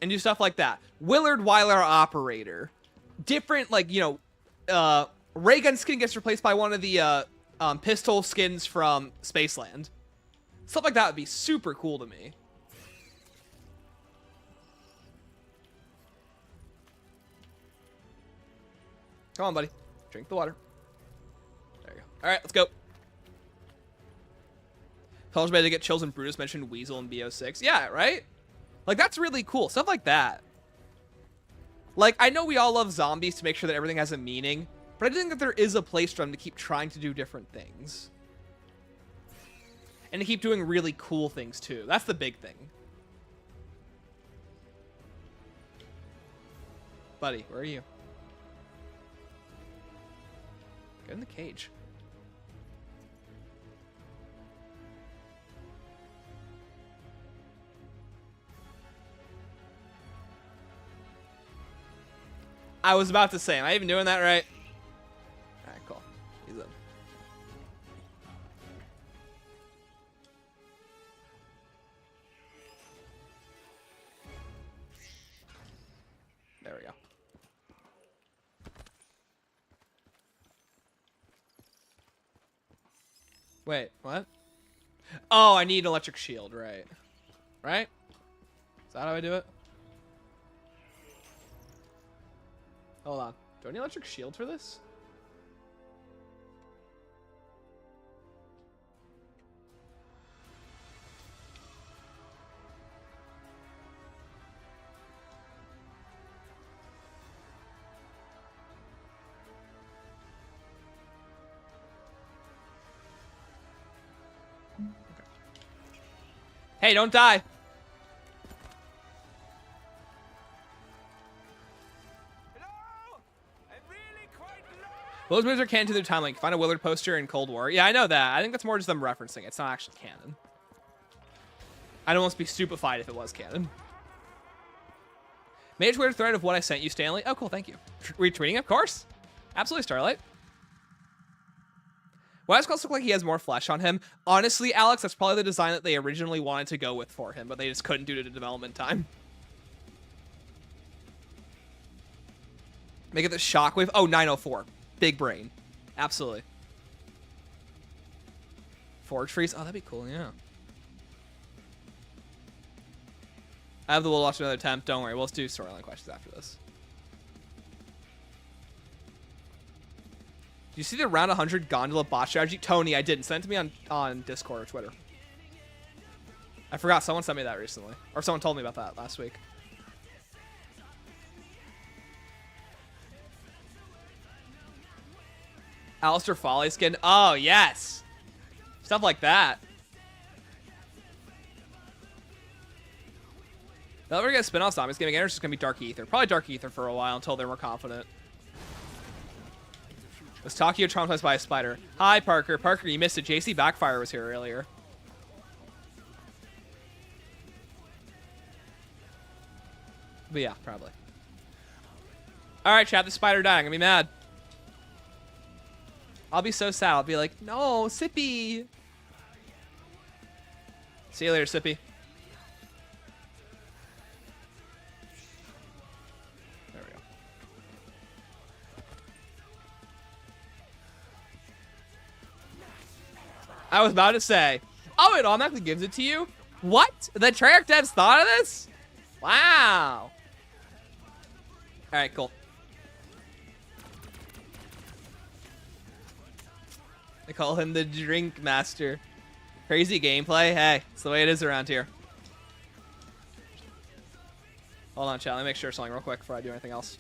And do stuff like that. Willard Weiler Operator. Different, like, you know, ray gun skin gets replaced by one of the pistol skins from Spaceland. Stuff like that would be super cool to me. Come on, buddy. Drink the water. There you go. All right, let's go. College ready to get chills and Brutus mentioned Weasel and BO6. Yeah, right? Like, that's really cool. Stuff like that. Like, I know we all love zombies to make sure that everything has a meaning, but I do think that there is a place for them to keep trying to do different things. And to keep doing really cool things, too. That's the big thing. Buddy, where are you? Get in the cage. I was about to say, am I even doing that right? Alright, cool. He's in. There we go. Wait, what? Oh, I need an electric shield, right? Right? Is that how I do it? Hold on. Do I need electric shield for this? Okay. Hey, don't die. Those moves are canon to their time link. Find a Willard poster in Cold War. Yeah, I know that. I think that's more just them referencing it. It's not actually canon. I'd almost be stupefied if it was canon. Made a Twitter thread of what I sent you, Stanley. Oh, cool. Thank you. Retweeting, of course. Absolutely, Starlight. Why does Klaus look like he has more flesh on him? Honestly, Alex, that's probably the design that they originally wanted to go with for him, but they just couldn't due to development time. Make it the shockwave. Oh, 904. Big brain. Absolutely. Forge freeze. Oh, that'd be cool. Yeah. I have the will watch another attempt. Don't worry. We'll do storyline questions after this. Do you see the round 100 gondola bot strategy? Tony, I didn't. Send it to me on Discord or Twitter. I forgot. Someone sent me that recently. Or someone told me about that last week. Alistair Foley skin. Oh, yes. Stuff like that. They'll ever get a spin-off zombies game again, or it's just going to be Dark Ether. Probably Dark Ether for a while until they're more confident. Was Tokyo traumatized by a spider? Hi, Parker. Parker, you missed it. JC Backfire was here earlier. But yeah, probably. Alright, chat, the spider died. I'm going to be mad. I'll be so sad. I'll be like, no, Sippy. See you later, Sippy. There we go. I was about to say, oh, it automatically gives it to you? What? The Treyarch devs thought of this? Wow. All right, cool. They call him the Drink Master. Crazy gameplay. Hey, it's the way it is around here. Hold on, chat. Let me make sure something real quick before I do anything else.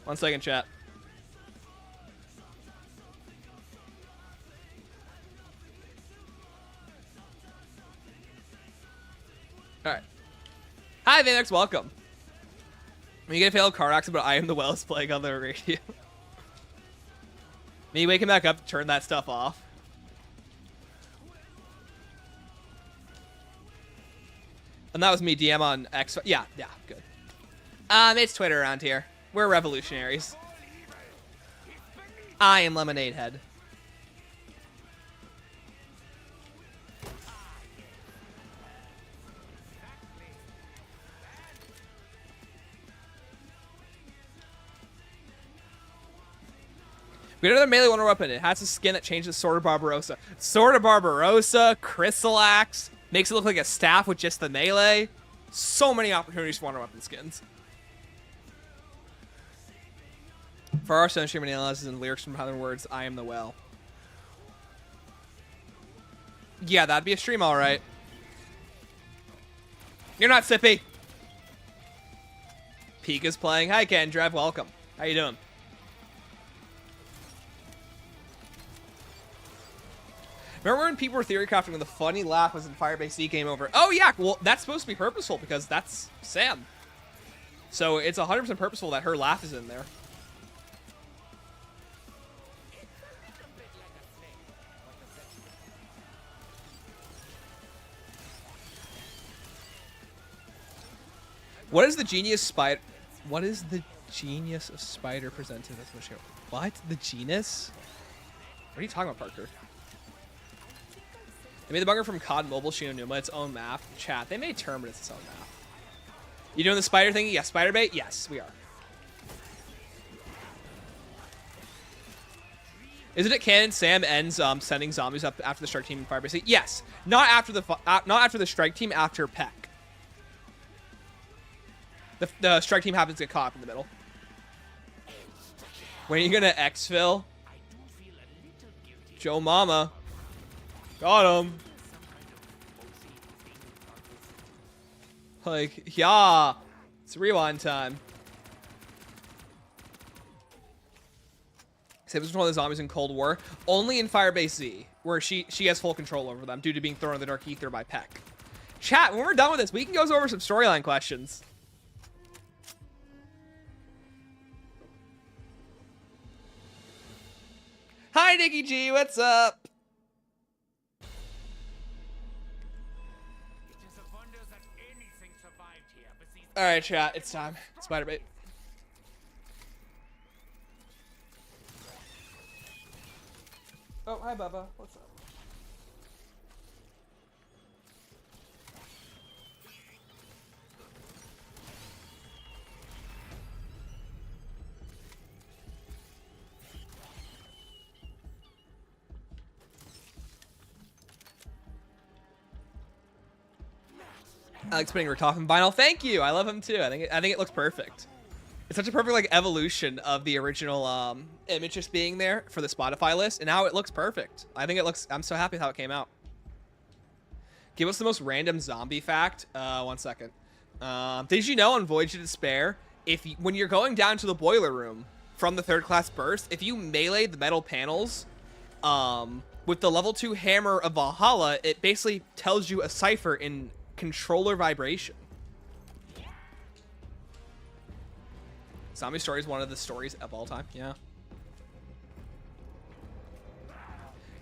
One second, chat. All right. Hi, Vanex. Welcome. When you get a failed car accident, but I am the well is playing on the radio. Me waking back up to turn that stuff off. And that was me DM on X. Yeah, good. It's Twitter around here. We're revolutionaries. I am Lemonade Head. We got another melee wonder weapon. It has a skin that changes Sword of Barbarossa. Sword of Barbarossa, Chrysalax, makes it look like a staff with just the melee. So many opportunities for wonder weapon skins. For our stream analysis and lyrics from other words, I am the well. Yeah, that'd be a stream, all right. You're not Sippy. Pika's playing. Hi, Kendrev. Welcome. How you doing? Remember when people were theory crafting when the funny laugh was in Firebase Z game over? Oh, yeah. Well, that's supposed to be purposeful because that's Sam. So it's 100% purposeful that her laugh is in there. What is the genius spider? What is the genius of spider presented as a show? What? The genus? What are you talking about, Parker? They made the bugger from COD Mobile Shinonuma its own map. Chat, they made Terminus its own map. You doing the spider thing? Yes. Spider bait? Yes, we are. Isn't it canon Sam ends sending zombies up after the strike team in Firebase? Yes. Not after the strike team, after Peck. The strike team happens to get caught up in the middle. When are you gonna exfil? Joe Mama. Got him. Like, yeah. It's rewind time. Saves control of the zombies in Cold War. Only in Firebase Z, where she has full control over them due to being thrown in the Dark Ether by Peck. Chat, when we're done with this, we can go over some storyline questions. Hi, Nikki G. What's up? All right, chat. It's time. Spider bait. Oh, hi, Bubba. What's up? Alex Spinning Rickoff Vinyl. Thank you. I love him too. I think it looks perfect. It's such a perfect like evolution of the original image just being there for the Spotify list, and now it looks perfect. I think it looks. I'm so happy with how it came out. Give us the most random zombie fact. 1 second. Did you know on Voyage to Despair, when you're going down to the boiler room from the third class burst, if you melee the metal panels, with the level 2 hammer of Valhalla, it basically tells you a cipher in controller vibration. Zombie Story is one of the stories of all time. Yeah.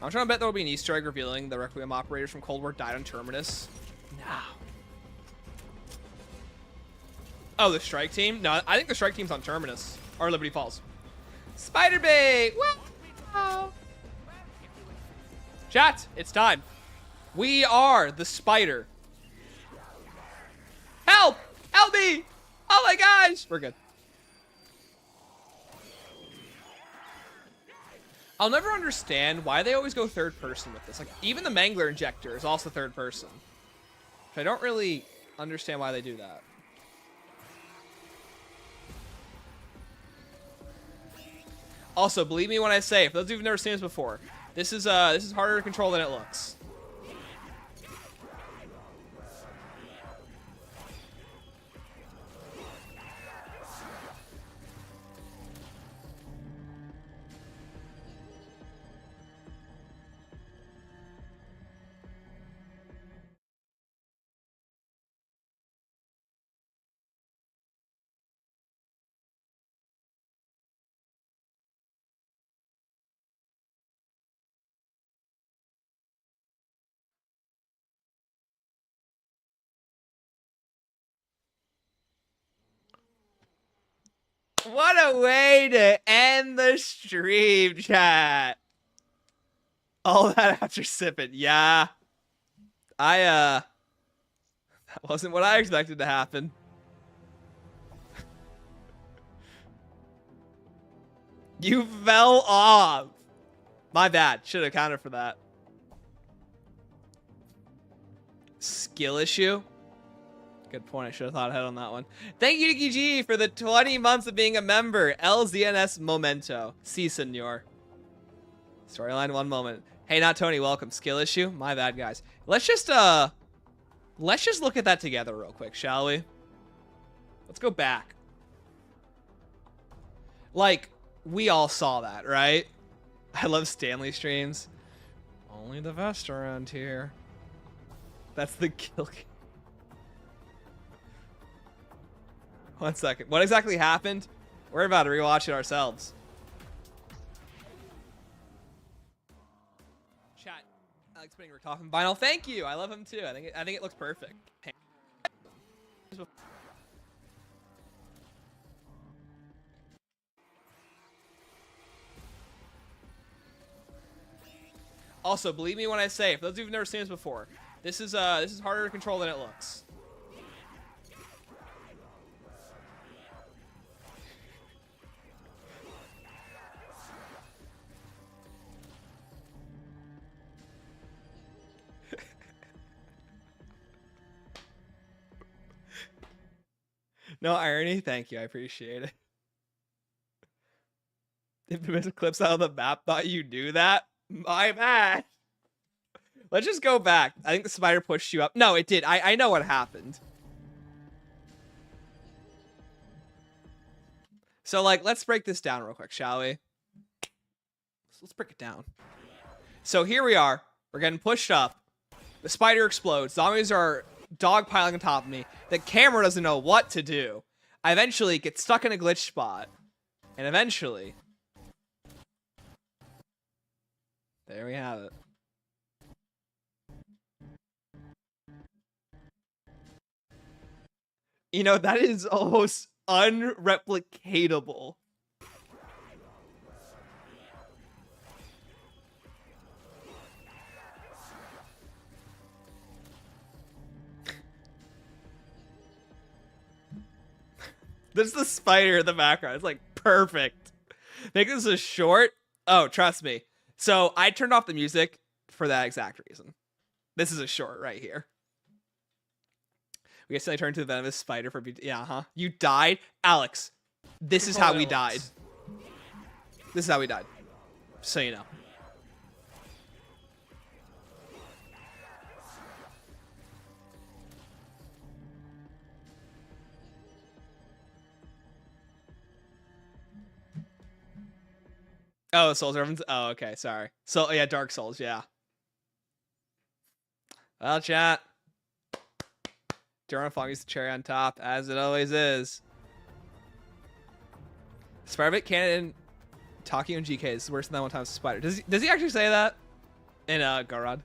I'm trying to bet there will be an Easter egg revealing the Requiem operators from Cold War died on Terminus. No. Oh, the strike team? No, I think the strike team's on Terminus. Or Liberty Falls. Spider bait! Wow! Chat, it's time. We are the spider. Help! Help me! Oh my gosh! We're good. I'll never understand why they always go third person with this. Like, even the Mangler injector is also third person. Which I don't really understand why they do that. Also, believe me when I say, for those of you who've never seen this before, this is harder to control than it looks. What a way to end the stream, chat. All that after sipping. Yeah. That wasn't what I expected to happen. You fell off. My bad. Should have counted for that. Skill issue? Good point. I should have thought ahead on that one. Thank you, Nikki G, for the 20 months of being a member. LZNS Momento. Si, senor. Storyline, 1 moment. Hey, not Tony. Welcome. Skill issue? My bad, guys. Let's just look at that together real quick, shall we? Let's go back. Like, we all saw that, right? I love Stanley streams. Only the best around here. That's the kill. 1 second. What exactly happened? We're about to rewatch it ourselves. Chat. Alex Spinning Rickoff Vinyl. Thank you. I love him too. I think it looks perfect. Also, believe me when I say, for those of you who've never seen this before, this is harder to control than it looks. No irony? Thank you. I appreciate it. If you missed clips out of the map, thought you knew that? My bad. Let's just go back. I think the spider pushed you up. No, it did. I know what happened. So, like, let's break this down real quick, shall we? Let's break it down. So here we are. We're getting pushed up. The spider explodes. Zombies are dogpiling on top of me. The camera doesn't know what to do. I eventually get stuck in a glitch spot. And eventually... there we have it. You know, that is almost unreplicatable. There's the spider in the background. It's like perfect. Make this a short. Oh, trust me. So I turned off the music for that exact reason. This is a short right here. We accidentally turned into a venomous spider for yeah, huh? You died? Alex, this is how we died. This is how we died. So you know. Oh, Souls reference? Oh, okay, sorry. So, yeah, Dark Souls, yeah. Well, chat. Durham Fong is the cherry on top, as it always is. Spider-Bit Cannon talking on GK is worse than that one time Spider. Does he actually say that? In Garod?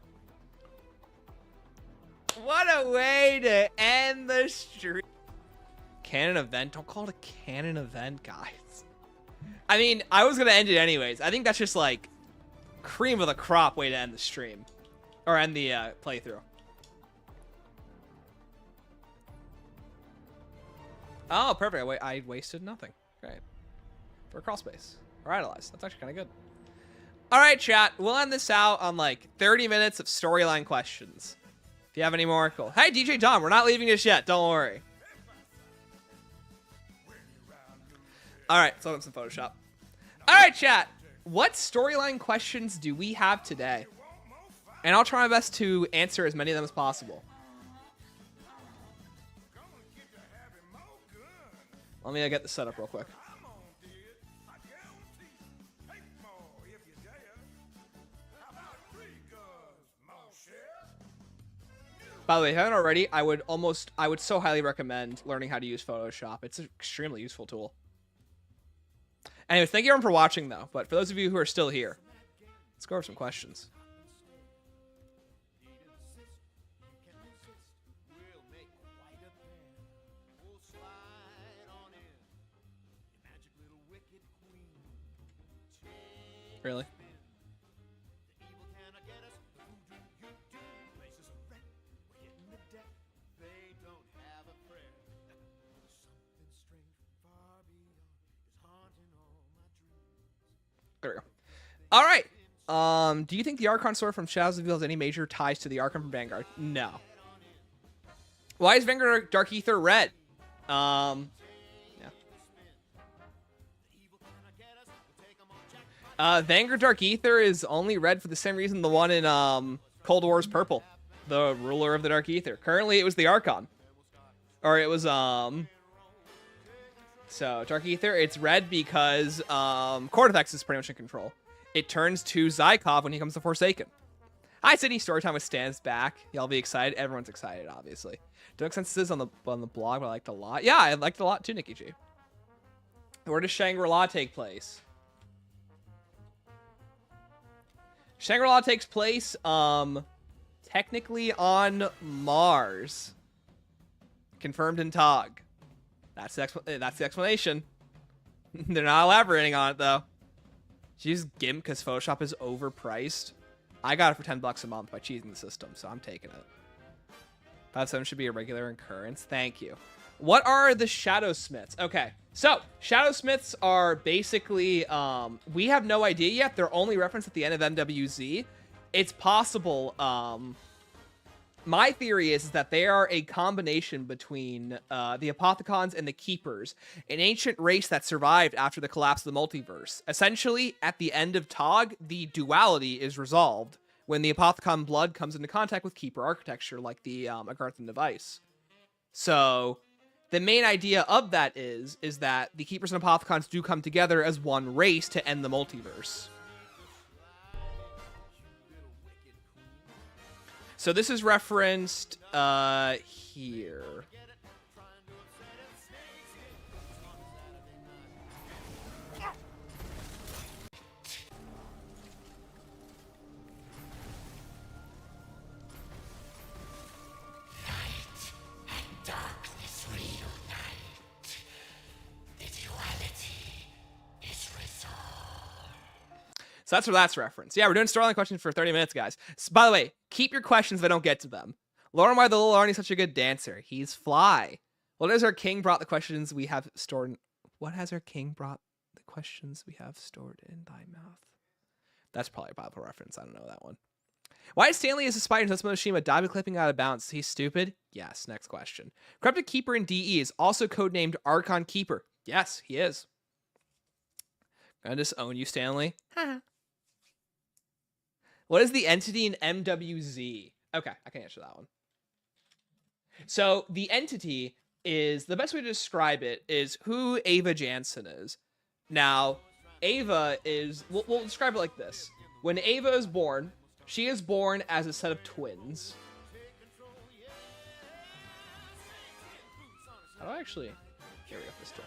What a way to end the stream. Canon event? Don't call it a canon event, guys. I mean, I was going to end it anyways. I think that's just like cream of the crop way to end the stream. Or end the playthrough. Oh, perfect. I wasted nothing. Great. For a crawl space. Or idolize. That's actually kind of good. All right, chat. We'll end this out on like 30 minutes of storyline questions. If you have any more, cool. Hey, DJ Dom, we're not leaving this yet. Don't worry. All right, let's open some Photoshop. All right, chat. What storyline questions do we have today? And I'll try my best to answer as many of them as possible. Let me get this set up real quick. By the way, if you haven't already, I would so highly recommend learning how to use Photoshop. It's an extremely useful tool. Anyway, thank you everyone for watching, though. But for those of you who are still here, let's go over some questions. Really? There we go. All right. Do you think the Archon sword from Shadows of the Veil has any major ties to the Archon from Vanguard? No. Why is Vanguard Dark Ether red? Yeah. Vanguard Dark Ether is only red for the same reason the one in Cold War is purple. The ruler of the Dark Ether. Currently, it was the Archon. Or it was, So, Dark Ether, it's red because Cortex is pretty much in control. It turns to Zykov when he comes to Forsaken. Hi, City. Storytime with Stan's back. Y'all be excited. Everyone's excited, obviously. Don't make sense this is on the blog, but I liked it a lot. Yeah, I liked it a lot too, Nikki G. Where does Shangri-La take place? Shangri-La takes place, technically on Mars. Confirmed in TOG. That's the explanation. They're not elaborating on it, though. She's GIMP because Photoshop is overpriced. I got it for $10 a month by cheating the system, so I'm taking it. 5.7 should be a regular occurrence. Thank you. What are the Shadow Smiths? Okay, so Shadow Smiths are basically, we have no idea yet. They're only referenced at the end of MWZ. It's possible, my theory is that they are a combination between the Apothicons and the Keepers, an ancient race that survived after the collapse of the multiverse. Essentially, at the end of TOG, the duality is resolved when the Apothicon blood comes into contact with Keeper architecture, like the Agarthan device. So, the main idea of that is that the Keepers and Apothicons do come together as one race to end the multiverse. So this is referenced here. So that's where that's referenced. Yeah, we're doing storyline questions for 30 minutes, guys. So, by the way, keep your questions if I don't get to them. Lauren, why the little Arnie's such a good dancer? He's fly. What has our king brought the questions we have stored? What has our king brought the questions we have stored in thy mouth? That's probably a Bible reference. I don't know that one. Why is Stanley as a spider and Zetsubou Shima diamond clipping out of bounds? He's stupid. Yes. Next question. Corrupted Keeper in DE is also codenamed Archon Keeper. Yes, he is. Gonna disown you, Stanley. What is the entity in MWZ? Okay, I can answer that one. So the entity is, the best way to describe it is who Ava Jansen is. Now, Ava is, we'll describe it like this. When Ava is born, she is born as a set of twins. How do I actually, here we go, this tool.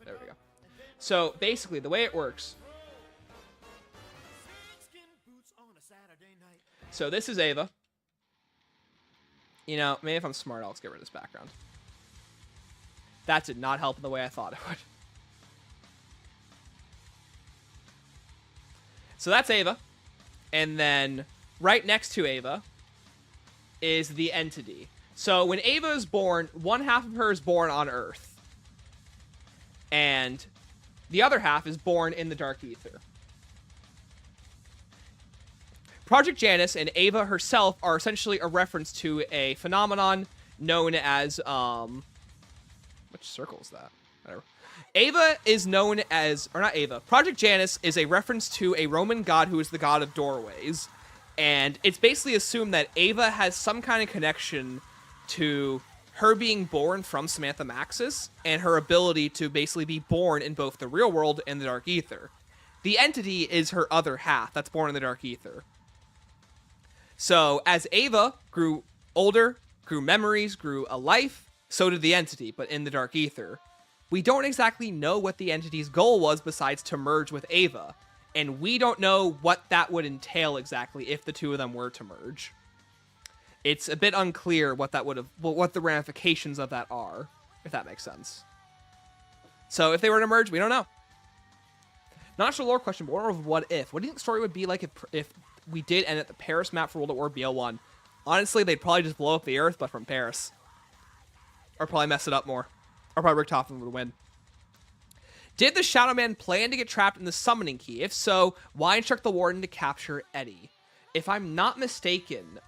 There we go. So basically, the way it works. So this is Ava. You know, maybe if I'm smart, I'll just get rid of this background. That did not help in the way I thought it would. So that's Ava. And then right next to Ava is the entity. So when Ava is born, one half of her is born on Earth. And the other half is born in the Dark Ether. Project Janus and Ava herself are essentially a reference to a phenomenon known as, which circle is that? Whatever. Ava is known as, or not Ava, Project Janus is a reference to a Roman god who is the god of doorways. And it's basically assumed that Ava has some kind of connection to her being born from Samantha Maxis and her ability to basically be born in both the real world and the Dark Ether. The entity is her other half that's born in the Dark Ether. So as Ava grew older, grew memories, grew a life, so did the entity, but in the Dark Ether. We don't exactly know what the entity's goal was besides to merge with Ava, and we don't know what that would entail exactly if the two of them were to merge. It's a bit unclear what that would have, what the ramifications of that are, if that makes sense. So if they were to merge, we don't know. Not sure lore question, but more of what if. What do you think the story would be like if we did end at the Paris map for World at War BL1? Honestly, they'd probably just blow up the Earth, but from Paris. Or probably mess it up more. Or probably Richtofen would win. Did the Shadow Man plan to get trapped in the summoning key? If so, why instruct the Warden to capture Eddie? If I'm not mistaken,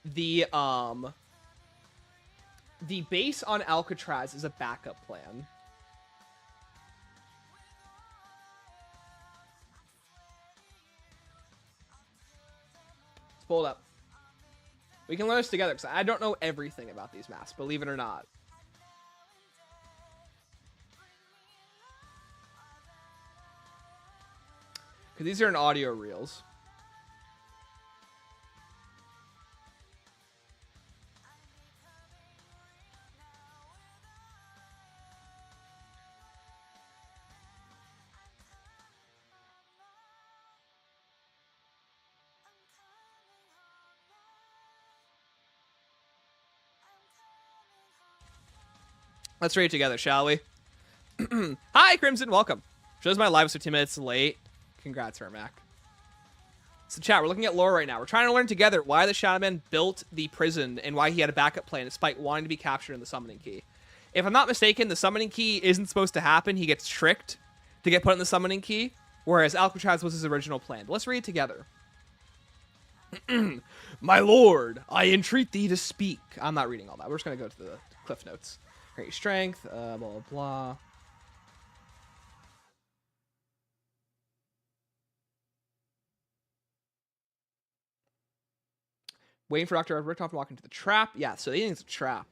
the base on Alcatraz is a backup plan. Let's pull it up. We can learn this together, because I don't know everything about these maps, believe it or not. Because these are in audio reels. Let's read it together, shall we? Hi, Crimson. Welcome. Shows my live was 15 minutes late. Congrats, Hermac. So, chat, we're looking at lore right now. We're trying to learn together why the Shadow Man built the prison and why he had a backup plan despite wanting to be captured in the summoning key. If I'm not mistaken, the summoning key isn't supposed to happen. He gets tricked to get put in the summoning key, whereas Alcatraz was his original plan. But let's read it together. My lord, I entreat thee to speak. I'm not reading all that. We're just going to go to the cliff notes. Great strength, blah, blah, blah. Waiting for Dr. Richtofen to walk into the trap. Yeah, so they think it's a trap.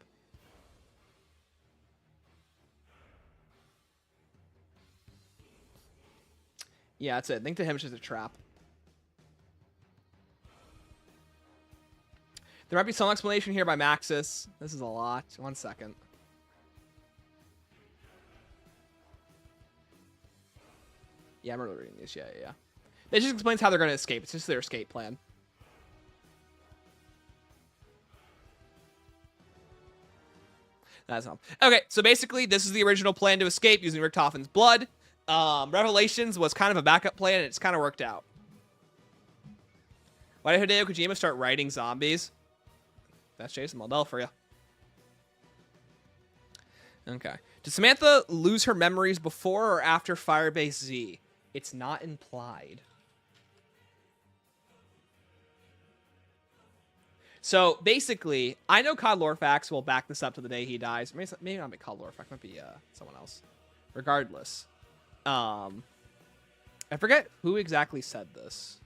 Yeah, that's it. Think to him it's just a trap. There might be some explanation here by Maxis. This is a lot. 1 second. Yeah, I'm really reading these. Yeah. It just explains how they're going to escape. It's just their escape plan. That's all. Okay, so basically, this is the original plan to escape using Richtofen's blood. Revelations was kind of a backup plan, and it's kind of worked out. Why did Hideo Kojima start writing zombies? That's Jason Maldell for you. Okay. Did Samantha lose her memories before or after Firebase Z? It's not implied. So basically, I know COD Lorefax will back this up to the day he dies. Maybe not be COD Lorefax, might be someone else. Regardless, I forget who exactly said this,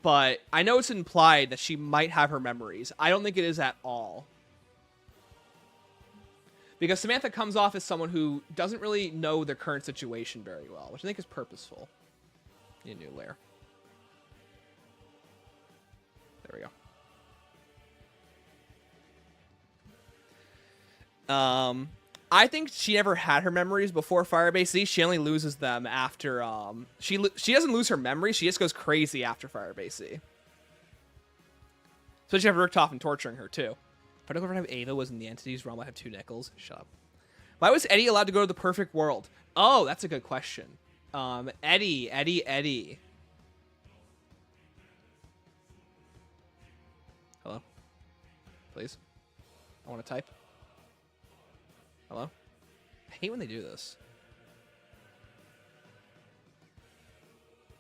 but I know it's implied that she might have her memories. I don't think it is at all, because Samantha comes off as someone who doesn't really know their current situation very well, which I think is purposeful. Need a new layer. There we go. I think she never had her memories before Firebase Z. She only loses them after, she doesn't lose her memories. She just goes crazy after Firebase Z. Especially after Richtofen torturing her, too. If I don't ever have Ava was in the entity's realm, I have 2 nickels. Shut up. Why was Eddie allowed to go to the perfect world? Oh, that's a good question. Eddie. Hello? Please? I want to type. Hello? I hate when they do this.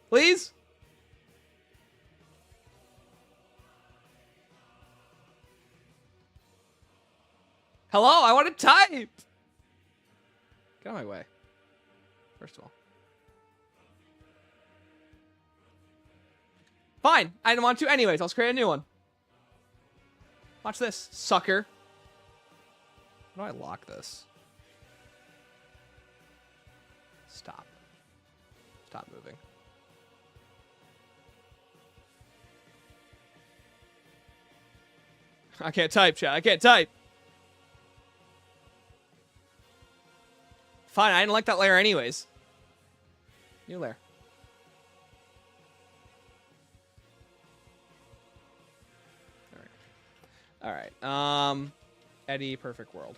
Please? Hello? I want to type! Get out of my way. First of all. Fine. I didn't want to. Anyways, I'll just create a new one. Watch this, sucker. How do I lock this? Stop. Stop moving. I can't type, chat. I can't type. Fine, I didn't like that layer anyways. New layer. Alright. Eddie, perfect world.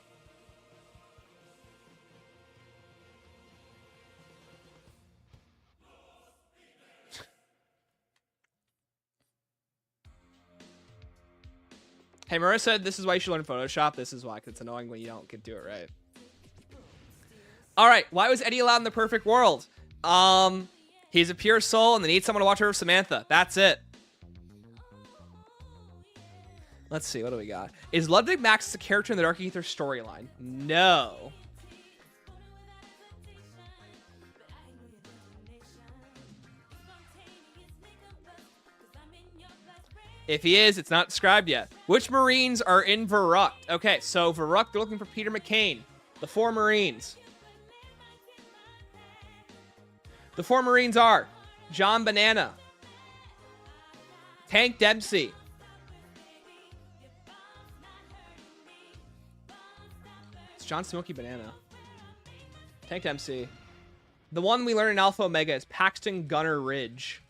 Hey, Marissa said this is why you should learn Photoshop. This is why, because it's annoying when you don't get to do it right. Alright, why was Eddie allowed in the perfect world? He's a pure soul and they need someone to watch over Samantha. That's it. Let's see, what do we got? Is Ludwig Max a character in the Dark Ether storyline? No. If he is, it's not described yet. Which Marines are in Verrucht? Okay, so Verrucht, they're looking for Peter McCain. The 4 Marines. The 4 Marines are John Banana, Tank Dempsey, it's John Smokey Banana, Tank Dempsey. The one we learned in Alpha Omega is Paxton Gunner Ridge.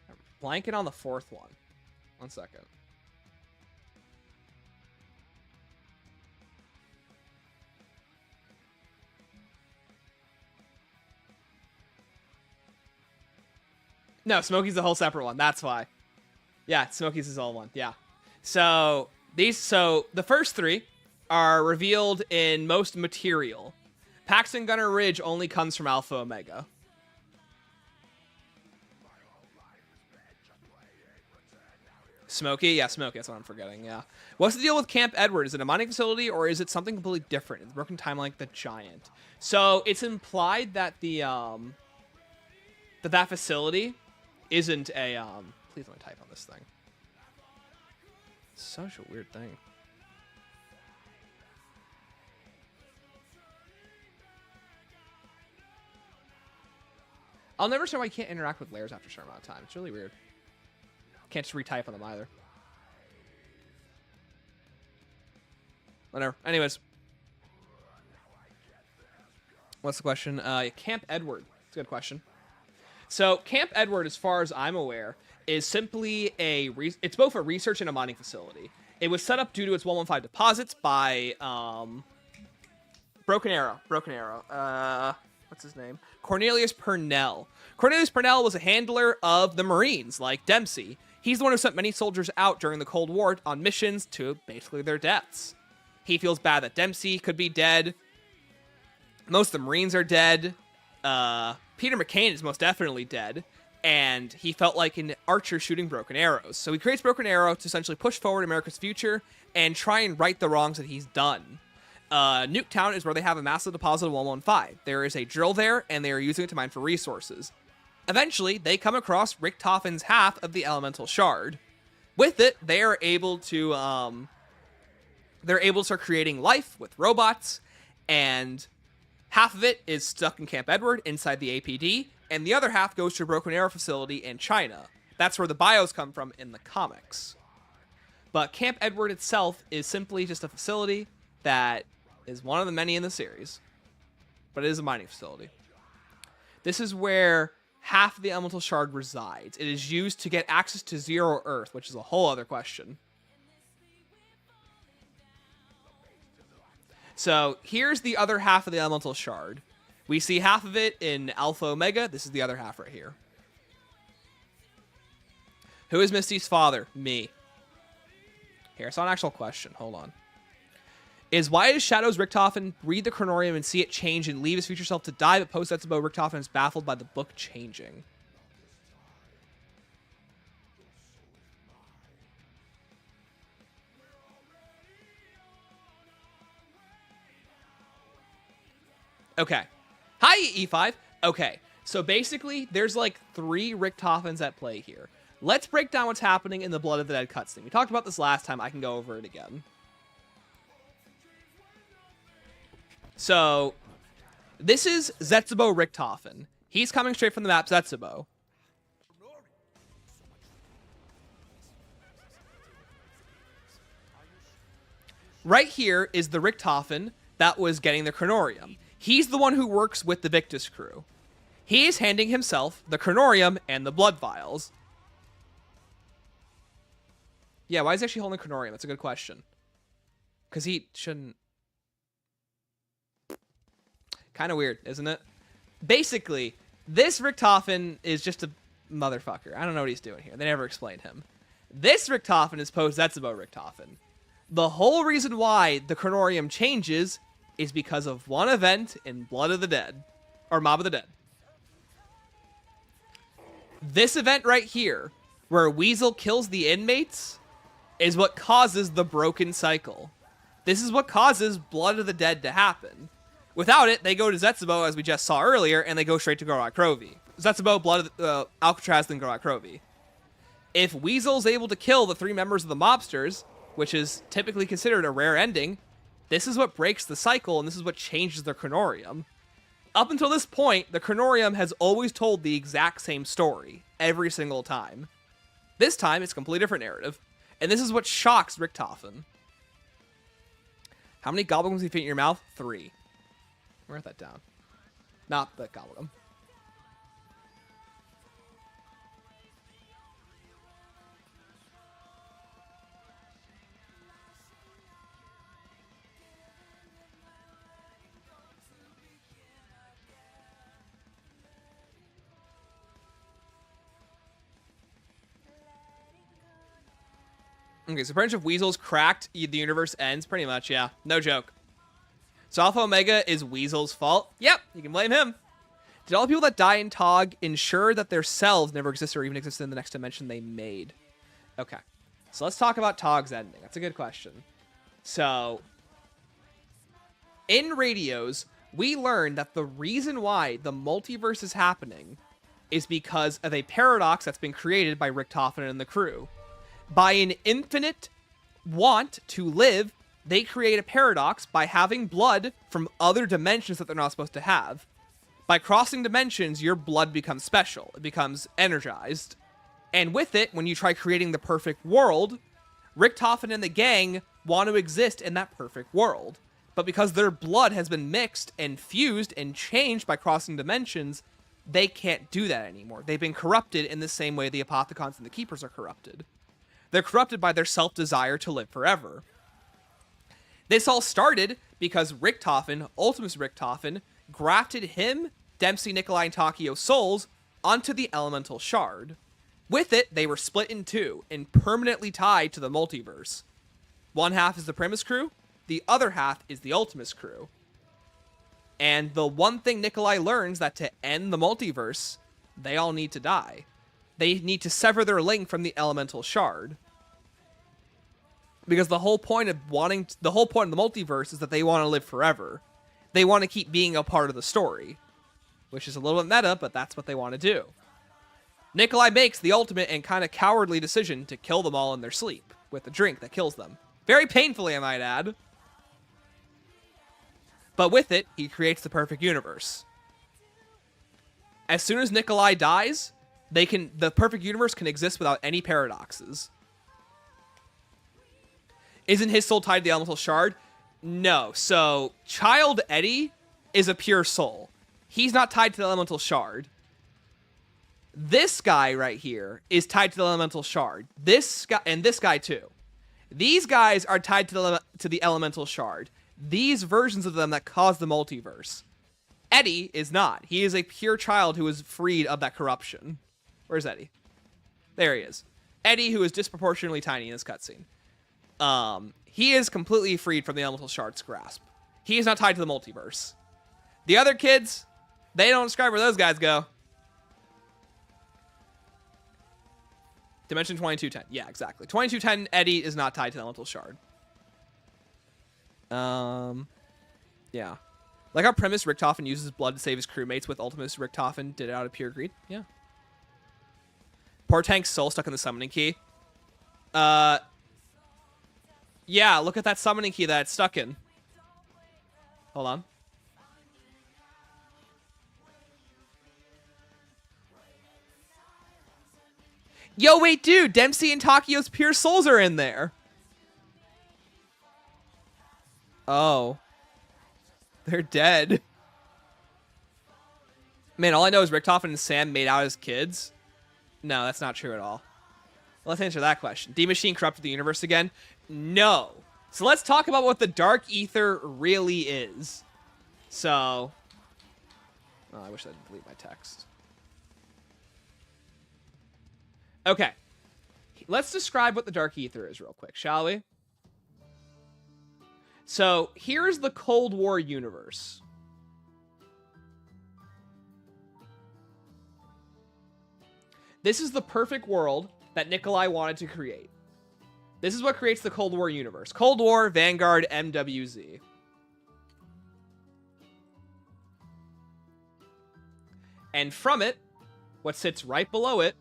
I'm blanking on the 4th one. 1 second. No, Smokey's the whole separate one. That's why. Yeah, Smokey's his own one. Yeah. So the first 3 are revealed in most material. Paxton Gunner Ridge only comes from Alpha Omega. Smokey? Yeah, Smokey. That's what I'm forgetting. Yeah. What's the deal with Camp Edward? Is it a mining facility or is it something completely different? It's broken time like the Giant. So it's implied that that facility isn't a please let me type on this thing. It's such a weird thing. I'll never understand why you can't interact with layers after a certain amount of time. It's really weird. Can't just retype on them either. Whatever. Anyways. What's the question? Camp Edward. It's a good question. So Camp Edward, as far as I'm aware, is simply it's both a research and a mining facility. It was set up due to its 115 deposits by Broken Arrow. What's his name? Cornelius Purnell. Cornelius Purnell was a handler of the Marines, like Dempsey. He's the one who sent many soldiers out during the Cold War on missions to basically their deaths. He feels bad that Dempsey could be dead. Most of the Marines are dead. Peter McCain is most definitely dead. And he felt like an archer shooting broken arrows. So he creates Broken Arrow to essentially push forward America's future and try and right the wrongs that he's done. Nuketown is where they have a massive deposit of 115. There is a drill there, and they are using it to mine for resources. Eventually, they come across Richtofen's half of the elemental shard. With it, they are able to start creating life with robots, and half of it is stuck in Camp Edward inside the APD, and the other half goes to a Broken Arrow facility in China. That's where the bios come from in the comics. But Camp Edward itself is simply just a facility that is one of the many in the series. But it is a mining facility. This is where half of the elemental shard resides. It is used to get access to Zero Earth, which is a whole other question. So here's the other half of the elemental shard. We see half of it in Alpha Omega. This is the other half right here. Who is Misty's father? Me. Here, it's not an actual question. Hold on. Why does Shadow's Richtofen read the Chronorium and see it change and leave his future self to die, but post-Zetsubou Richtofen is baffled by the book changing? Okay. Hi, E5. Okay, so basically, there's like 3 Richtofens at play here. Let's break down what's happening in the Blood of the Dead cutscene. We talked about this last time. I can go over it again. So, this is Zetsubou Richtofen. He's coming straight from the map Zetsubou. Right here is the Richtofen that was getting the Chronorium. He's the one who works with the Victus crew. He is handing himself the Chronorium and the blood vials. Yeah, why is he actually holding the Chronorium? That's a good question. Because he shouldn't... Kind of weird, isn't it? Basically, this Richtofen is just a motherfucker. I don't know what he's doing here. They never explained him. This Richtofen is post-Zetsubou Richtofen. The whole reason why the Chronorium changes is because of one event in Blood of the Dead. Or Mob of the Dead. This event right here, where Weasel kills the inmates, is what causes the broken cycle. This is what causes Blood of the Dead to happen. Without it, they go to Zetsubou, as we just saw earlier, and they go straight to Gorod Krovi. Zetsubou, Blood of Alcatraz, then Gorod Krovi. If Weasel's able to kill the 3 members of the mobsters, which is typically considered a rare ending, this is what breaks the cycle, and this is what changes the Chronorium. Up until this point, the Chronorium has always told the exact same story, every single time. This time, it's a completely different narrative, and this is what shocks Richtofen. How many goblins do you fit in your mouth? 3. Write that down. Not the goblin. Okay, so branch of Weasel's cracked, the universe ends, pretty much, yeah. No joke. So Alpha Omega is Weasel's fault? Yep, you can blame him. Did all the people that die in TOG ensure that their selves never existed or even existed in the next dimension they made? Okay, so let's talk about TOG's ending. That's a good question. So, in radios, we learned that the reason why the multiverse is happening is because of a paradox that's been created by Richtofen and the crew. By an infinite want to live, they create a paradox by having blood from other dimensions that they're not supposed to have. By crossing dimensions, your blood becomes special. It becomes energized. And with it, when you try creating the perfect world, Richtofen and the gang want to exist in that perfect world. But because their blood has been mixed and fused and changed by crossing dimensions, they can't do that anymore. They've been corrupted in the same way the Apothecons and the Keepers are corrupted. They're corrupted by their self-desire to live forever. This all started because Richtofen, Ultimus Richtofen, grafted him, Dempsey, Nikolai, and Takio's souls onto the elemental shard. With it, they were split in 2 and permanently tied to the multiverse. One half is the Primus crew, The other half is the Ultimus crew. And the one thing Nikolai learns that to end the multiverse, they all need to die. They need to sever their link from the elemental shard. Because the whole point of the multiverse is that they want to live forever. They want to keep being a part of the story. Which is a little bit meta, but that's what they want to do. Nikolai makes the ultimate and kind of cowardly decision to kill them all in their sleep with a drink that kills them. Very painfully, I might add. But with it, he creates the perfect universe. As soon as Nikolai dies, the perfect universe can exist without any paradoxes. Isn't his soul tied to the elemental shard? No. So, Child Eddie is a pure soul. He's not tied to the elemental shard. This guy right here is tied to the elemental shard. This guy and this guy too. These guys are tied to the elemental shard. These versions of them that cause the multiverse. Eddie is not. He is a pure child who is freed of that corruption. Where's Eddie? There he is. Eddie, who is disproportionately tiny in this cutscene. He is completely freed from the elemental shard's grasp. He is not tied to the multiverse. The other kids, they don't describe where those guys go. Dimension 2210. Yeah, exactly. 2210, Eddie is not tied to the elemental shard. Yeah. Like how Primus Richtofen uses blood to save his crewmates with Ultimus Richtofen did it out of pure greed. Yeah. Poor Tank's soul stuck in the summoning key. Yeah, look at that summoning key that it's stuck in. Hold on. Yo, wait, dude. Dempsey and Takio's pure souls are in there. Oh. They're dead. Man, all I know is Richtofen and Sam made out as kids. No, that's not true at all. Let's answer that question. D-Machine corrupted the universe again? No. So let's talk about what the Dark Ether really is. So... Oh, I wish I didn't delete my text. Okay. Let's describe what the Dark Ether is real quick, shall we? So, here's the Cold War universe. This is the perfect world that Nikolai wanted to create. This is what creates the Cold War universe. Cold War, Vanguard, MWZ. And from it, what sits right below it,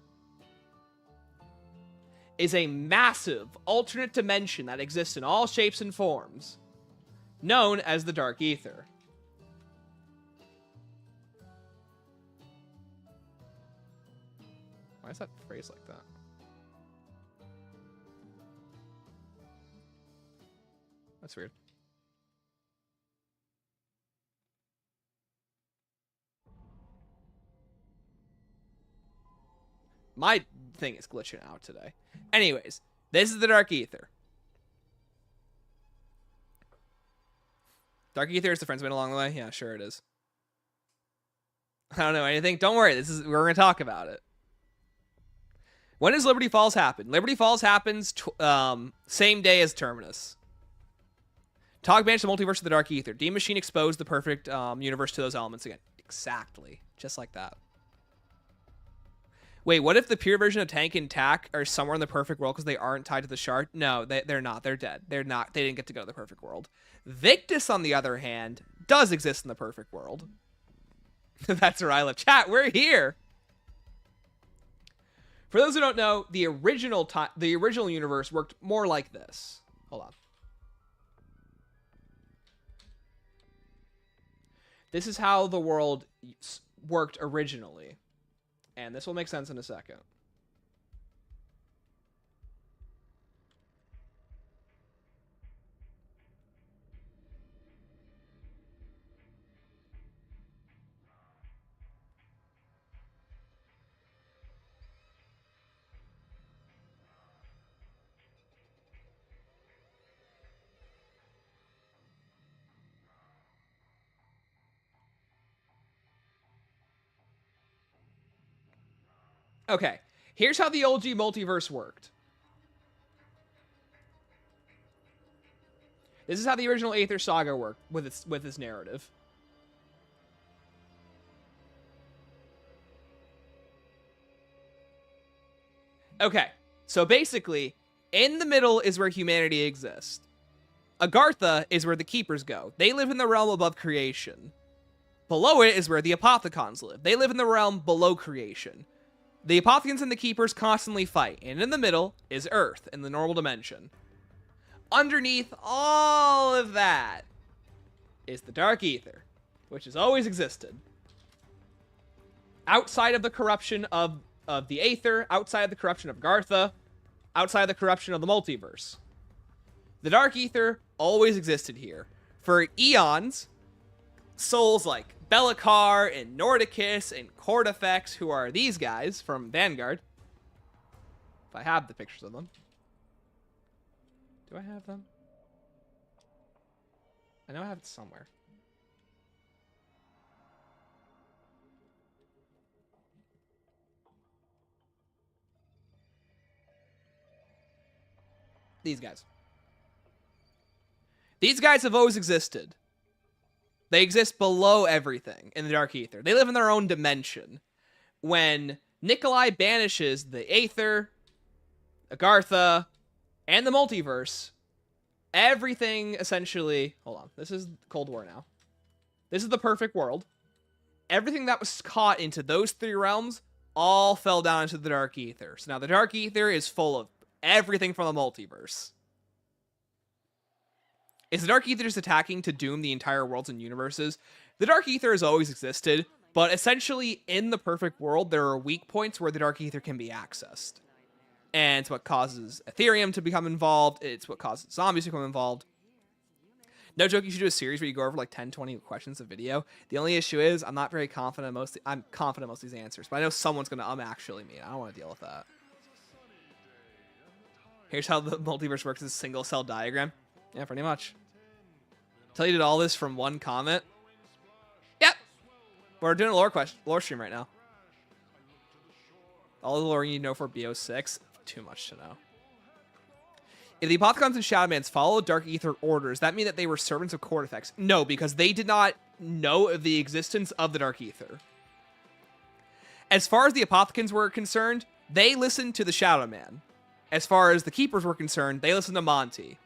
is a massive alternate dimension that exists in all shapes and forms, known as the Dark Ether. Why is that phrased like that? That's weird. My thing is glitching out today. Anyways, this is the Dark Ether. Dark Ether is the friends made along the way? Yeah, sure it is. I don't know anything. Don't worry, we're going to talk about it. When does Liberty Falls happen? Liberty Falls happens same day as Terminus. Tog banished the multiverse of the Dark Ether. D-Machine exposed the perfect universe to those elements again. Exactly. Just like that. Wait, what if the pure version of Tank and Tak are somewhere in the perfect world because they aren't tied to the shard? No, they're not. They're dead. They're not. They didn't get to go to the perfect world. Victus, on the other hand, does exist in the perfect world. That's where I live. Chat, we're here. For those who don't know, the original universe worked more like this. Hold on. This is how the world worked originally. And this will make sense in a second. Okay, here's how the OG multiverse worked. This is how the original Aether Saga worked with its narrative. Okay, so basically, in the middle is where humanity exists. Agartha is where the Keepers go. They live in the realm above creation. Below it is where the Apothicons live. They live in the realm below creation. The Apothicons and the Keepers constantly fight, and in the middle is Earth in the normal dimension. Underneath all of that is the Dark Aether, which has always existed. Outside of the corruption of the Aether, outside of the corruption of Gartha, outside of the corruption of the multiverse. The Dark Aether always existed here. For eons, souls like Belikar and Nordicus and Cortifex, who are these guys from Vanguard. If I have the pictures of them. Do I have them? I know I have it somewhere. These guys. These guys have always existed. They exist below everything in the Dark Aether. They live in their own dimension. When Nikolai banishes the Aether, Agartha, and the multiverse, everything essentially... Hold on. This is Cold War now. This is the perfect world. Everything that was caught into those three realms all fell down into the Dark Aether. So now the Dark Aether is full of everything from the multiverse. Is the Dark Aether just attacking to doom the entire worlds and universes? The Dark Aether has always existed, but essentially in the perfect world, there are weak points where the Dark Aether can be accessed. And it's what causes Ethereum to become involved. It's what causes zombies to become involved. No joke, you should do a series where you go over like 10, 20 questions a video. The only issue is I'm not very confident I'm confident most of these answers, but I know someone's going to actually me. I don't want to deal with that. Here's how the multiverse works as a single cell diagram. Yeah, pretty much. Tell you did all this from one comment. Yep. We're doing a lore stream right now. All the lore you need to know for BO6. Too much to know. If the Apothicons and Shadowmans followed Dark Aether orders, that mean that they were servants of Cortifex? No, because they did not know of the existence of the Dark Aether. As far as the Apothicons were concerned, they listened to the Shadowman. As far as the Keepers were concerned, they listened to Monty.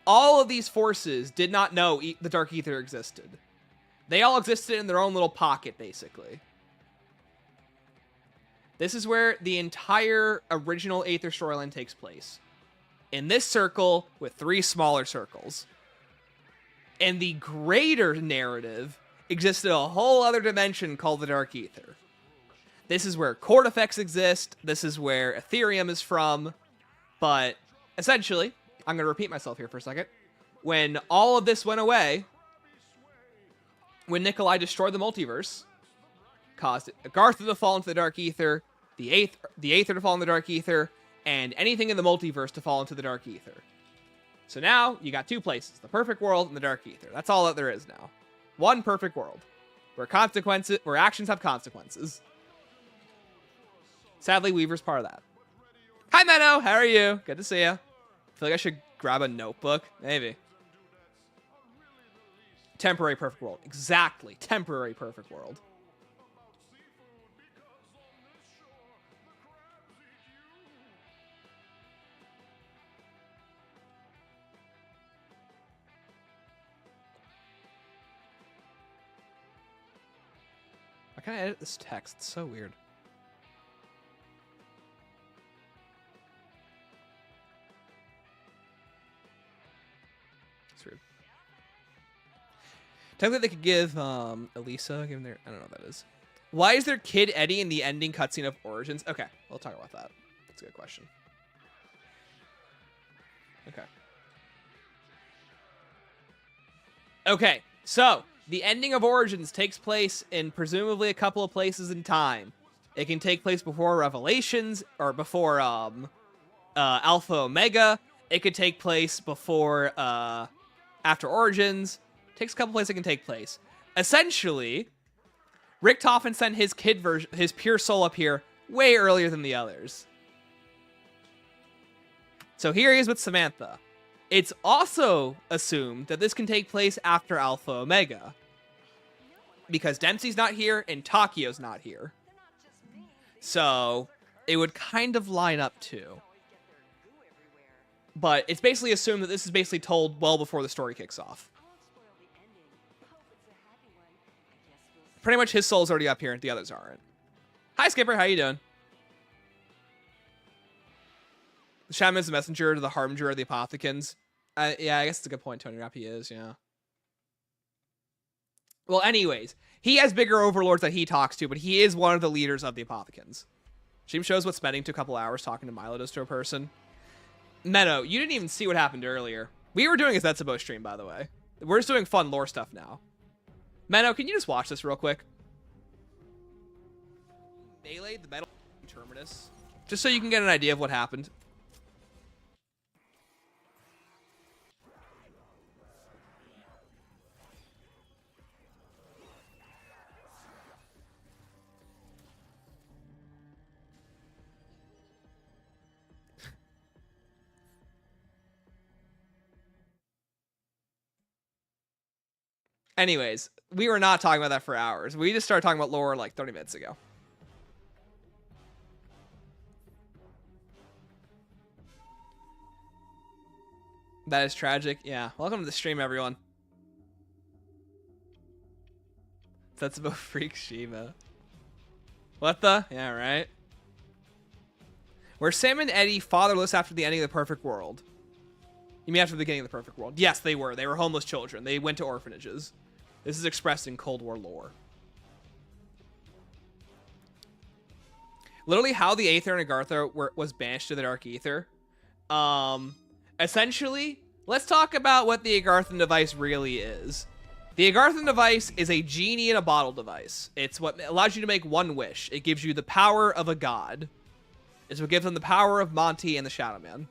All of these forces did not know the Dark Aether existed. They all existed in their own little pocket, basically. This is where the entire original Aether storyline takes place. In this circle, with 3 smaller circles. And the greater narrative existed a whole other dimension called the Dark Aether. This is where Cortifex exists. This is where Ethereum is from. But essentially, I'm going to repeat myself here for a second. When all of this went away, when Nikolai destroyed the multiverse, caused Agartha to fall into the Dark Aether, the Aether to fall in the Dark Aether, and anything in the multiverse to fall into the Dark Aether. So now, you got 2 places, the perfect world and the Dark Aether. That's all that there is now. One perfect world, where actions have consequences. Sadly, Weaver's part of that. Hi, Menno! How are you? Good to see you. I feel like I should grab a notebook. Maybe. Temporary perfect world. Exactly. Temporary perfect world. Why can't I edit this text? It's so weird. It's weird. Technically, they could give Elisa, give them their... I don't know what that is. Why is there Kid Eddie in the ending cutscene of Origins? Okay, we'll talk about that. That's a good question. Okay. Okay, so the ending of Origins takes place in presumably a couple of places in time. It can take place before Revelations or before Alpha Omega. It could take place before after Origins. Takes a couple places it can take place. Essentially, Richtofen sent his kid version, his pure soul up here way earlier than the others. So here he is with Samantha. It's also assumed that this can take place after Alpha Omega, because Dempsey's not here and Takio's not here. So it would kind of line up too. But it's basically assumed that this is basically told well before the story kicks off. Pretty much his soul's already up here and the others aren't. Hi, Skipper. How you doing? The shaman is the messenger to the harbinger of the apothecans. Yeah, I guess it's a good point, Tony Rapp. He is, yeah. Well, anyways, he has bigger overlords that he talks to, but he is one of the leaders of the apothecans. Cheems shows what spending to a couple hours talking to Milo does to a person. Meadow, you didn't even see what happened earlier. We were doing a Zetsubou stream, by the way. We're just doing fun lore stuff now. Meadow, can you just watch this real quick? Melee the metal Terminus. Just so you can get an idea of what happened. Anyways, we were not talking about that for hours. We just started talking about lore like 30 minutes ago. That is tragic. Yeah. Welcome to the stream, everyone. That's about freak Shima. What the? Yeah, right. Were Sam and Eddie fatherless after the ending of the perfect world? You mean after the beginning of the perfect world? Yes, they were. They were homeless children. They went to orphanages. This is expressed in Cold War lore. Literally how the Aether and Agartha was banished to the Dark Ether. Essentially, let's talk about what the Agarthan device really is. The Agarthan device is a genie in a bottle device. It's what allows you to make one wish. It gives you the power of a god. It's what gives them the power of Monty and the Shadow Man.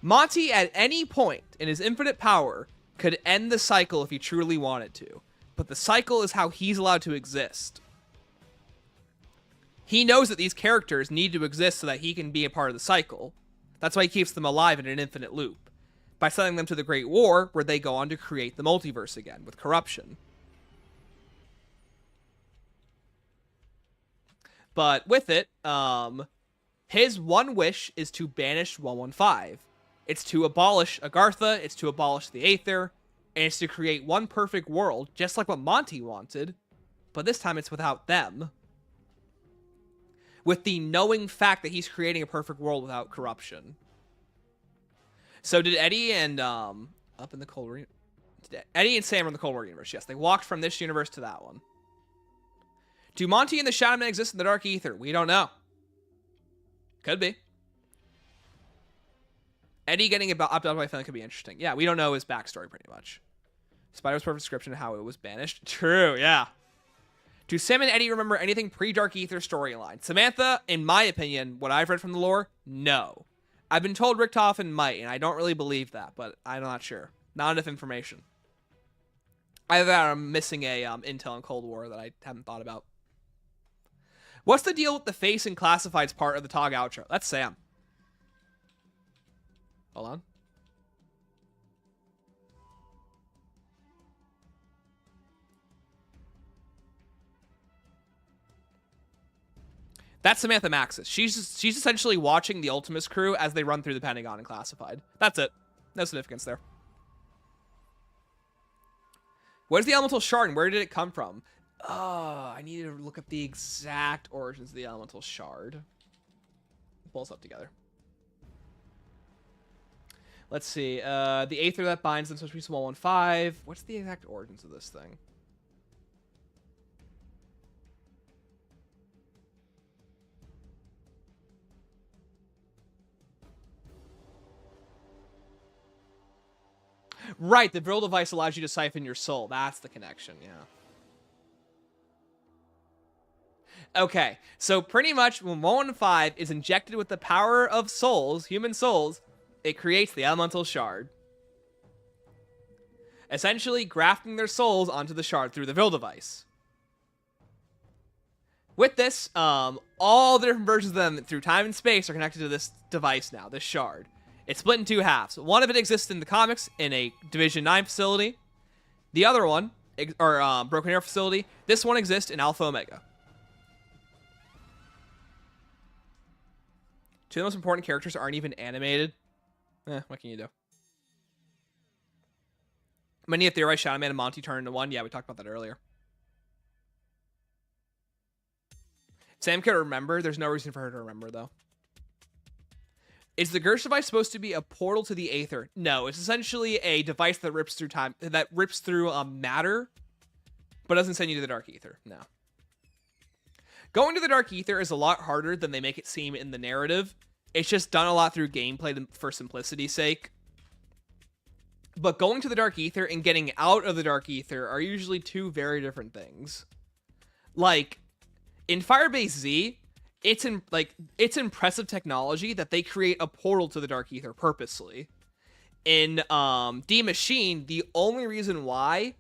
Monty, at any point in his infinite power, could end the cycle if he truly wanted to. But the cycle is how he's allowed to exist. He knows that these characters need to exist so that he can be a part of the cycle. That's why he keeps them alive in an infinite loop. By sending them to the Great War, where they go on to create the multiverse again, with corruption. But with it, his one wish is to banish 115. It's to abolish Agartha, it's to abolish the Aether, and it's to create one perfect world, just like what Monty wanted, but this time it's without them. With the knowing fact that he's creating a perfect world without corruption. So did Eddie and, up in the Cold War... Eddie and Sam are in the Cold War universe, yes. They walked from this universe to that one. Do Monty and the Shadow Man exist in the Dark Ether? We don't know. Could be. Eddie getting abducted by Finn could be interesting. Yeah, we don't know his backstory pretty much. Spider's perfect description of how it was banished. True, yeah. Do Sam and Eddie remember anything pre-Dark Ether storyline? Samantha, in my opinion, what I've read from the lore, no. I've been told Richtofen might, and I don't really believe that, but I'm not sure. Not enough information. Either that or I'm missing a intel in Cold War that I haven't thought about. What's the deal with the face and classifieds part of the TOG outro? That's Sam. Hold on. That's Samantha Maxis. She's essentially watching the Ultimus crew as they run through the Pentagon and classified. That's it. No significance there. What is the elemental shard and where did it come from? I need to look up the exact origins of the elemental shard. Pull us up together. Let's see. The Aether that binds them, so it's 115. What's the exact origins of this thing? Right, the Vril device allows you to siphon your soul. That's the connection, yeah. Okay, so pretty much when 115 is injected with the power of souls, human souls, it creates the elemental shard. Essentially grafting their souls onto the shard through the Vril device. With this, all the different versions of them through time and space are connected to this device now, this shard. It's split in two halves. One of it exists in the comics in a Division 9 facility. The other one, or Broken Arrow facility, this one exists in Alpha Omega. Two of the most important characters aren't even animated. What can you do? Many have theorized Shadow Man and Monty turn into one. Yeah, we talked about that earlier. Sam could remember. There's no reason for her to remember, though. Is the Gersh device supposed to be a portal to the Aether? No, it's essentially a device that rips through time, that rips through matter, but doesn't send you to the Dark Aether. No. Going to the Dark Aether is a lot harder than they make it seem in the narrative. It's just done a lot through gameplay for simplicity's sake. But going to the Dark Aether and getting out of the Dark Aether are usually two very different things. Like, in Firebase Z, it's impressive technology that they create a portal to the Dark Aether purposely. In D Machine, the only reason why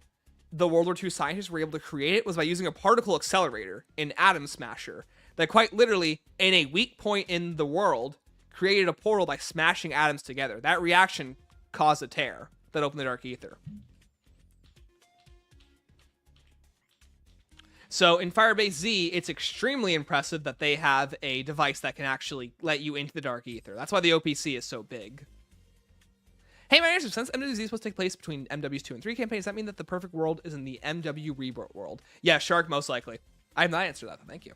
the World War II scientists were able to create it was by using a particle accelerator, an atom smasher, that quite literally, in a weak point in the world, created a portal by smashing atoms together. That reaction caused a tear that opened the Dark Aether. So in Firebase Z, it's extremely impressive that they have a device that can actually let you into the Dark Aether. That's why the OPC is so big. Hey, my answer, since MWZ is supposed to take place between MW's 2 and 3 campaigns, does that mean that the perfect world is in the MW Rebirth world? Yeah, Shark, most likely. I have not answered that, thank you.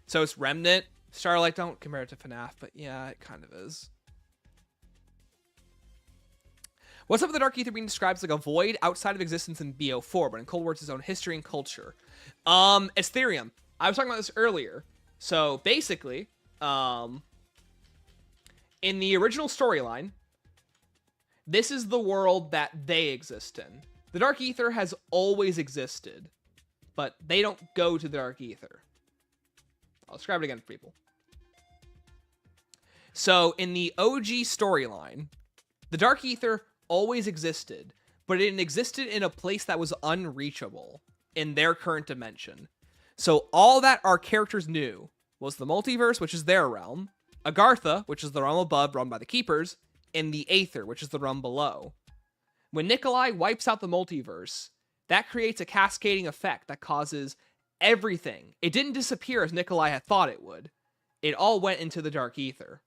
So it's Remnant. Starlight, don't compare it to FNAF, but yeah, it kind of is. What's up with the Dark Aether being described as like a void outside of existence in BO4, but in Cold War it's its own history and culture? Ethereum. I was talking about this earlier. So basically, in the original storyline, this is the world that they exist in. The Dark Aether has always existed, but they don't go to the Dark Aether. I'll describe it again for people. So in the OG storyline, the Dark Aether always existed, but it existed in a place that was unreachable in their current dimension. So all that our characters knew was the multiverse, which is their realm, Agartha, which is the realm above run by the Keepers, and the Aether, which is the realm below. When Nikolai wipes out the multiverse, that creates a cascading effect that causes everything. It didn't disappear as Nikolai had thought it would. It all went into the Dark Aether.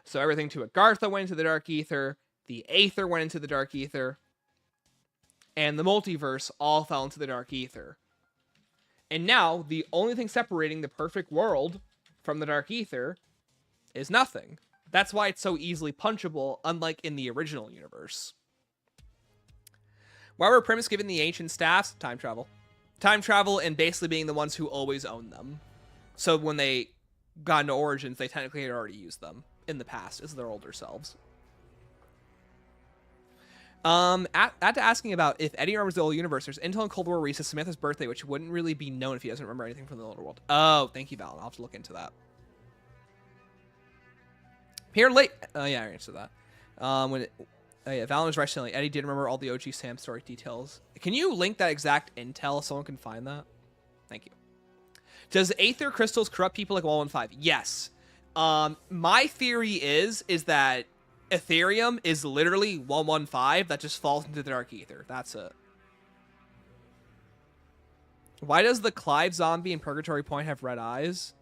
So everything to Agartha went into the Dark Aether, the Aether went into the Dark Aether, and the multiverse all fell into the Dark Aether. And now, the only thing separating the perfect world from the Dark Aether is nothing. That's why it's so easily punchable, unlike in the original universe. Why were Primus given the ancient staffs? Time travel. Time travel and basically being the ones who always own them. So when they got into Origins, they technically had already used them in the past as their older selves. After asking about if Eddie remembers the old universe, there's Intel and Cold War Reese, Samantha's birthday, which wouldn't really be known if he doesn't remember anything from the older world. Oh, thank you, Val. I'll have to look into that. Here late. Oh, yeah, I answered that. Yeah, Valen was right saying Eddie did remember all the OG Sam story details. Can you link that exact intel so someone can find that? Thank you. Does Aether crystals corrupt people like 115? Yes. My theory is that Ethereum is literally 115 that just falls into the Dark Aether. That's it. Why does the Clive zombie in Purgatory Point have red eyes?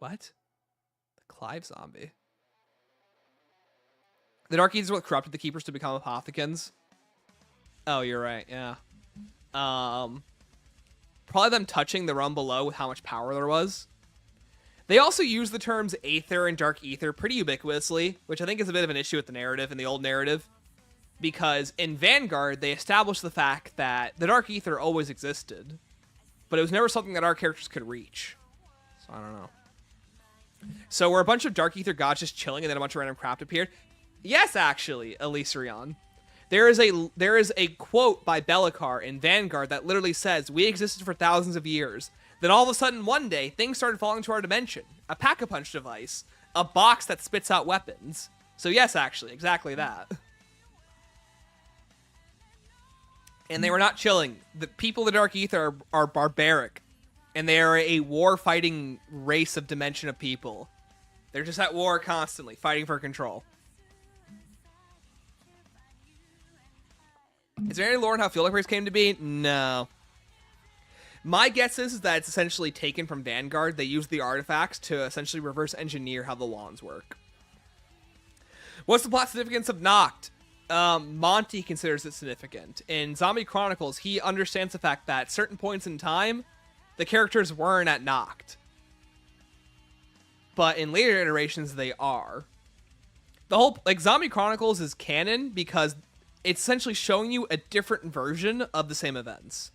What? The Clive zombie. The Dark Aether is what corrupted the Keepers to become Apothecans. Oh, you're right, yeah. Probably them touching the realm below with how much power there was. They also use the terms Aether and Dark Aether pretty ubiquitously, which I think is a bit of an issue with the narrative, in the old narrative. Because in Vanguard, they established the fact that the Dark Aether always existed, but it was never something that our characters could reach. So I don't know. So were a bunch of Dark Aether gods just chilling and then a bunch of random craft appeared? Yes, actually, Elisarion. There is a quote by Belikar in Vanguard that literally says, "We existed for thousands of years. Then all of a sudden, one day, things started falling to our dimension. A pack-a-punch device. A box that spits out weapons." So yes, actually, exactly that. And they were not chilling. The people of the Dark Aether are barbaric. And they are a war-fighting race of dimension of people. They're just at war constantly, fighting for control. Is there any lore on how field upgrades came to be? No. My guess is that it's essentially taken from Vanguard. They use the artifacts to essentially reverse engineer how the wands work. What's the plot significance of Noct? Monty considers it significant. In Zombie Chronicles, he understands the fact that at certain points in time, the characters weren't at Noct. But in later iterations, they are. The whole, like, Zombie Chronicles is canon because it's essentially showing you a different version of the same events.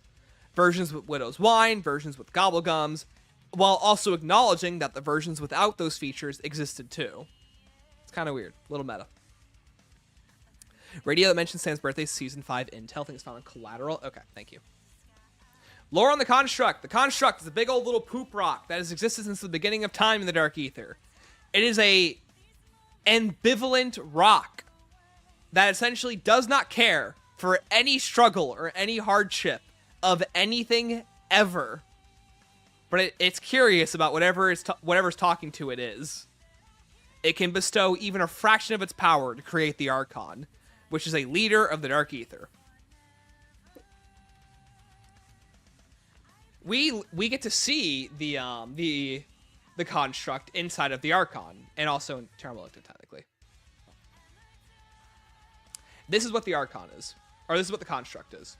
Versions with Widow's Wine, versions with Gobblegums, while also acknowledging that the versions without those features existed too. It's kind of weird. Little meta. Radio that mentions Sam's birthday, season 5 intel. I think it's found on Collateral. Okay, thank you. Lore on the Construct. The Construct is a big old little poop rock that has existed since the beginning of time in the Dark Ether. It is a ambivalent rock that essentially does not care for any struggle or any hardship of anything ever. But it's curious about whatever's talking to it is. It can bestow even a fraction of its power to create the Archon, which is a leader of the Dark Ether. We get to see the construct inside of the Archon, and also in Terminus, technically. This is what the Archon is, or this is what the construct is.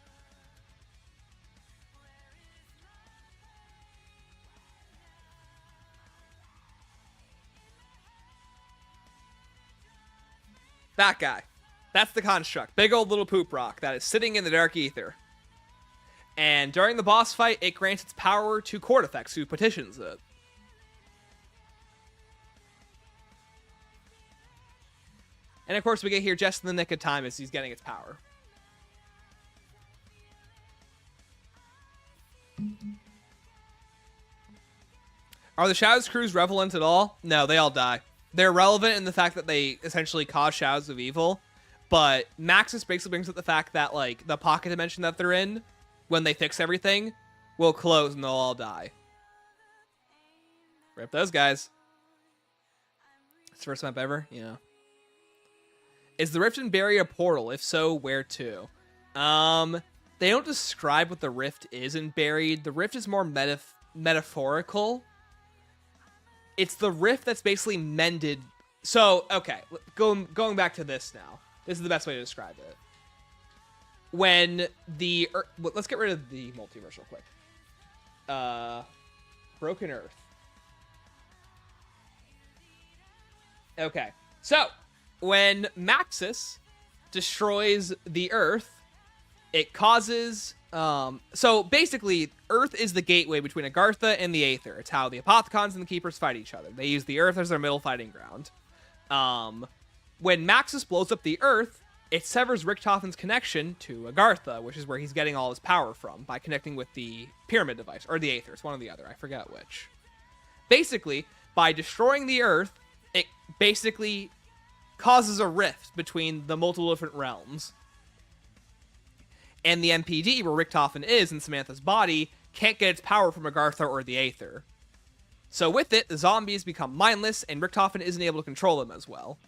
That guy. That's the construct. Big old little poop rock that is sitting in the Dark Ether. And during the boss fight, it grants its power to Cortifex, who petitions it. And of course, we get here just in the nick of time as he's getting its power. Are the Shadows crews relevant at all? No, they all die. They're relevant in the fact that they essentially cause Shadows of Evil, but Maxis basically brings up the fact that, like, the pocket dimension that they're in, when they fix everything, will close and they'll all die. Rip those guys. It's the first map ever? Yeah. Is the Rift in Barrier a portal? If so, where to? They don't describe what the Rift is in Buried. The Rift is more metaphorical. It's the rift that's basically mended. So, okay, going back to this now. This is the best way to describe it. When the let's get rid of the multiverse real quick. Broken Earth. Okay, so when Maxis destroys the Earth, it causes so basically, Earth is the gateway between Agartha and the Aether. It's how the Apothecons and the Keepers fight each other. They use the Earth as their middle fighting ground. When Maxis blows up the Earth, it severs Richtofen's connection to Agartha, which is where he's getting all his power from, by connecting with the Pyramid device, or the Aether. It's one or the other. I forget which. Basically, by destroying the Earth, it basically causes a rift between the multiple different realms. And the MPD, where Richtofen is in Samantha's body, can't get its power from Agartha or the Aether. So with it, the zombies become mindless, and Richtofen isn't able to control them as well.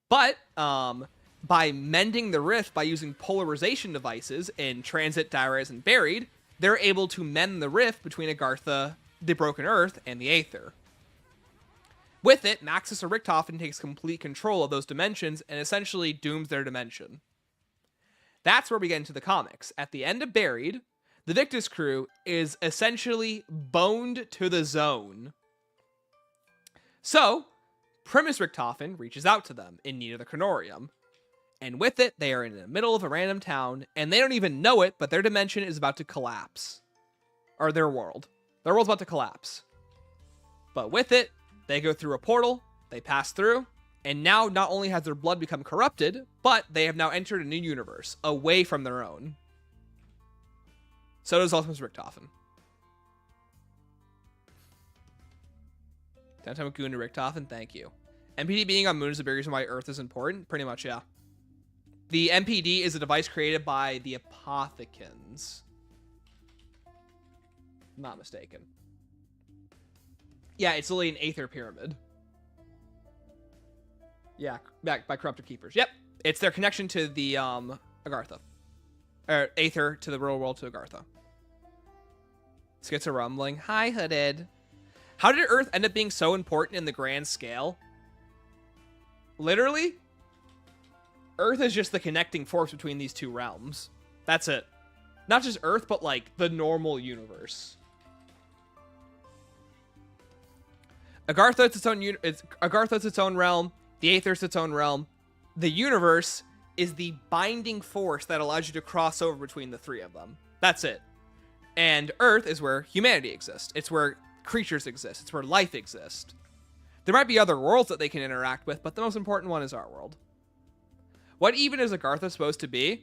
But, by mending the rift by using polarization devices in Transit, Dire-Res, and Buried, they're able to mend the rift between Agartha, the Broken Earth, and the Aether. With it, Maxis or Richtofen takes complete control of those dimensions and essentially dooms their dimension. That's where we get into the comics. At the end of Buried, the Victus crew is essentially boned to the zone. So, Primus Richtofen reaches out to them in need of the Chronorium. And with it, they are in the middle of a random town, and they don't even know it, but their dimension is about to collapse. Or their world. Their world's about to collapse. But with it, they go through a portal, they pass through, and now not only has their blood become corrupted, but they have now entered a new universe, away from their own. So does Ultimus Richtofen. Downtime with Goon to Richtofen, thank you. MPD being on Moon is the big reason why Earth is important? Pretty much, yeah. The MPD is a device created by the Apothecons. Not mistaken. Yeah, it's literally an Aether pyramid. Yeah, back by corrupted keepers. Yep, it's their connection to the Agartha, or Aether to the real world to Agartha. Skits a rumbling. Hi, Hooded. How did Earth end up being so important in the grand scale? Literally, Earth is just the connecting force between these two realms. That's it. Not just Earth, but like the normal universe. Agartha is its own Agartha is its own realm. The Aether is its own realm. The universe is the binding force that allows you to cross over between the three of them. That's it. And Earth is where humanity exists. It's where creatures exist. It's where life exists. There might be other worlds that they can interact with, but the most important one is our world. What even is Agartha supposed to be?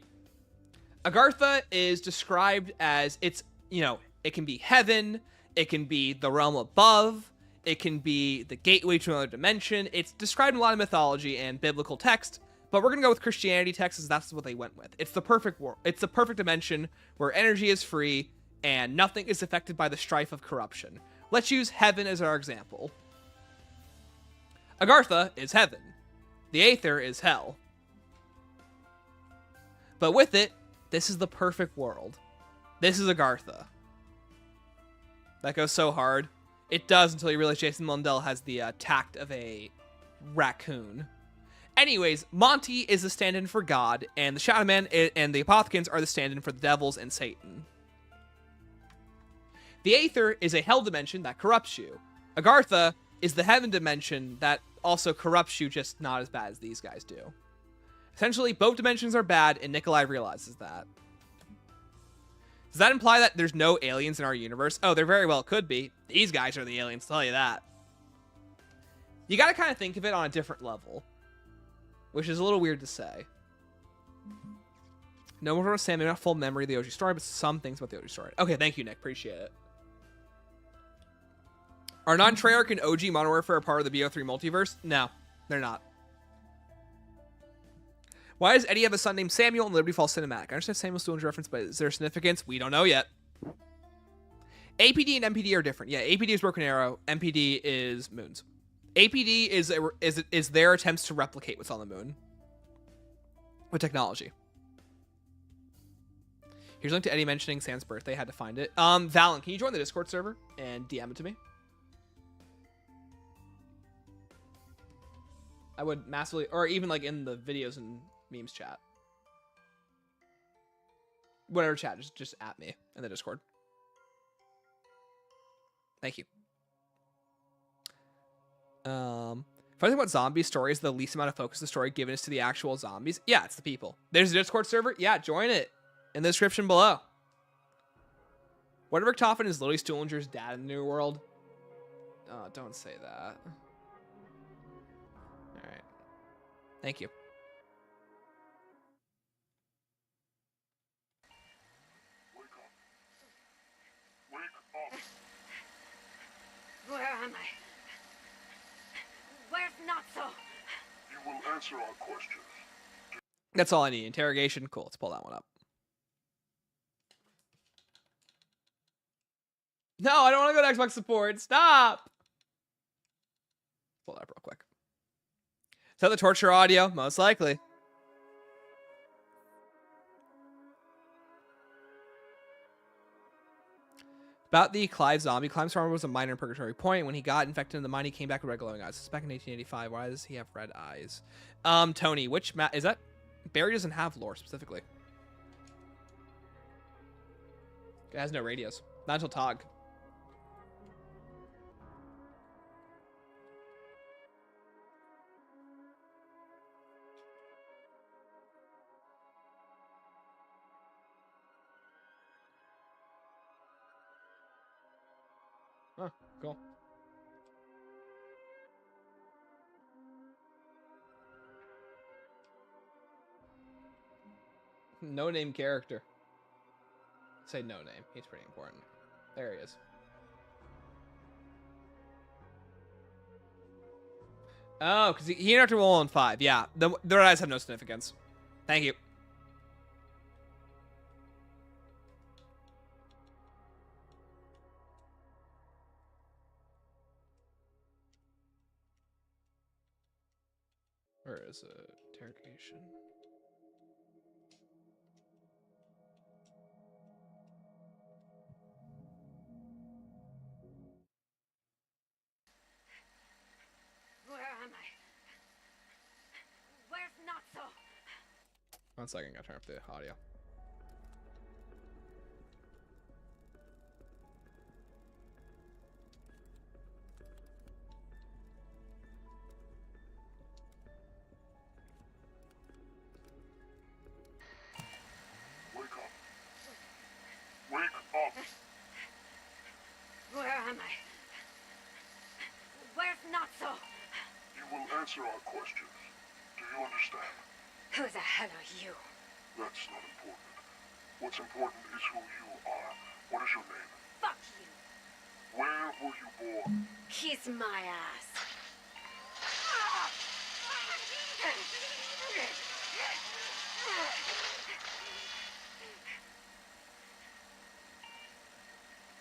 Agartha is described as it's, it can be heaven, it can be the realm above, it can be the gateway to another dimension. It's described in a lot of mythology and biblical text, but we're going to go with Christianity texts as that's what they went with. It's the perfect world. It's the perfect dimension where energy is free and nothing is affected by the strife of corruption. Let's use heaven as our example. Agartha is heaven. The Aether is hell. But with it, this is the perfect world. This is Agartha. That goes so hard. It does until you realize Jason Mundell has the tact of a raccoon. Anyways, Monty is the stand-in for God, and the Shadow Man and the Apothecans are the stand-in for the devils and Satan. The Aether is a hell dimension that corrupts you. Agartha is the heaven dimension that also corrupts you, just not as bad as these guys do. Essentially, both dimensions are bad, and Nikolai realizes that. Does that imply that there's no aliens in our universe? Oh, there very well could be. These guys are the aliens, I'll tell you that. You gotta kind of think of it on a different level, which is a little weird to say. No more from Sam, maybe not full memory of the OG story, but some things about the OG story. Okay, thank you, Nick. Appreciate it. Are non-Treyarch and OG Modern Warfare a part of the BO3 multiverse? No, they're not. Why does Eddie have a son named Samuel in Liberty Falls Cinematic? I understand Samuel's doing a reference, but is there significance? We don't know yet. APD and MPD are different. Yeah, APD is Broken Arrow. MPD is Moons. APD is their attempts to replicate what's on the moon with technology. Here's a link to Eddie mentioning Sam's birthday. Had to find it. Valen, can you join the Discord server and DM it to me? I would massively, or even like in the videos and memes chat. Whatever chat, just at me in the Discord. Thank you. If I think about zombie stories, the least amount of focus of the story given is to the actual zombies. Yeah, it's the people. There's a Discord server. Yeah, join it in the description below. What if Richtofen is Lily Stuhlinger's dad in the New World? Oh, don't say that. All right. Thank you. Where am I? Where's Natso? You will answer our questions. That's all I need. Interrogation. Cool. Let's pull that one up. No, I don't want to go to Xbox support. Stop. Pull that up real quick. Is that the torture audio? Most likely. About the Clive zombie, Clive's farmer was a minor in Purgatory Point. When he got infected in the mine, he came back with red glowing eyes. This is back in 1885. Why does he have red eyes? Tony, which map is that? Barry doesn't have lore specifically. It has no radios. Not until Tog. Oh, cool. No name character. Say no name. He's pretty important. There he is. Oh, because he interacted with 1 and 5. Yeah, the red eyes have no significance. Thank you. as a interrogation. Where am I? Where's not so? 1 second, gotta turn up the audio. Wake up. Wake up. Where am I? Where's not so? You will answer our questions. Do you understand? Who the hell are you? That's not important. What's important is who you are. What is your name? Fuck you. Where were you born? Kiss my ass.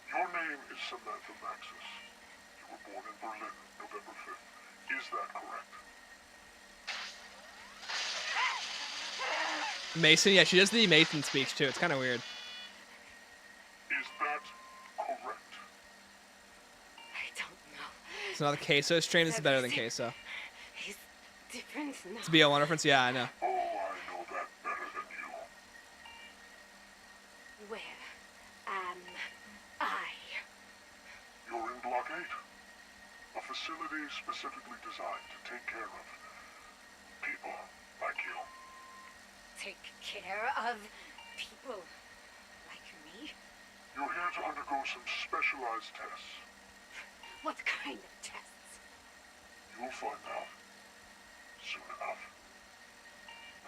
Your name is Samantha Maxis. You were born in Berlin, November 5th. Is that correct? Mason, yeah, she does the Mason speech too. It's kind of weird. Is that correct? I don't know. It's not the Queso stream. This is better than Queso. He's different now. It's a BL1 reference. Yeah, I know. Oh, I know that better than you. Where am I? You're in Block 8. A facility specifically designed to take care of people like you. Take care of people like me? You're here to undergo some specialized tests. What kind of tests? You'll find out soon enough.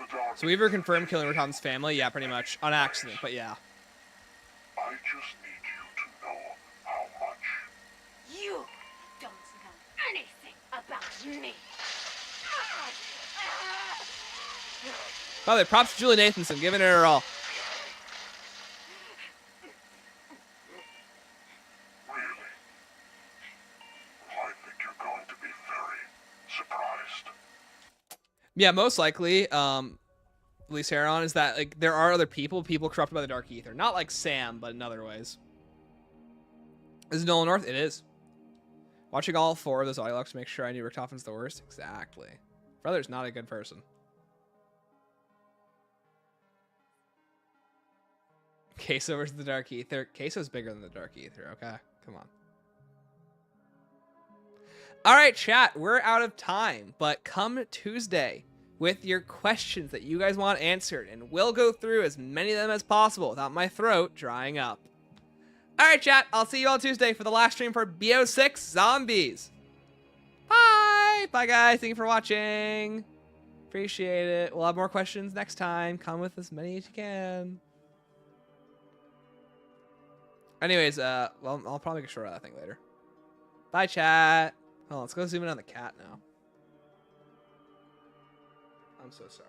The Dark So Weaver confirmed killing Ratom's family. Yeah, pretty much on accident, but yeah. I just need you to know how much. You don't know anything about me. By the way, props to Julie Nathanson, giving it her all. Really? I think you're going to be very surprised. Yeah, most likely, at least Heron, is that like there are other people corrupted by the Dark Ether. Not like Sam, but in other ways. Is it Nolan North? It is. Watching all 4 of those audio logs to make sure I knew Richtofen's the worst. Exactly. Brother's not a good person. Queso versus the Dark Ether. Queso's bigger than the Dark Ether. Okay, come on. All right, chat, we're out of time, but come Tuesday with your questions that you guys want answered, and we'll go through as many of them as possible without my throat drying up. All right, chat, I'll see you all Tuesday for the last stream for BO6 Zombies. Bye. Bye, guys. Thank you for watching. Appreciate it. We'll have more questions next time. Come with as many as you can. Anyways, well, I'll probably make a short of that thing later. Bye, chat. Oh, let's go zoom in on the cat now. I'm so sorry.